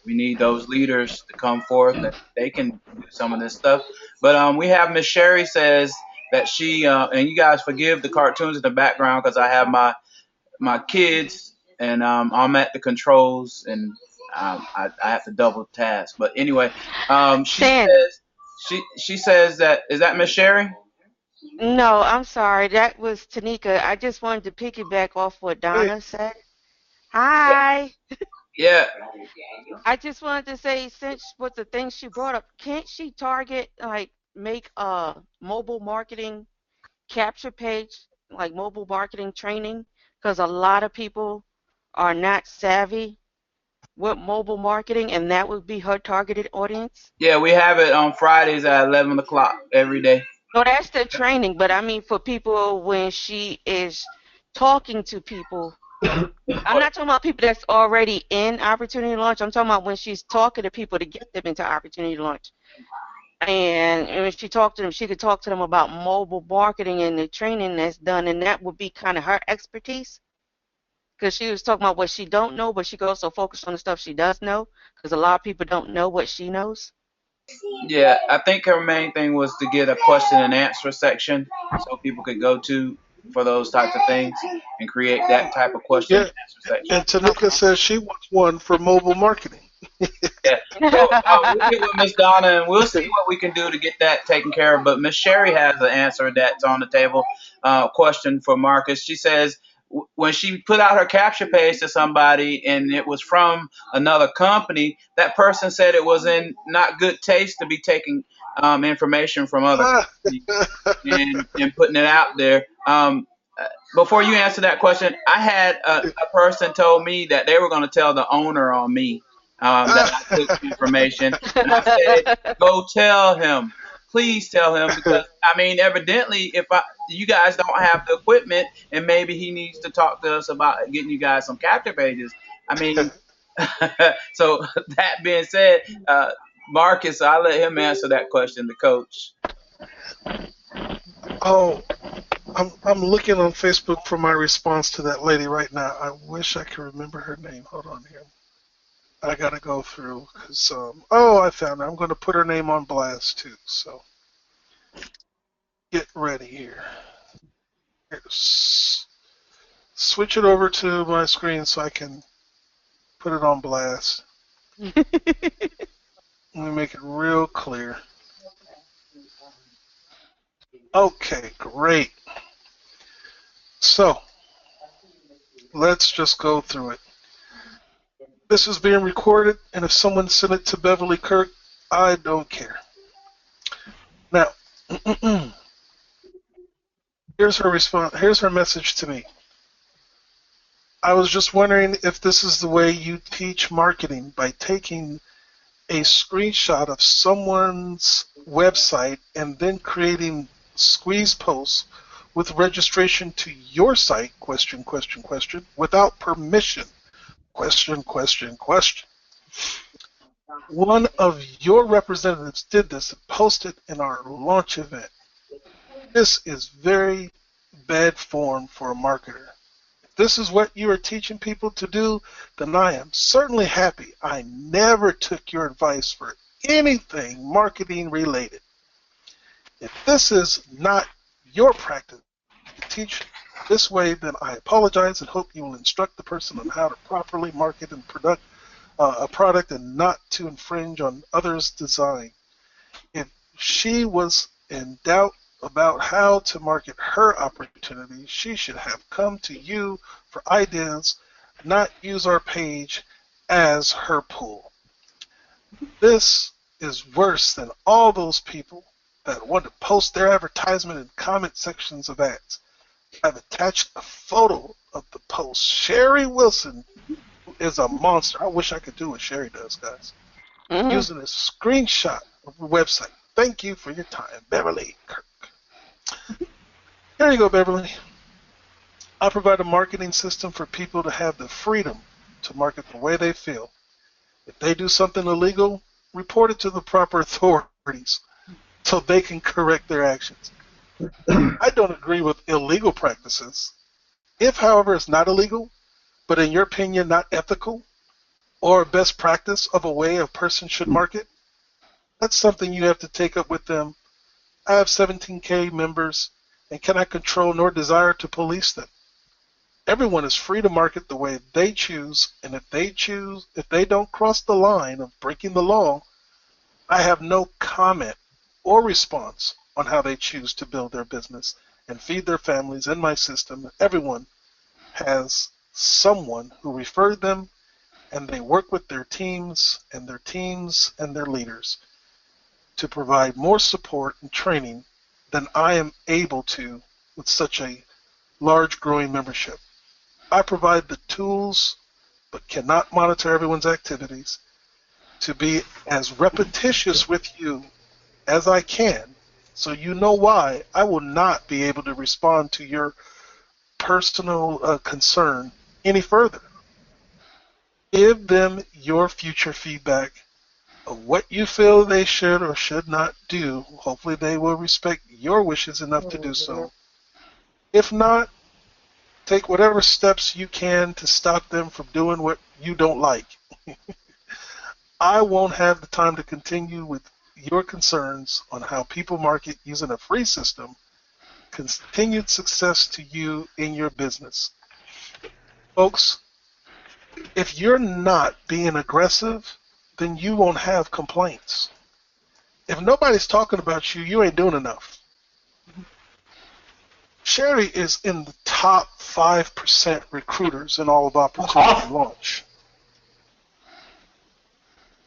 Speaker 2: We need those leaders to come forth and they can do some of this stuff. But we have Miss Sherry says that she and you guys forgive the cartoons in the background because I have my kids and I'm at the controls and I have to double task. But anyway, she
Speaker 3: Sandy.
Speaker 2: says she says that is that Miss Sherry?
Speaker 3: No, I'm sorry. That was Tanika. I just wanted to piggyback off what
Speaker 1: Hey,
Speaker 3: Donna said. Hi.
Speaker 2: Yeah,
Speaker 3: I just wanted to say, since what the things she brought up, can't she target, like, make a mobile marketing capture page, like mobile marketing training? Because a lot of people are not savvy with mobile marketing, and that would be her targeted audience.
Speaker 2: yeah, we have it on Fridays at 11 o'clock every day.
Speaker 3: No, that's the training, but I mean for people when she is talking to people. I'm not talking about people that's already in opportunity launch. I'm talking about when she's talking to people to get them into opportunity launch. And when she talked to them, she could talk to them about mobile marketing and the training that's done, and that would be kind of her expertise. Because she was talking about what she don't know, but she could also focus on the stuff she does know, because a lot of people don't know what she knows.
Speaker 2: Yeah, I think her main thing was to get a question and answer section so people could go to for those types of things and create that type of question and
Speaker 1: yeah,
Speaker 2: answer section.
Speaker 1: and Tanika
Speaker 3: Okay.
Speaker 1: says she wants one for mobile marketing.
Speaker 2: Yeah. So we'll get with Miss Donna and we'll see what we can do to get that taken care of. But Miss Sherry has an answer that's on the table. Question for Marcus. She says when she put out her capture page to somebody and it was from another company, that person said it was in not good taste to be taking information from other
Speaker 1: Ah,
Speaker 2: companies and putting it out there. Before you answer that question, I had a person told me that they were going to tell the owner on me that I took information, and I said, "Go tell him, please tell him, because I mean, evidently, if you guys don't have the equipment, and maybe he needs to talk to us about getting you guys some capture pages. I mean, so that being said, Marcus, I'll let him answer that question, the coach.
Speaker 1: oh, I'm looking on Facebook for my response to that lady right now. I wish I could remember her name. Hold on here. I gotta go through because I found her. I'm gonna put her name on blast too. So get ready here. Switch it over to my screen so I can put it on blast. Let me make it real clear. Okay, great. So, let's just go through it. This is being recorded, and if someone sent it to Beverly Kirk, I don't care. Now, here's her response. Here's her message to me. I was just wondering if this is the way you teach marketing, by taking a screenshot of someone's website and then creating squeeze posts with registration to your site, question, without permission, question. One of your representatives did this and posted in our launch event. This is very bad form for a marketer. If this is what you are teaching people to do, then I am certainly happy I never took your advice for anything marketing related. If this is not your practice to teach this way, then I apologize and hope you will instruct the person on how to properly market and a product and not to infringe on others' design. If she was in doubt about how to market her opportunity, she should have come to you for ideas, not use our page as her pool. This is worse than all those people that want to post their advertisement in comment sections of ads. I've attached a photo of the post. Sherry Wilson is a monster. I wish I could do what Sherry does, guys. Using a screenshot of the website. Thank you for your time, Beverly Kirk. Here you go, Beverly. I provide a marketing system for people to have the freedom to market the way they feel. If they do something illegal, report it to the proper authorities so they can correct their actions. I don't agree with illegal practices. If, however, it's not illegal, but in your opinion not ethical or a best practice of a way a person should market, that's something you have to take up with them. I have 17K members and cannot control nor desire to police them. Everyone is free to market the way they choose, and if they don't cross the line of breaking the law, I have no comment or response on how they choose to build their business and feed their families in my system. Everyone has someone who referred them, and they work with their teams and their leaders to provide more support and training than I am able to with such a large growing membership. I provide the tools but cannot monitor everyone's activities. To be as repetitious with you as I can, so you know why I will not be able to respond to your personal concern any further. Give them your future feedback of what you feel they should or should not do. Hopefully they will respect your wishes enough to do so. If not, take whatever steps you can to stop them from doing what you don't like. I won't have the time to continue with your concerns on how people market using a free system. Continued success to you in your business. Folks, if you're not being aggressive, then you won't have complaints. If nobody's talking about you, you ain't doing enough. Sherry is in the top 5% recruiters in all of Opportunity Launch.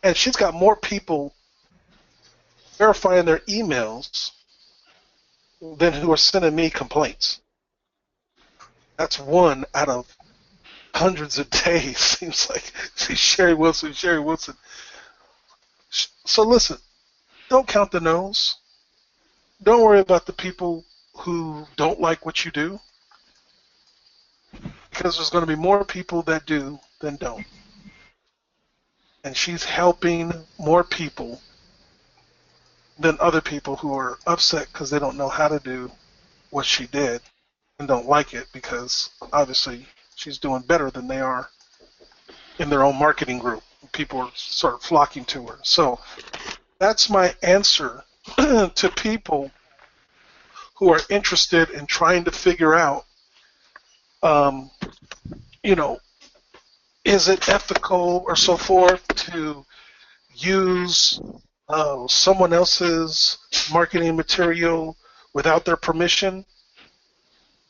Speaker 1: And she's got more people verifying their emails than who are sending me complaints. That's one out of hundreds of days. Seems like Sherry Wilson. So listen, don't count the no's. Don't worry about the people who don't like what you do, because there's going to be more people that do than don't. And she's helping more people than other people who are upset because they don't know how to do what she did and don't like it, because obviously she's doing better than they are in their own marketing group. People are sort of flocking to her. So that's my answer to people who are interested in trying to figure out, um, you know, is it ethical or so forth to use someone else's marketing material without their permission?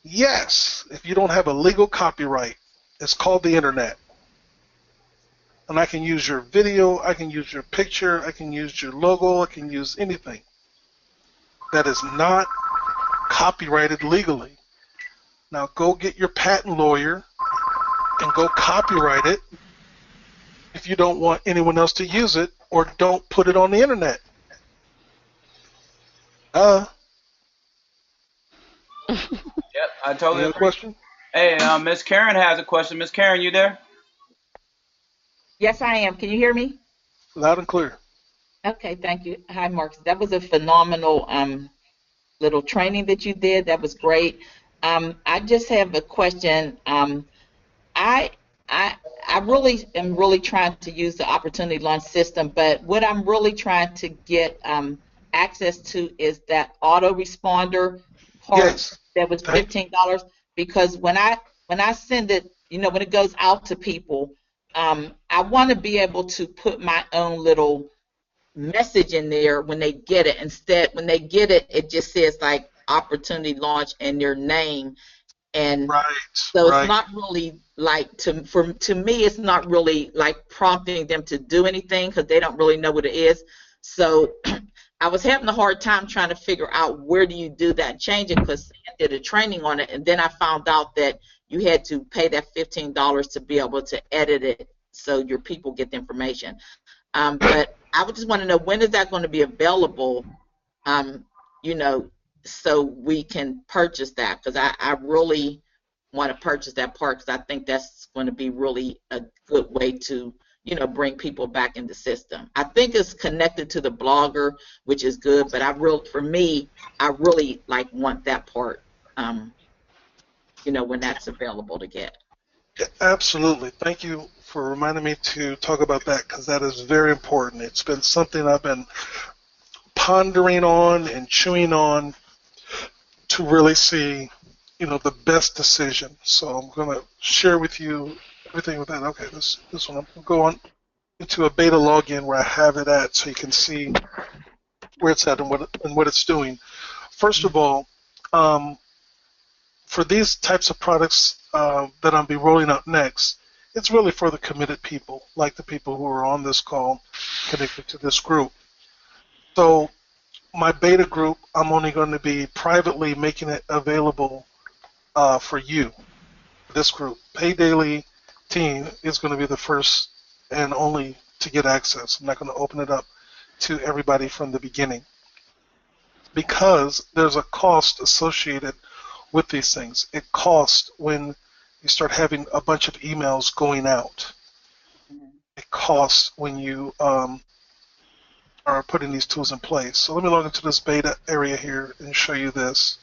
Speaker 1: Yes, if you don't have a legal copyright. It's called the internet. And I can use your video, I can use your picture, I can use your logo, I can use anything that is not copyrighted legally. Now go get your patent lawyer and go copyright it if you don't want anyone else to use it, or don't put it on the internet.
Speaker 2: Yep, I
Speaker 1: You
Speaker 2: totally
Speaker 1: have a
Speaker 2: agree.
Speaker 1: question?
Speaker 2: Hey, Miss Karen has a question. Miss Karen, you there?
Speaker 7: Yes, I am. Can you hear me?
Speaker 1: Loud and clear.
Speaker 7: Okay, thank you. Hi, Marcus. That was a phenomenal little training that you did. That was great. I just have a question. I I I really am really trying to use the opportunity launch system, but what I'm really trying to get access to is that autoresponder part
Speaker 1: Yes.
Speaker 7: that was
Speaker 1: Thank you.
Speaker 7: $15, because when I send it, when it goes out to people, I want to be able to put my own little message in there when they get it. Instead, when they get it, it just says like opportunity launch and your name, and
Speaker 1: Right,
Speaker 7: so it's
Speaker 1: right.
Speaker 7: not really like to me, it's not really like prompting them to do anything because they don't really know what it is. So I was having a hard time trying to figure out where do you do that, change it, because I did a training on it, and then I found out that you had to pay that $15 to be able to edit it so your people get the information. But I would just want to know, when is that going to be available, um, you know, so we can purchase that, because I really want to purchase that part, because I think that's going to be really a good way to, bring people back in the system. I think it's connected to the blogger, which is good, but for me, I really like want that part, when that's available to get.
Speaker 1: Yeah, absolutely. Thank you for reminding me to talk about that, because that is very important. It's been something I've been pondering on and chewing on to really see, the best decision. So I'm going to share with you everything with that. Okay, this one. I'm going to go on into a beta login where I have it at, so you can see where it's at and what it's doing. First of all, for these types of products that I'll be rolling out next, it's really for the committed people, like the people who are on this call connected to this group. So my beta group, I'm only going to be privately making it available for you, this group. PaidDaily team is going to be the first and only to get access. I'm not going to open it up to everybody from the beginning, because there's a cost associated with these things. It costs when you start having a bunch of emails going out. It costs when you are putting these tools in place. So let me log into this beta area here and show you this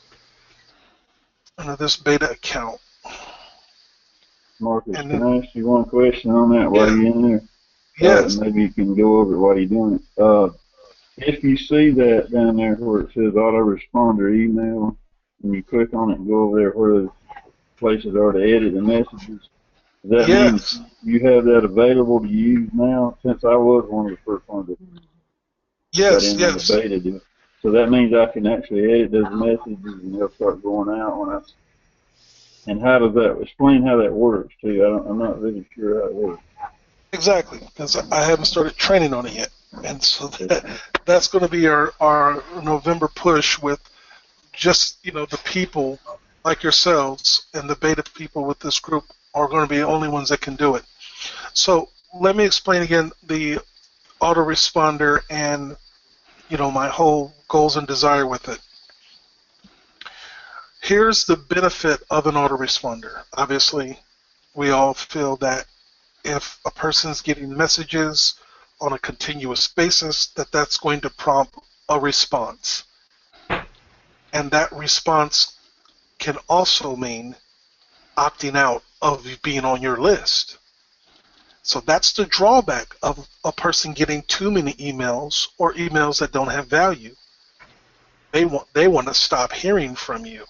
Speaker 1: under this beta account.
Speaker 5: Marcus,
Speaker 1: And
Speaker 5: can
Speaker 1: then,
Speaker 5: I ask you one question on that while
Speaker 1: yeah,
Speaker 5: you're in there?
Speaker 1: yes,
Speaker 5: Maybe you can go over it while you're doing it. If you see that down there where it says autoresponder email, and you click on it and go over there where the places are to edit the messages, does that mean
Speaker 1: yes,
Speaker 5: you have that available to use now? Since I was one of the first ones that got
Speaker 1: yes,
Speaker 5: in on the
Speaker 1: yes.
Speaker 5: beta deal. So that means I can actually edit those messages and they'll start going out when I. And how does that, explain how that works too? I'm not really sure how it works.
Speaker 1: Exactly, because I haven't started training on it yet. And so
Speaker 5: Okay.
Speaker 1: that's going to be our November push with just, the people like yourselves and the beta people with this group are going to be the only ones that can do it. So let me explain again the autoresponder and, my whole goals and desire with it. Here's the benefit of an autoresponder. Obviously, we all feel that if a person's getting messages on a continuous basis, that's going to prompt a response. And that response can also mean opting out of being on your list. So that's the drawback of a person getting too many emails or emails that don't have value. they want to stop hearing from you.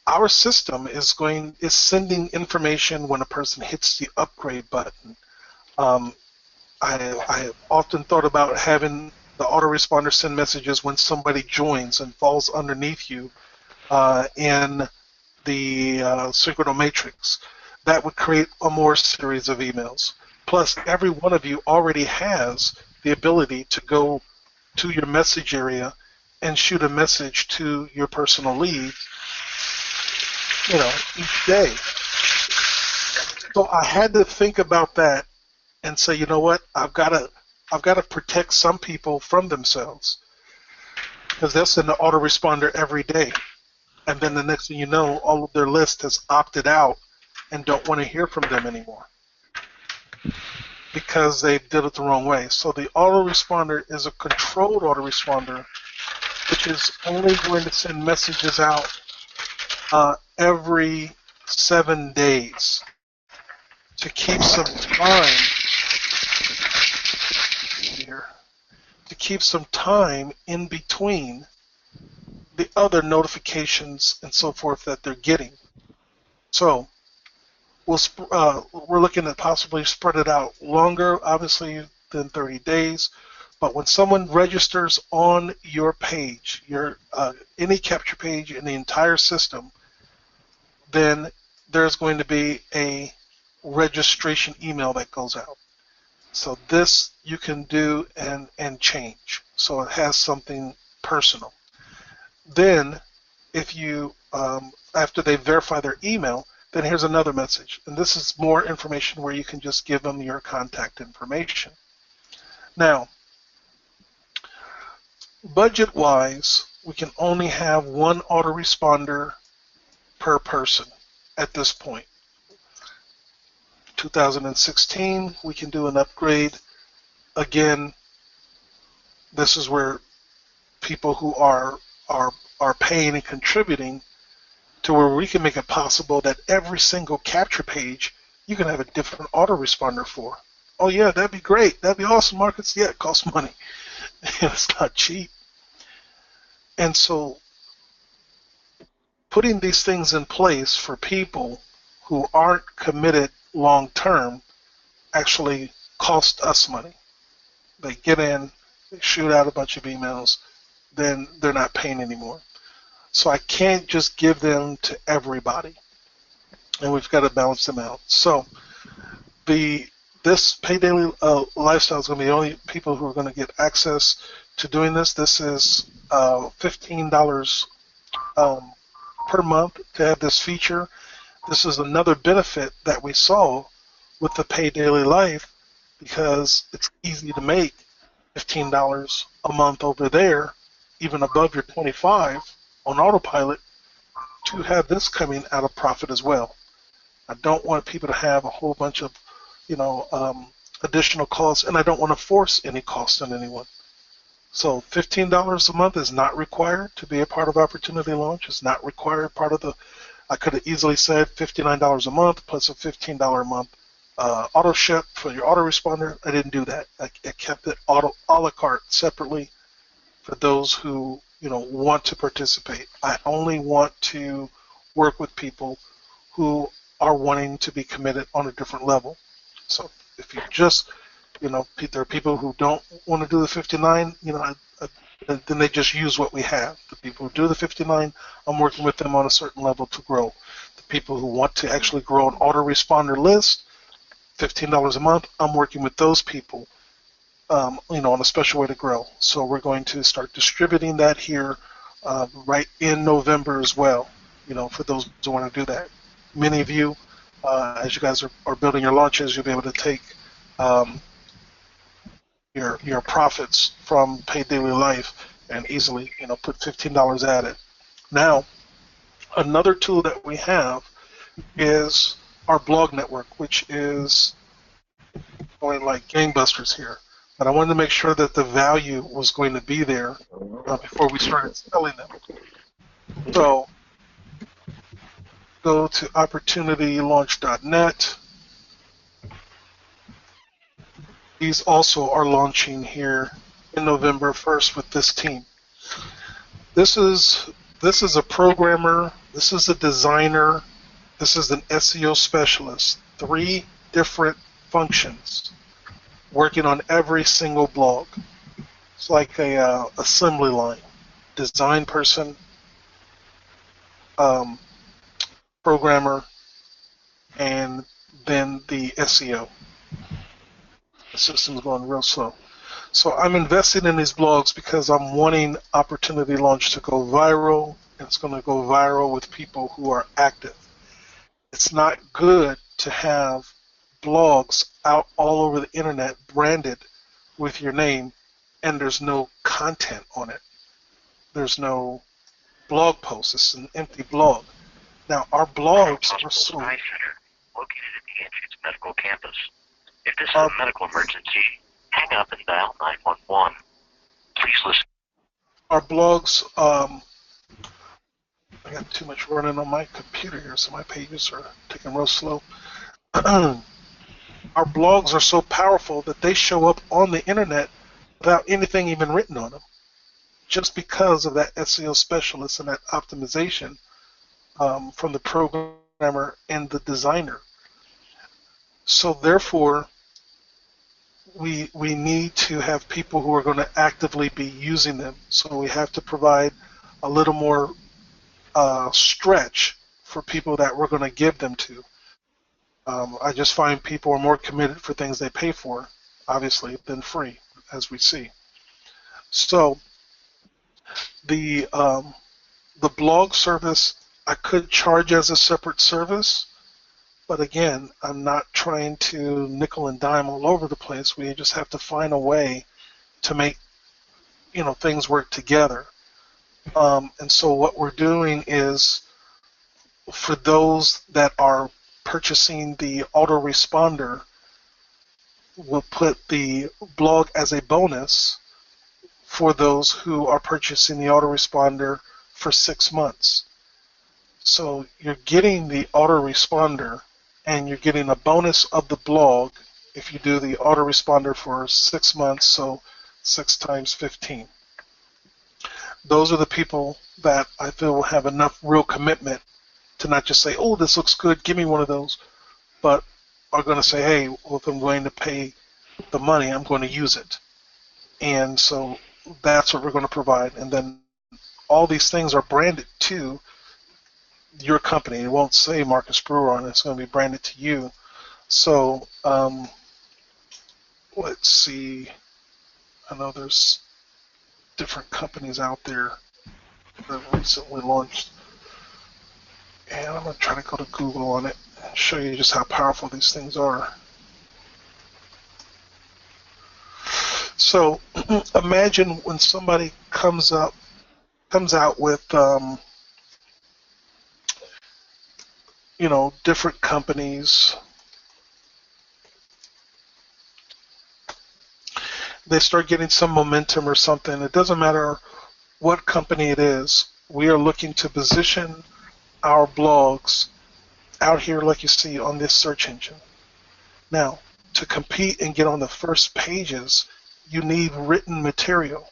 Speaker 1: Our system is sending information when a person hits the upgrade button. Um, I have often thought about having the autoresponder send messages when somebody joins and falls underneath you in the synchronal matrix. That would create a more series of emails. Plus, every one of you already has the ability to go to your message area and shoot a message to your personal lead, each day. So I had to think about that and say, you know what, I've got to protect some people from themselves, because they'll send an autoresponder every day, and then the next thing you know, all of their list has opted out and don't want to hear from them anymore because they did it the wrong way. So the autoresponder is a controlled autoresponder, which is only going to send messages out every 7 days to keep some time here, to keep some time in between the other notifications and so forth that they're getting. So we're looking at possibly spread it out longer, obviously, than 30 days. But when someone registers on your page, your any capture page in the entire system, then there's going to be a registration email that goes out. So this you can do and change. So it has something personal. Then, if you, after they verify their email, then here's another message. And this is more information where you can just give them your contact information. Now, budget-wise, we can only have one autoresponder per person at this point. 2016, we can do an upgrade. Again, this is where people who are paying and contributing to where we can make it possible that every single capture page you can have a different autoresponder for. Oh yeah, that'd be great. That'd be awesome, Marcus. Yeah, it costs money. It's not cheap. And so putting these things in place for people who aren't committed long term actually cost us money. They get in, they shoot out a bunch of emails, then they're not paying anymore. So I can't just give them to everybody, and we've got to balance them out. So this PaidDaily lifestyle is going to be the only people who are going to get access to doing this. This is $15 per month to have this feature. This is another benefit that we saw with the PaidDaily Life, because it's easy to make $15 a month over there, even above your 25 on autopilot, to have this coming out of profit as well. I don't want people to have a whole bunch of, additional costs, and I don't want to force any cost on anyone. So $15 a month is not required to be a part of Opportunity Launch. It's not required part of the. I could have easily said $59 a month plus a $15 a month auto ship for your autoresponder. I didn't do that. I kept it a la carte separately for those who want to participate. I only want to work with people who are wanting to be committed on a different level. So if you just, there are people who don't want to do the 59, then they just use what we have. The people who do the 59, I'm working with them on a certain level to grow. The people who want to actually grow an autoresponder list, $15 a month, I'm working with those people, on a special way to grow. So we're going to start distributing that here right in November as well, for those who want to do that. Many of you, as you guys are building your launches, you'll be able to take your profits from PaidDaily Life and easily, put $15 at it. Now, another tool that we have is our blog network, which is going like gangbusters here. But I wanted to make sure that the value was going to be there before we started selling them. So go to opportunitylaunch.net. These also are launching here in November 1st with this team. This is a programmer. This is a designer. This is an SEO specialist. 3 different functions working on every single blog. It's like a assembly line. Design person, um, programmer, and then the SEO. The system's going real slow. So I'm investing in these blogs because I'm wanting Opportunity Launch to go viral, and it's going to go viral with people who are active. It's not good to have blogs out all over the internet branded with your name, and there's no content on it. There's no blog post. It's an empty blog. Now, our blogs are so...
Speaker 8: Eye Center, located at the Andrews Medical Campus. If this is a medical emergency, hang up and dial 911. Please listen.
Speaker 1: Our blogs, I got too much running on my computer here, so my pages are taking real slow. Our blogs are so powerful that they show up on the internet without anything even written on them, just because of that SEO specialist and that optimization from the programmer and the designer. So therefore, we need to have people who are going to actively be using them. So we have to provide a little more stretch for people that we're going to give them to. I just find people are more committed for things they pay for, obviously, than free, as we see. So the blog service I could charge as a separate service, but again, I'm not trying to nickel and dime all over the place. We just have to find a way to make things work together. And so what we're doing is, for those that are purchasing the autoresponder, we'll put the blog as a bonus for those who are purchasing the autoresponder for 6 months. So you're getting the autoresponder and you're getting a bonus of the blog if you do the autoresponder for 6 months, so 6 times 15. Those are the people that I feel will have enough real commitment to not just say, oh, this looks good, give me one of those, but are going to say, hey, well, if I'm going to pay the money, I'm going to use it. And so that's what we're going to provide. And then all these things are branded to your company. It won't say Marcus Brewer on it. It's going to be branded to you. So let's see. I know there's different companies out there that recently launched. And I'm going to try to go to Google on it and show you just how powerful these things are. So imagine when somebody comes out with different companies. They start getting some momentum or something. It doesn't matter what company it is. We are looking to position our blogs out here like you see on this search engine. Now, to compete and get on the first pages, you need written material.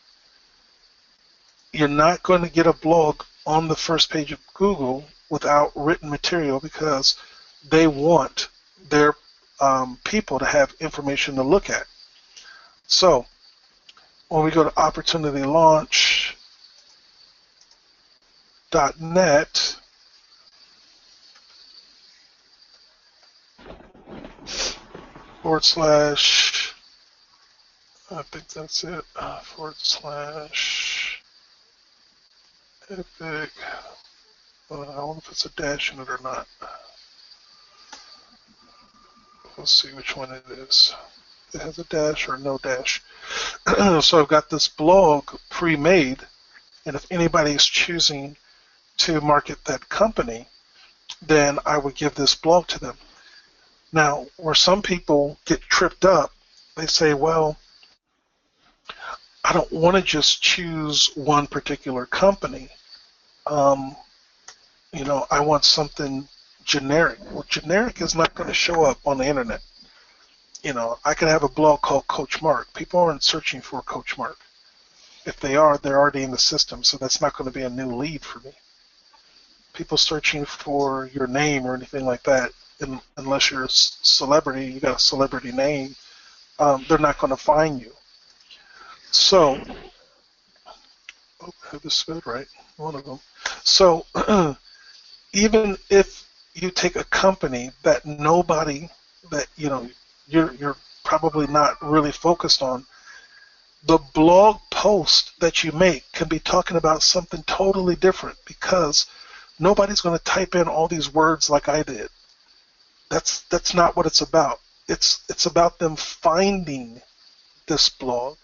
Speaker 1: You're not going to get a blog on the first page of Google without written material because they want their people to have information to look at. So when we go to opportunitylaunch.net, /, I think that's it, / epic. I don't know if it's a dash in it or not. Let's see which one it is. It has a dash or no dash. So I've got this blog pre-made, and if anybody is choosing to market that company, then I would give this blog to them. Now, where some people get tripped up, they say, well, I don't want to just choose one particular company. I want something generic. Well, generic is not going to show up on the internet. I could have a blog called Coach Mark. People aren't searching for Coach Mark. If they are, they're already in the system, so that's not going to be a new lead for me. People searching for your name or anything like that, unless you're a celebrity, you got a celebrity name, they're not going to find you. So, I have this spelled right, one of them. So, even if you take a company that nobody, that you're probably not really focused on, the blog post that you make can be talking about something totally different because nobody's going to type in all these words like I did. That's not what it's about. It's about them finding this blog.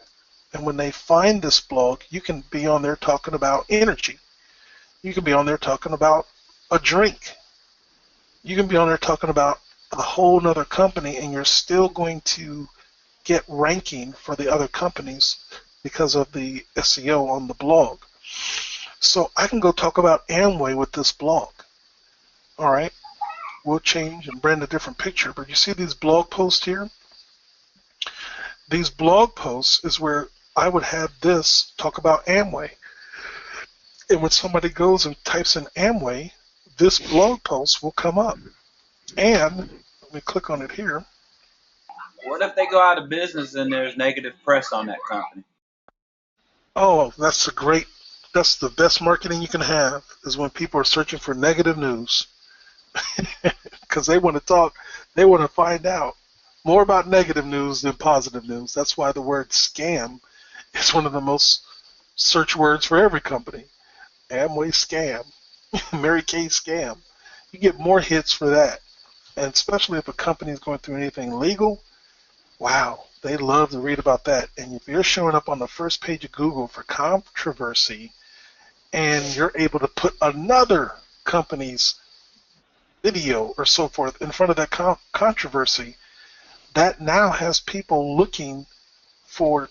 Speaker 1: And when they find this blog, you can be on there talking about energy. You can be on there talking about a drink. You can be on there talking about a whole nother company, and you're still going to get ranking for the other companies because of the SEO on the blog. So I can go talk about Amway with this blog. All right, we'll change and brand a different picture, but you see these blog posts here? These blog posts is where I would have this talk about Amway. And when somebody goes and types in Amway, this blog post will come up. And let me click on it here.
Speaker 2: What if they go out of business and there's negative press on that company?
Speaker 1: Oh, that's the best marketing you can have is when people are searching for negative news. Because they want to talk, they want to find out more about negative news than positive news. That's why the word scam is one of the most search words for every company. Amway scam, Mary Kay scam. You get more hits for that. And especially if a company is going through anything legal, wow, they love to read about that. And if you're showing up on the first page of Google for controversy and you're able to put another company's video or so forth in front of that controversy, that now has people looking for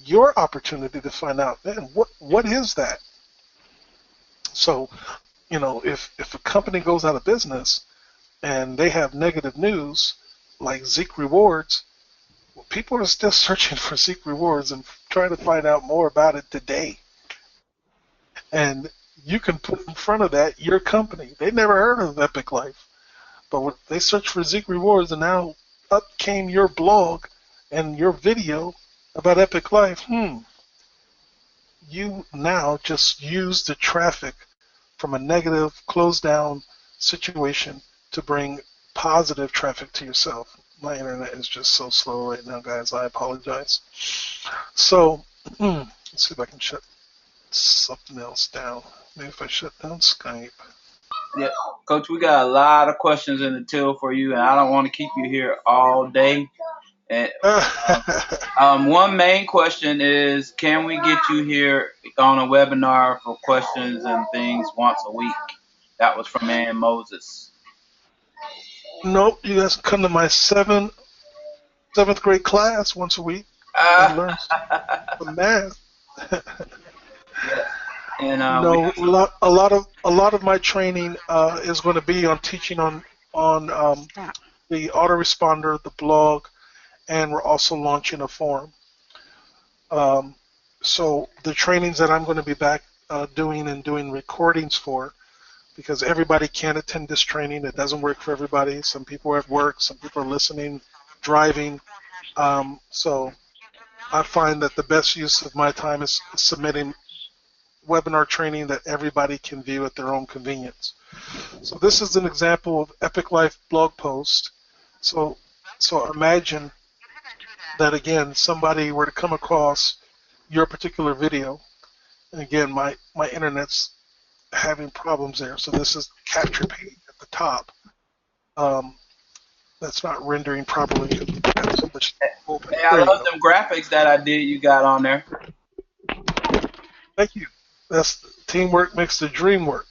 Speaker 1: your opportunity to find out, man, what is that? So, if a company goes out of business and they have negative news like Zeke Rewards, well, people are still searching for Zeke Rewards and trying to find out more about it today. And you can put in front of that your company. They never heard of Epic Life. But when they search for Zeke Rewards and now up came your blog and your video about Epic Life, you now just use the traffic from a negative, closed down situation to bring positive traffic to yourself. My internet is just so slow right now, guys. I apologize. So, let's see if I can shut something else down. Maybe if I shut down Skype.
Speaker 2: Yeah, Coach, we got a lot of questions in the till for you, and I don't want to keep you here all day. And one main question is, can we get you here on a webinar for questions and things once a week? That was from Ann Moses.
Speaker 1: Nope, you guys can come to my seventh grade class once a week and learn some math.
Speaker 2: Yeah. And
Speaker 1: no, a lot of my training is going to be on teaching on the autoresponder, the blog, and we're also launching a forum. So the trainings that I'm going to be back doing recordings for, because everybody can't attend this training. It doesn't work for everybody. Some people are at work, some people are listening, driving. So I find that the best use of my time is submitting webinar training that everybody can view at their own convenience. So this is an example of Epic Life blog post. So imagine that again, somebody were to come across your particular video. And again, my internet's having problems there. So this is capture page at the top. That's not rendering properly because we have so much open.
Speaker 2: Hey, I love them graphics that I did you got on there.
Speaker 1: Thank you. That's teamwork makes the dream work.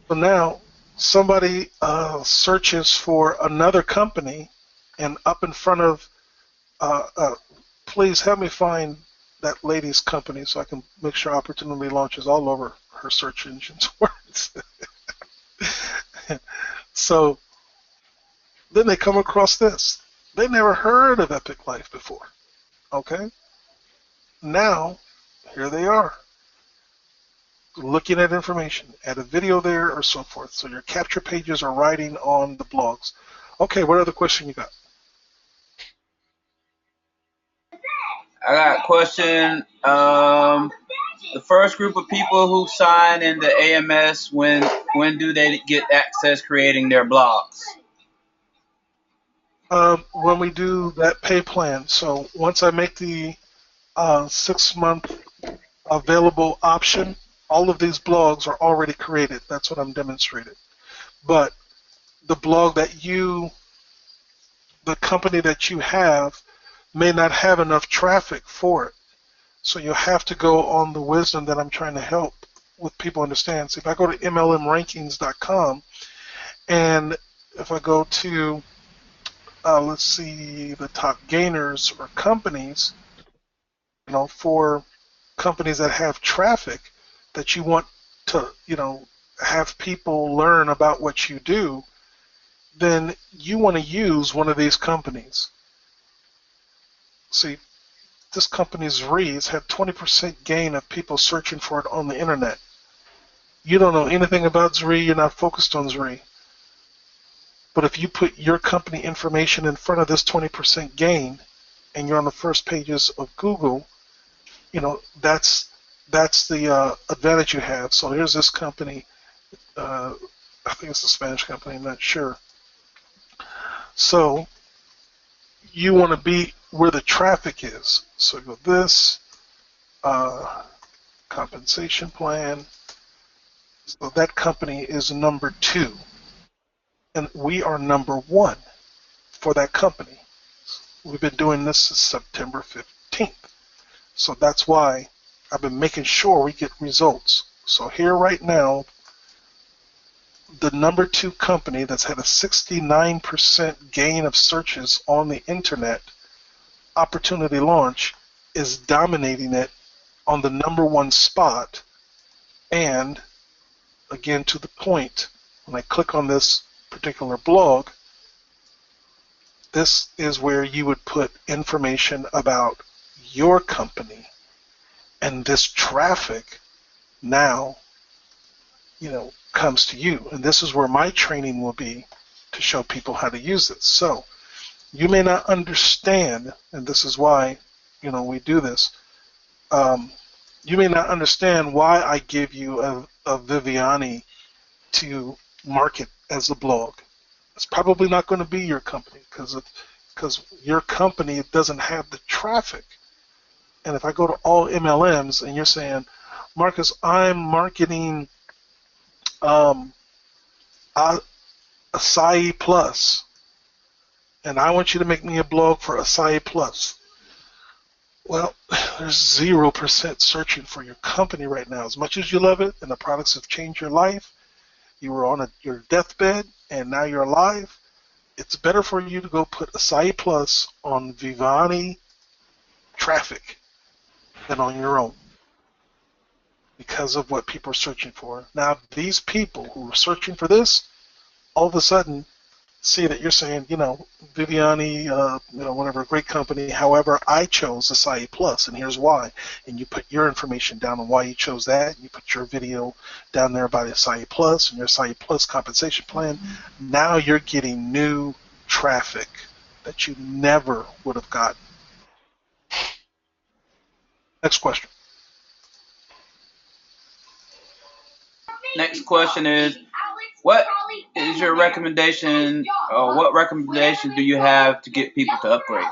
Speaker 1: So now somebody searches for another company, and up in front of, please help me find that lady's company so I can make sure Opportunity launches all over her search engine's words. So then they come across this. They never heard of Epic Life before. Okay? Now Here they are, looking at information, add a video there or so forth. So your capture pages are writing on the blogs. Okay, what other question you got?
Speaker 2: I got a question. The first group of people who sign in the AMS, when do they get access creating their blogs?
Speaker 1: When we do that pay plan, so once I make the 6-month available option, all of these blogs are already created. That's what I'm demonstrating. But the blog that the company that you have may not have enough traffic for it. So you'll have to go on the wisdom that I'm trying to help with people understand. So if I go to MLMrankings.com, and if I go to, let's see, the top gainers or companies, for companies that have traffic that you want to, have people learn about what you do, then you want to use one of these companies. See, this company's Zree's had 20% gain of people searching for it on the internet. You don't know anything about Zree, you're not focused on Zree. But if you put your company information in front of this 20% gain, and you're on the first pages of Google, that's the advantage you have. So here's this company. I think it's a Spanish company, I'm not sure. So you want to be where the traffic is. So go this, compensation plan. So that company is number 2. And we are number 1 for that company. We've been doing this since September 15th. So that's why I've been making sure we get results. So here right now, the number 2 company that's had a 69% gain of searches on the internet, Opportunity Launch, is dominating it on the number 1 spot. And again, to the point, when I click on this particular blog, this is where you would put information about your company, and this traffic now comes to you. And this is where my training will be, to show people how to use it. So you may not understand, and this is why we do this, you may not understand why I give you a Viviani to market as a blog. It's probably not going to be your company because your company doesn't have the traffic. And if I go to all MLMs and you're saying, Marcus, I'm marketing Acai Plus, and I want you to make me a blog for Acai Plus. Well, there's 0% searching for your company right now. As much as you love it and the products have changed your life, you were on your deathbed and now you're alive, it's better for you to go put Acai Plus on Vivani traffic than on your own, because of what people are searching for. Now, these people who are searching for this, all of a sudden see that you're saying, Viviani, whatever, great company. However, I chose Acai Plus, and here's why. And you put your information down on why you chose that. You put your video down there about Acai Plus and your Acai Plus compensation plan. Now you're getting new traffic that you never would have gotten. Next question.
Speaker 2: Next question is, what is your recommendation, or what recommendations do you have to get people to upgrade?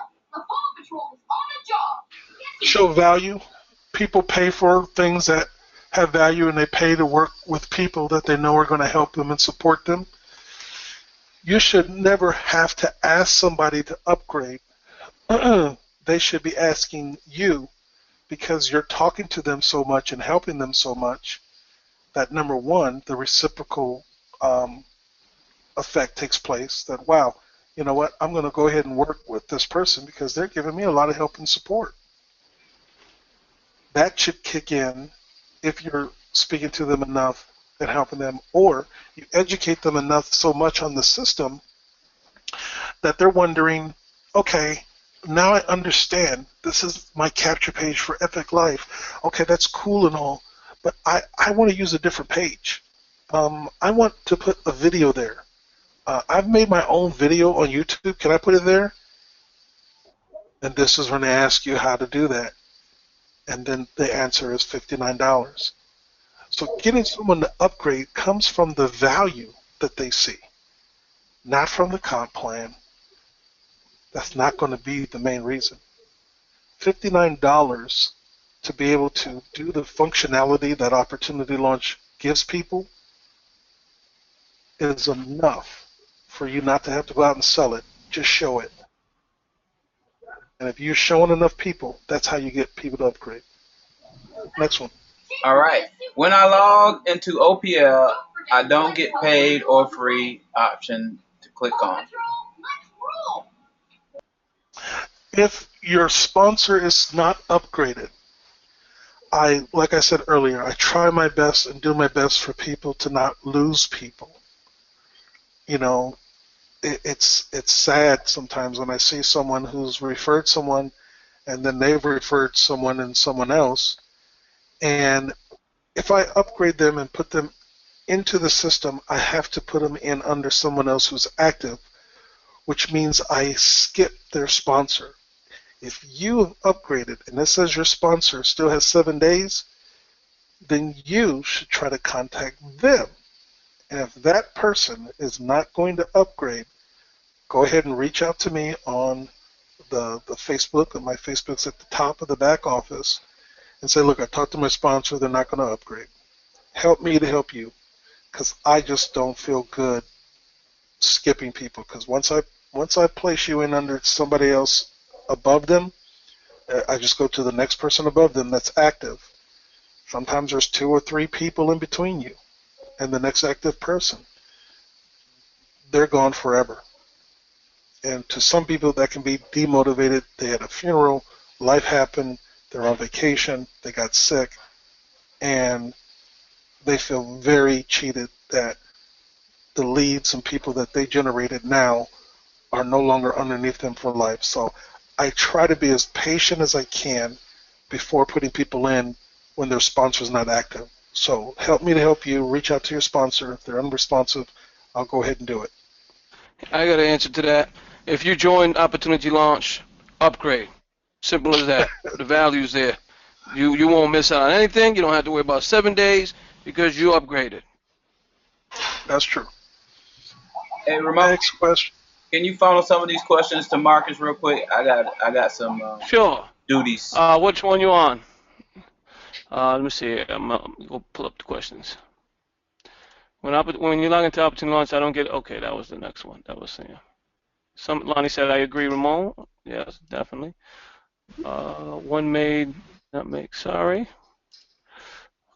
Speaker 1: Show value. People pay for things that have value, and they pay to work with people that they know are going to help them and support them. You should never have to ask somebody to upgrade. They should be asking you, because you're talking to them so much and helping them so much that, number one, the reciprocal effect takes place, that, wow, you know what, I'm going to go ahead and work with this person because they're giving me a lot of help and support. That should kick in if you're speaking to them enough and helping them, or you educate them enough so much on the system that they're wondering, okay, now I understand. This is my capture page for Epic Life. Okay, that's cool and all, but I want to use a different page. I want to put a video there. I've made my own video on YouTube. Can I put it there? And this is when they ask you how to do that. And then the answer is $59. So getting someone to upgrade comes from the value that they see, not from the comp plan. That's not going to be the main reason. $59 to be able to do the functionality that Opportunity Launch gives people is enough for you not to have to go out and sell it. Just show it. And if you're showing enough people, that's how you get people to upgrade. Next one.
Speaker 2: All right. When I log into OPL, I don't get paid or free option to click on.
Speaker 1: If your sponsor is not upgraded, like I said earlier, I try my best and do my best for people to not lose people. You know, it's sad sometimes when I see someone who's referred someone and then they've referred someone and someone else. And if I upgrade them and put them into the system, I have to put them in under someone else who's active, which means I skip their sponsor. If you have upgraded and it says your sponsor still has 7 days, then you should try to contact them. And if that person is not going to upgrade, go ahead and reach out to me on the Facebook, and my Facebook's at the top of the back office, and say, look, I talked to my sponsor, they're not going to upgrade. Help me to help you, because I just don't feel good skipping people, because once I place you in under somebody else above them, I just go to the next person above them that's active. Sometimes there's 2 or 3 people in between you and the next active person. They're gone forever. And to some people that can be demotivated. They had a funeral, life happened, they're on vacation, they got sick, and they feel very cheated that the leads and people that they generated now are no longer underneath them for life. So I try to be as patient as I can before putting people in when their sponsor is not active. So help me to help you. Reach out to your sponsor. If they're unresponsive, I'll go ahead and do it.
Speaker 4: I got an answer to that. If you join Opportunity Launch, upgrade. Simple as that. The value's there. You won't miss out on anything. You don't have to worry about 7 days because you upgraded.
Speaker 1: That's true.
Speaker 2: Hey, Ramon,
Speaker 1: Next question.
Speaker 2: can you funnel some of these questions to Marcus real quick? I got some
Speaker 4: Sure.
Speaker 2: duties.
Speaker 4: Which one you on? Let me see. I'm go pull up the questions. When you log into Opportunity Launch, I don't get. Okay, that was the next one. That was saying. Lonnie said, I agree, Ramon. Yes, definitely. One made, not make, sorry.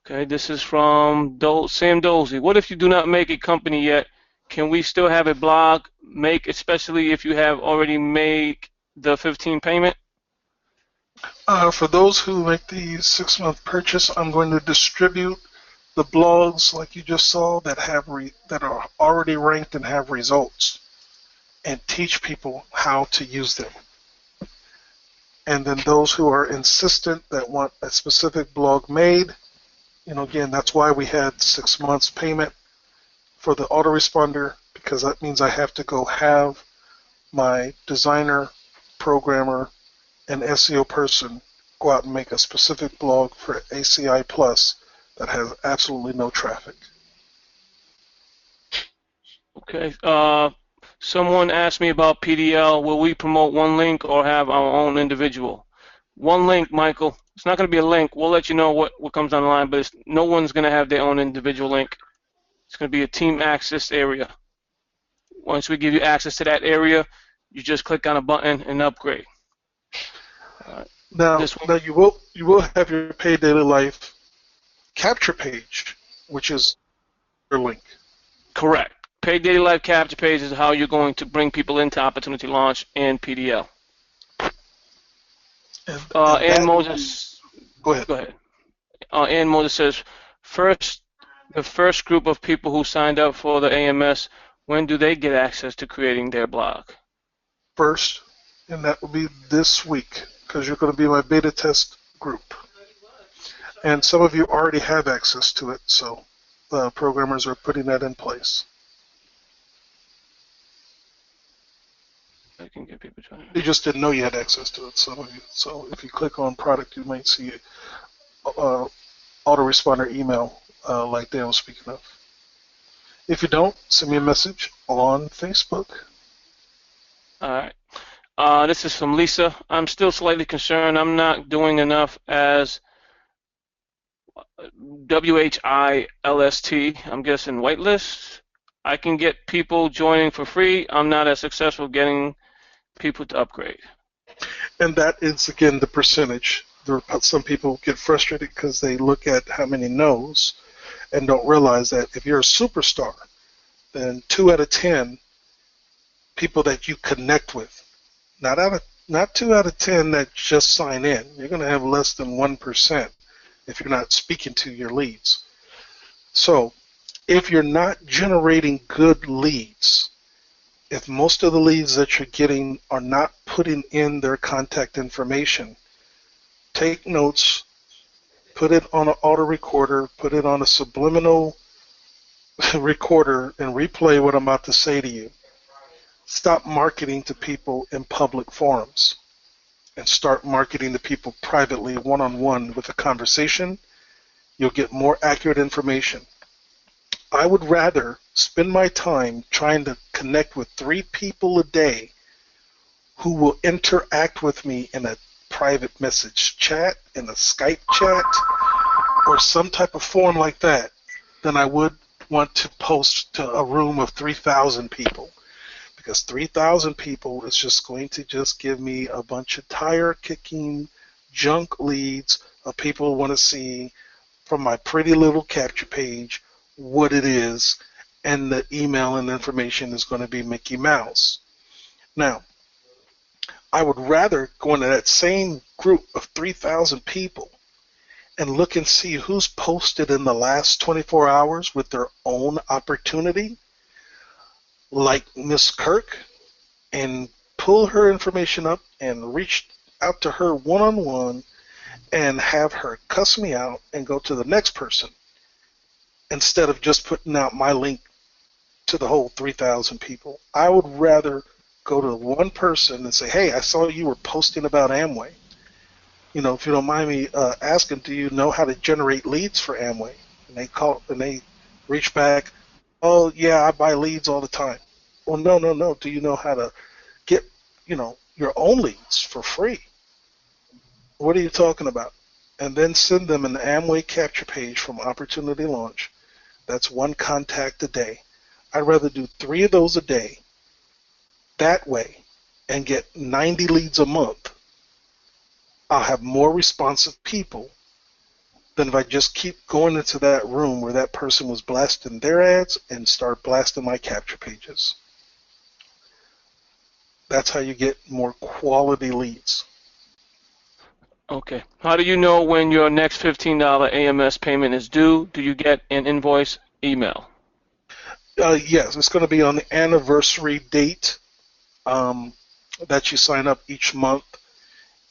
Speaker 4: Okay, this is from Sam Dozy. What if you do not make a company yet? Can we still have a blog make, especially if you have already made the 15 payment?
Speaker 1: For those who make the 6-month purchase, I'm going to distribute the blogs like you just saw that that are already ranked and have results, and teach people how to use them. And then those who are insistent that want a specific blog made, again, that's why we had 6 months payment for the autoresponder, because that means I have to go have my designer, programmer, and SEO person go out and make a specific blog for ACI Plus that has absolutely no traffic.
Speaker 4: Okay. Someone asked me about PDL. Will we promote one link or have our own individual? One link, Michael. It's not going to be a link. We'll let you know what comes online, but no one's going to have their own individual link. It's going to be a team access area. Once we give you access to that area, you just click on a button and upgrade.
Speaker 1: Now you will have your PaidDaily Life capture page, which is your link.
Speaker 4: Correct. PaidDaily Life capture page is how you're going to bring people into Opportunity Launch and PDL. And Moses.
Speaker 1: Go ahead.
Speaker 4: Go ahead. And Moses says, the first group of people who signed up for the AMS, when do they get access to creating their blog?
Speaker 1: First, And that will be this week because you're going to be my beta test group. And some of you already have access to it, so programmers are putting that in place.
Speaker 4: I can get people joining.
Speaker 1: You just didn't know you had access to it, some of you. So if you click on product, you might see autoresponder email like Dan was speaking of. If you don't, send me a message on Facebook.
Speaker 4: All right. This is from Lisa. I'm still slightly concerned. I'm not doing enough as WHILST. I'm guessing whitelist. I can get people joining for free. I'm not as successful getting people to upgrade.
Speaker 1: And that is, again, the percentage. Some people get frustrated because they look at how many no's and don't realize that if you're a superstar, then 2 out of 10 people that you connect with, not 2 out of 10 that just sign in. You're going to have less than 1% if you're not speaking to your leads. So if you're not generating good leads, if most of the leads that you're getting are not putting in their contact information, take notes, put it on an auto recorder, put it on a subliminal recorder, and replay what I'm about to say to you. Stop marketing to people in public forums and start marketing to people privately, one-on-one with a conversation. You'll get more accurate information. I would rather spend my time trying to connect with 3 people a day who will interact with me in a private message chat, in a Skype chat, or some type of forum like that than I would want to post to a room of 3,000 people. Because 3,000 people is just going to just give me a bunch of tire-kicking junk leads of people who want to see from my pretty little capture page what it is, and the email and information is going to be Mickey Mouse. Now, I would rather go into that same group of 3,000 people and look and see who's posted in the last 24 hours with their own opportunity, like Miss Kirk, and pull her information up and reach out to her one-on-one and have her cuss me out and go to the next person instead of just putting out my link to the whole 3,000 people. I would rather go to one person and say, hey, I saw you were posting about Amway. You know, if you don't mind me asking, do you know how to generate leads for Amway? And they reach back, oh, yeah, I buy leads all the time. Well, no. Do you know how to get, your own leads for free? What are you talking about? And then send them an Amway capture page from Opportunity Launch. That's 1 contact a day. I'd rather do 3 of those a day that way and get 90 leads a month. I'll have more responsive people than if I just keep going into that room where that person was blasting their ads and start blasting my capture pages. That's how you get more quality leads.
Speaker 4: Okay. How do you know when your next $15 AMS payment is due? Do you get an invoice email?
Speaker 1: Yes, it's going to be on the anniversary date that you sign up each month,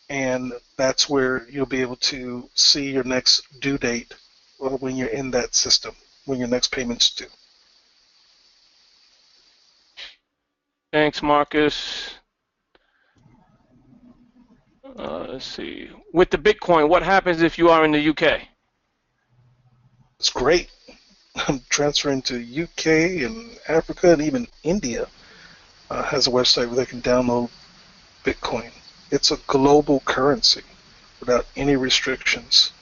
Speaker 1: and that's where you'll be able to see your next due date when you're in that system, when your next payment's due.
Speaker 4: Thanks, Marcus. Let's see. With the Bitcoin, what happens if you are in the UK?
Speaker 1: It's great. I'm transferring to UK and Africa, and even India has a website where they can download Bitcoin. It's a global currency without any restrictions.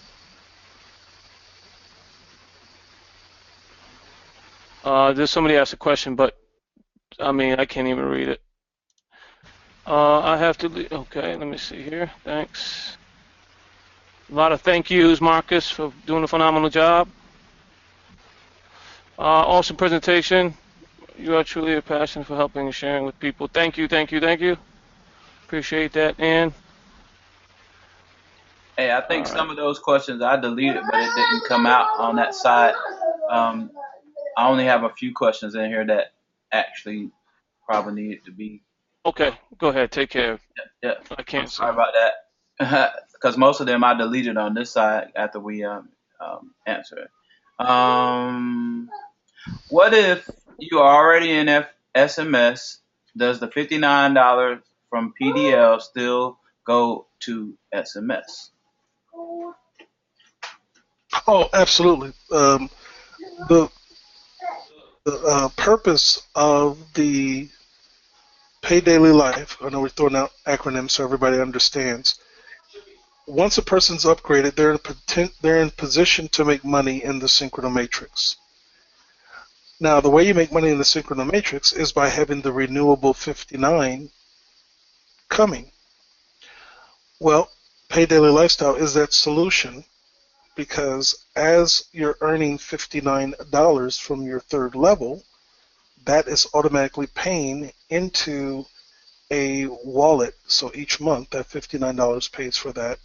Speaker 4: There's somebody asked a question, but I mean, I can't even read it. I have to. Okay, let me see here. Thanks. A lot of thank yous, Marcus, for doing a phenomenal job. Awesome presentation. You are truly a passion for helping and sharing with people. Thank you. Appreciate that, Ann.
Speaker 2: Hey, I think some of those questions I deleted, but it didn't come out on that side. I only have a few questions in here that actually probably needed to be
Speaker 4: Okay, go ahead. Take care.
Speaker 2: Yeah,
Speaker 4: I
Speaker 2: I'm
Speaker 4: can't see.
Speaker 2: sorry about that. Because most of them I deleted on this side after we answer it. What if you are already in SMS? Does the $59 from PDL still go to SMS?
Speaker 1: Oh, absolutely. The purpose of the Pay Daily Life, I know we're throwing out acronyms so everybody understands. Once a person's upgraded, they're in position to make money in the synchronomatrix. Now, the way you make money in the synchronomatrix is by having the renewable 59 coming. Well, Pay Daily Lifestyle is that solution because as you're earning $59 from your third level, that is automatically paying into a wallet. So each month, that $59 pays for that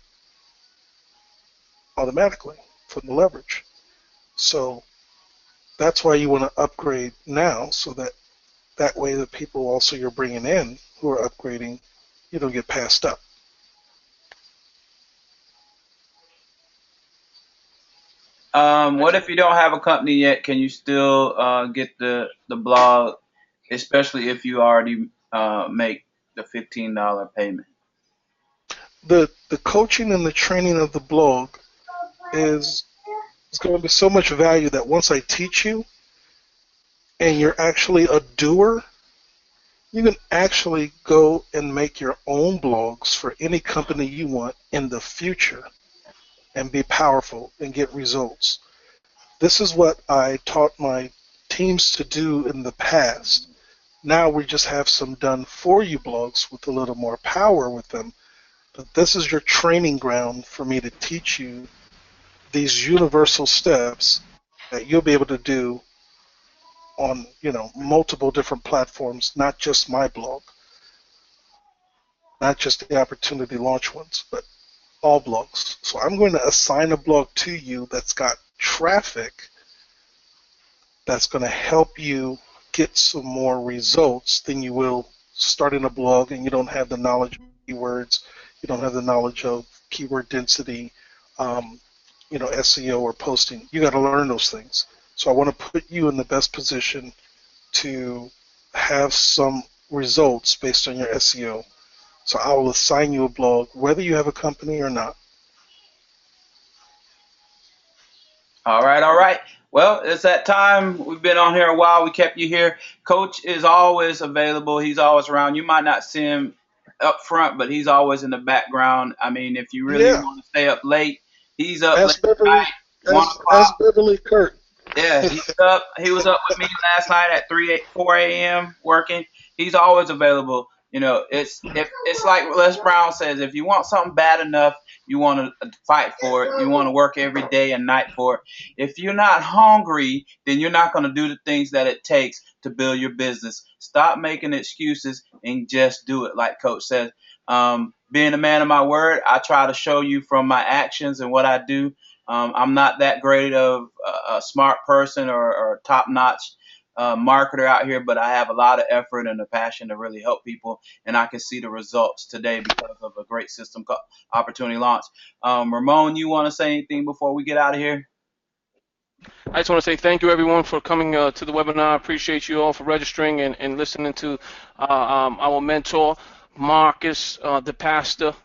Speaker 1: automatically from the leverage. So that's why you want to upgrade now, so that way the people also you're bringing in who are upgrading, you don't get passed up.
Speaker 2: What if you don't have a company yet? Can you still get the blog, especially if you already make the $15 payment?
Speaker 1: The coaching and the training of the blog is going to be so much value that once I teach you and you're actually a doer, you can actually go and make your own blogs for any company you want in the future and be powerful and get results. This is what I taught my teams to do in the past. Now we just have some done for you blogs with a little more power with them. But this is your training ground for me to teach you these universal steps that you'll be able to do on, multiple different platforms, not just my blog, not just the opportunity launch ones, but all blogs. So I'm going to assign a blog to you that's got traffic that's going to help you get some more results than you will starting a blog and you don't have the knowledge of keywords, you don't have the knowledge of keyword density, SEO or posting. You got to learn those things. So I want to put you in the best position to have some results based on your SEO. So I will assign you a blog, whether you have a company or not.
Speaker 2: All right, all right. Well, it's that time. We've been on here a while. We kept you here. Coach is always available. He's always around. You might not see him up front, but he's always in the background. I mean, if you really
Speaker 1: Yeah,
Speaker 2: want to stay up late, he's up late
Speaker 1: as
Speaker 2: at
Speaker 1: Beverly,
Speaker 2: night, 1 o'clock.
Speaker 1: as Beverly Kurt.
Speaker 2: Yeah, he's up. He was up with me last night at 4 a.m. working. He's always available. It's like Les Brown says, if you want something bad enough, you want to fight for it. You want to work every day and night for it. If you're not hungry, then you're not going to do the things that it takes to build your business. Stop making excuses and just do it, like Coach says. Being a man of my word, I try to show you from my actions and what I do. I'm not that great of a smart person or top-notch marketer out here, but I have a lot of effort and a passion to really help people, and I can see the results today because of a great system called Opportunity Launch. Ramon, you want to say anything before we get out of here?
Speaker 4: I just want to say thank you, everyone, for coming to the webinar. I appreciate you all for registering and listening to our mentor, Marcus, the pastor.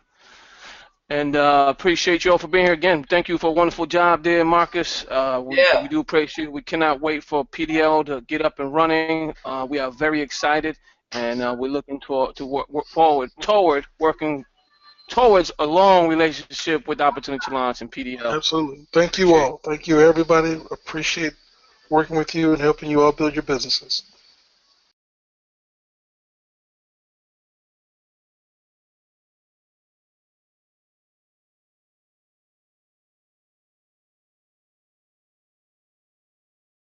Speaker 4: And appreciate you all for being here again. Thank you for a wonderful job there, Marcus. We do appreciate it. We cannot wait for PDL to get up and running. We are very excited, and we're looking to work forward toward working towards a long relationship with Opportunity Launch and PDL.
Speaker 1: Absolutely. Thank you all. Thank you, everybody. Appreciate working with you and helping you all build your businesses.